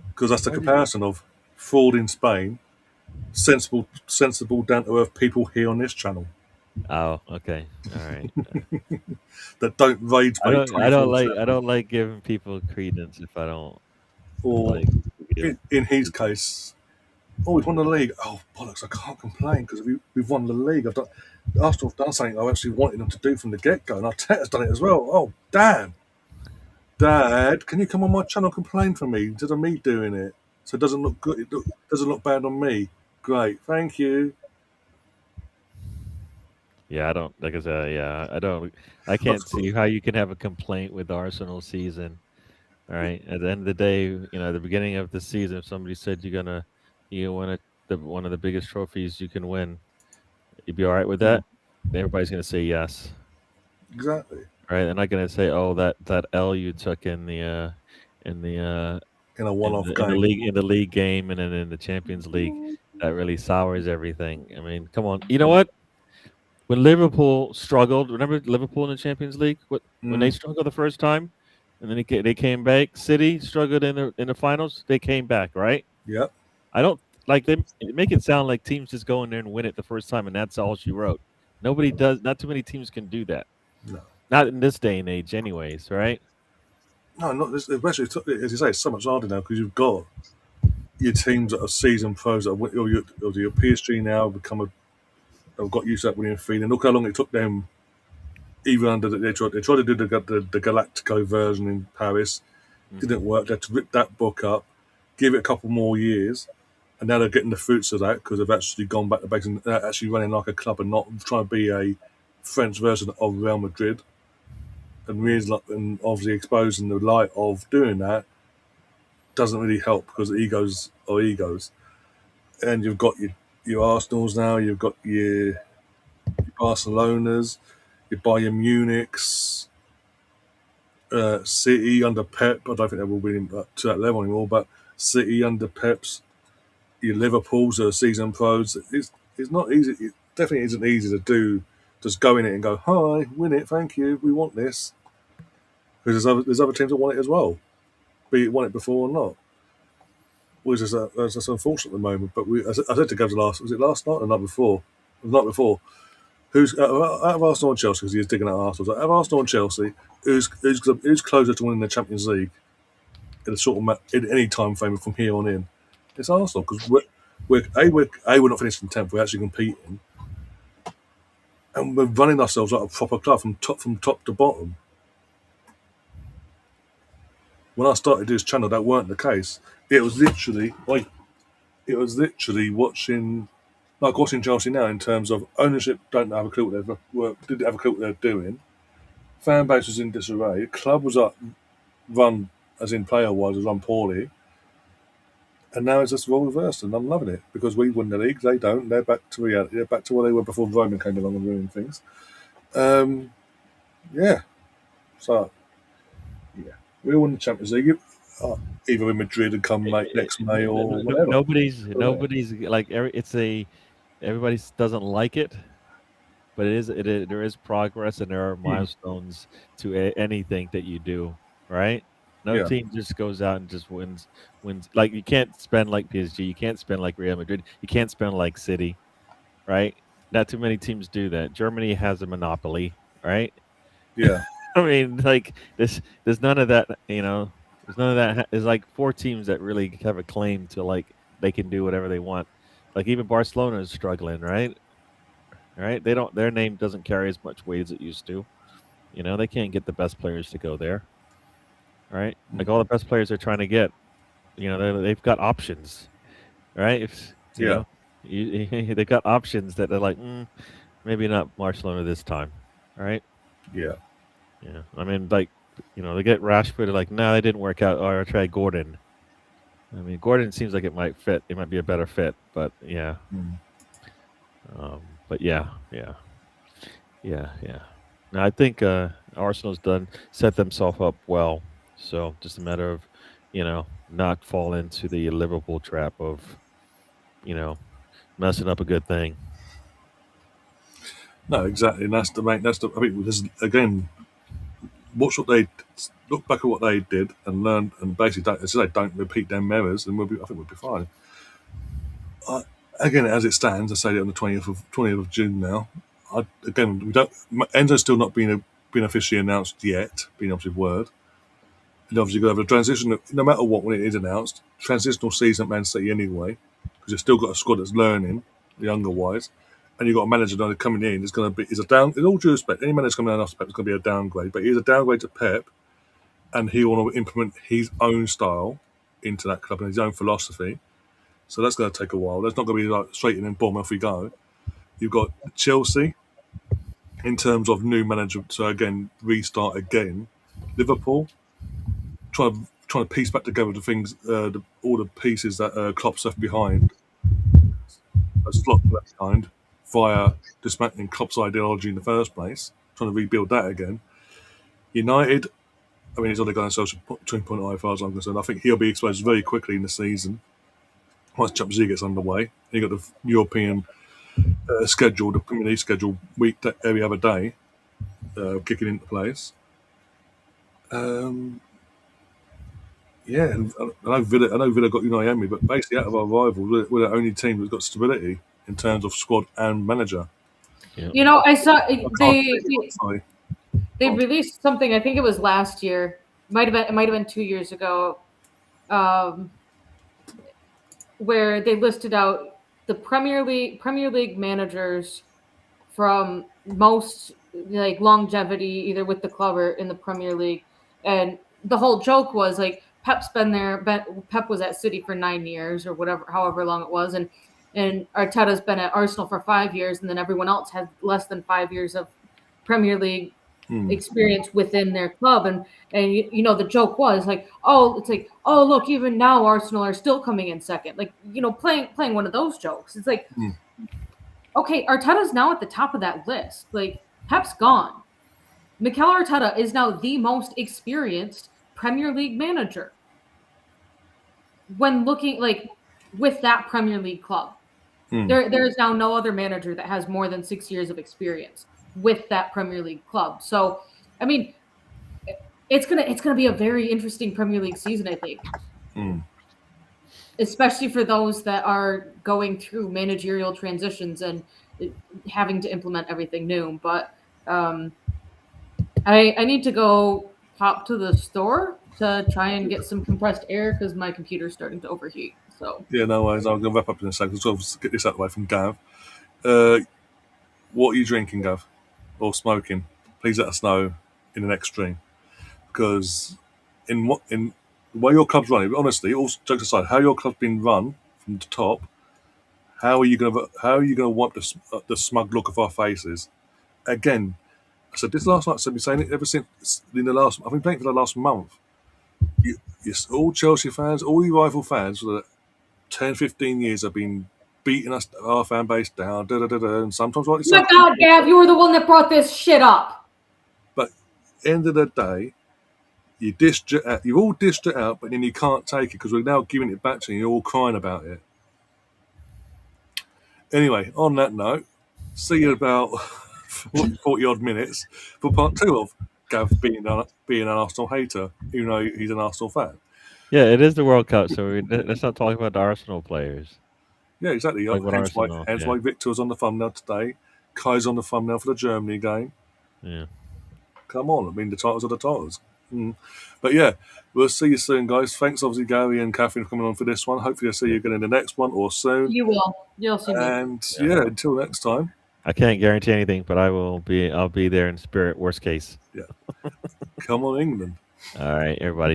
[SPEAKER 2] Because that's the comparison of fraud in Spain, sensible, down-to-earth people here on this channel.
[SPEAKER 3] Oh, okay, all right.
[SPEAKER 2] That don't rage.
[SPEAKER 3] I don't like giving people credence if I don't.
[SPEAKER 2] Or in his case, we've won the league. Oh bollocks! I can't complain because we've won the league. Arsenal have done something I actually wanted them to do from the get-go, and Arteta's done it as well. Oh damn! Dad, can you come on my channel and complain for me instead of me doing it? So it doesn't look good. It doesn't look bad on me. Great, thank you.
[SPEAKER 3] Yeah, I don't. Like I said, yeah, I don't. I can't see how you can have a complaint with the Arsenal season. All right. At the end of the day, at the beginning of the season, if somebody said you win one of the biggest trophies you can win, you'd be all right with that. Everybody's gonna say yes.
[SPEAKER 2] Exactly.
[SPEAKER 3] Right. They're not gonna say, "Oh, that L you took in a
[SPEAKER 2] one-off game,
[SPEAKER 3] in the league game, and then in the Champions League, that really sours everything." I mean, come on. You know what? When Liverpool struggled, remember Liverpool in the Champions League? When they struggled the first time, and then they came back. City struggled in the finals. They came back, right?
[SPEAKER 2] Yep.
[SPEAKER 3] I don't like they make it sound like teams just go in there and win it the first time, and that's all she wrote. Nobody does. Not too many teams can do that.
[SPEAKER 2] No.
[SPEAKER 3] Not in this day and age, anyways, right?
[SPEAKER 2] No, not this. Especially as you say, it's so much harder now because you've got your teams that are seasoned pros or your PSG now have got used to that winning feeling. Look how long it took them. Even under they tried to do the Galactico version in Paris, didn't work. They had to rip that book up, give it a couple more years, and now they're getting the fruits of that because they've actually gone back to basics and they're actually running like a club and not trying to be a French version of Real Madrid. And obviously exposing the light of doing that doesn't really help because egos are egos. And you've got your Arsenals now, you've got your Barcelonas, your Bayern Munichs, City under Pep. I don't think they will be to that level anymore, but City under Pep's, your Liverpools are season pros. It's not easy. It definitely isn't easy to do. Just go in it and go, hi, win it, thank you, we want this. Because there's other teams that want it as well, be it want it before or not. Which is that's unfortunate at the moment. But I said to Gavs was it last night or the night before? The night before. Who's out of Arsenal and Chelsea, because he was digging at Arsenal. So out of Arsenal and Chelsea, who's closer to winning the Champions League in a sort of in any time frame from here on in? It's Arsenal because we're not finishing 10th. We're actually competing, and we're running ourselves like a proper club from top to bottom. When I started this channel, that weren't the case. It was literally watching Chelsea now in terms of ownership. Didn't have a clue what they're doing. Fan base was in disarray. Club was run as in player wise, was run poorly. And now it's just all reversed, and I'm loving it because we win the league. They don't. They're back to reality. They're back to where they were before Roman came along and ruined things. Yeah. So, yeah, we all win the Champions League, either in Madrid and come next May or whatever.
[SPEAKER 3] Nobody's like everybody doesn't like it, but there is progress and there are milestones to anything that you do, right? No
[SPEAKER 2] Yeah.
[SPEAKER 3] team just goes out and just wins. Like you can't spend like PSG, you can't spend like Real Madrid, you can't spend like City, right? Not too many teams do that. Germany has a monopoly, right?
[SPEAKER 2] Yeah.
[SPEAKER 3] I mean, like there's none of that. There's none of that. There's like 4 teams that really have a claim to like they can do whatever they want. Like even Barcelona is struggling, right? Right? They don't. Their name doesn't carry as much weight as it used to. They can't get the best players to go there, right? Like all the best players they're trying to get, they've got options, right?
[SPEAKER 2] Yeah.
[SPEAKER 3] They've got options that they're like, maybe not Barcelona this time, right?
[SPEAKER 2] Yeah.
[SPEAKER 3] Yeah, I mean, like, they get Rashford. They're like, no, they didn't work out. Or I try Gordon. I mean, Gordon seems like it might fit. It might be a better fit, but yeah. But yeah. Now I think Arsenal's set themselves up well. So just a matter of, not fall into the Liverpool trap of, messing up a good thing.
[SPEAKER 2] No, exactly. And that's the main. I mean, there's, again, look back at what they did and learn, and basically don't repeat their errors, and I think we'll be fine. Again, as it stands, I say it on the 20th of June now. We don't. Enzo's still not been officially announced yet, being obviously word. And obviously, you've got to have a transition. No matter what, when it is announced, transitional season at Man City anyway, because you've still got a squad that's learning, younger wise, and you've got a manager that coming in is going to be is a down. In all due respect, any manager coming in after Pep is going to be a downgrade, but he's a downgrade to Pep, and he want to implement his own style into that club and his own philosophy. So that's going to take a while. That's not going to be like straight in and boom, off we go. You've got Chelsea in terms of new manager, so again, restart again. Liverpool trying to piece back together the things, all the pieces that Klopp's left behind, via dismantling Klopp's ideology in the first place, trying to rebuild that again. United, I mean, he's only going to between point as far as I'm concerned. I think he'll be exposed very quickly in the season once Champions League gets underway. You got the European schedule, the Premier League schedule, every other day, kicking into place. Yeah, and I know Villa got Unai, but basically out of our rivals, we're the only team that's got stability in terms of squad and manager.
[SPEAKER 1] Yeah. I saw they released something. I think it was last year. It might have been 2 years ago, where they listed out the Premier League managers from most like longevity, either with the club or in the Premier League, and the whole joke was like Pep's been there. Pep was at City for 9 years or whatever, however long it was, and Arteta's been at Arsenal for 5 years, and then everyone else had less than 5 years of Premier League experience within their club, and the joke was like, look, even now Arsenal are still coming in second, like playing one of those jokes. It's like, okay, Arteta's now at the top of that list. Like, Pep's gone. Mikel Arteta is now the most experienced Premier League manager when looking like with that Premier League club. There is now no other manager that has more than 6 years of experience with that Premier League club. So, I mean, it's gonna be a very interesting Premier League season, I think. Especially for those that are going through managerial transitions and having to implement everything new. But I need to go pop to the store to try and get some compressed air because my computer's starting to overheat. So
[SPEAKER 2] yeah, no worries. I'm going to wrap up in a second. So I'll get this out of the way from Gav. What are you drinking, Gav, or smoking? Please let us know in the next stream, because in the way your club's running, honestly, all jokes aside, how your club's been run from the top, how are you going to wipe the smug look of our faces? Again, I said this last night. I've been saying it ever since I've been playing for the last month. All Chelsea fans, all you rival fans for the 10, 15 years have been beating our fan base down, and sometimes like
[SPEAKER 1] Oh my God, Gav, you were the one that brought this shit up.
[SPEAKER 2] But end of the day, you dished it out. You all dished it out, but then you can't take it because we're now giving it back to you. You're all crying about it. Anyway, on that note, see you in about 40 odd minutes for part 2 of Gav being an Arsenal hater, even though he's an Arsenal fan.
[SPEAKER 3] Yeah, it is the World Cup, so let's not talk about the Arsenal players.
[SPEAKER 2] Yeah, exactly.
[SPEAKER 3] Like
[SPEAKER 2] Hence why Victor was on the thumbnail today. Kai's on the thumbnail for the Germany game.
[SPEAKER 3] Yeah.
[SPEAKER 2] Come on, I mean, the titles are the titles. But yeah, we'll see you soon, guys. Thanks, obviously, Gary and Catherine for coming on for this one. Hopefully, I'll see you again in the next one or soon.
[SPEAKER 1] You will. You'll see me.
[SPEAKER 2] And yeah, until next time.
[SPEAKER 3] I can't guarantee anything, but I'll be there in spirit, worst case.
[SPEAKER 2] Yeah. Come on, England.
[SPEAKER 3] All right, everybody.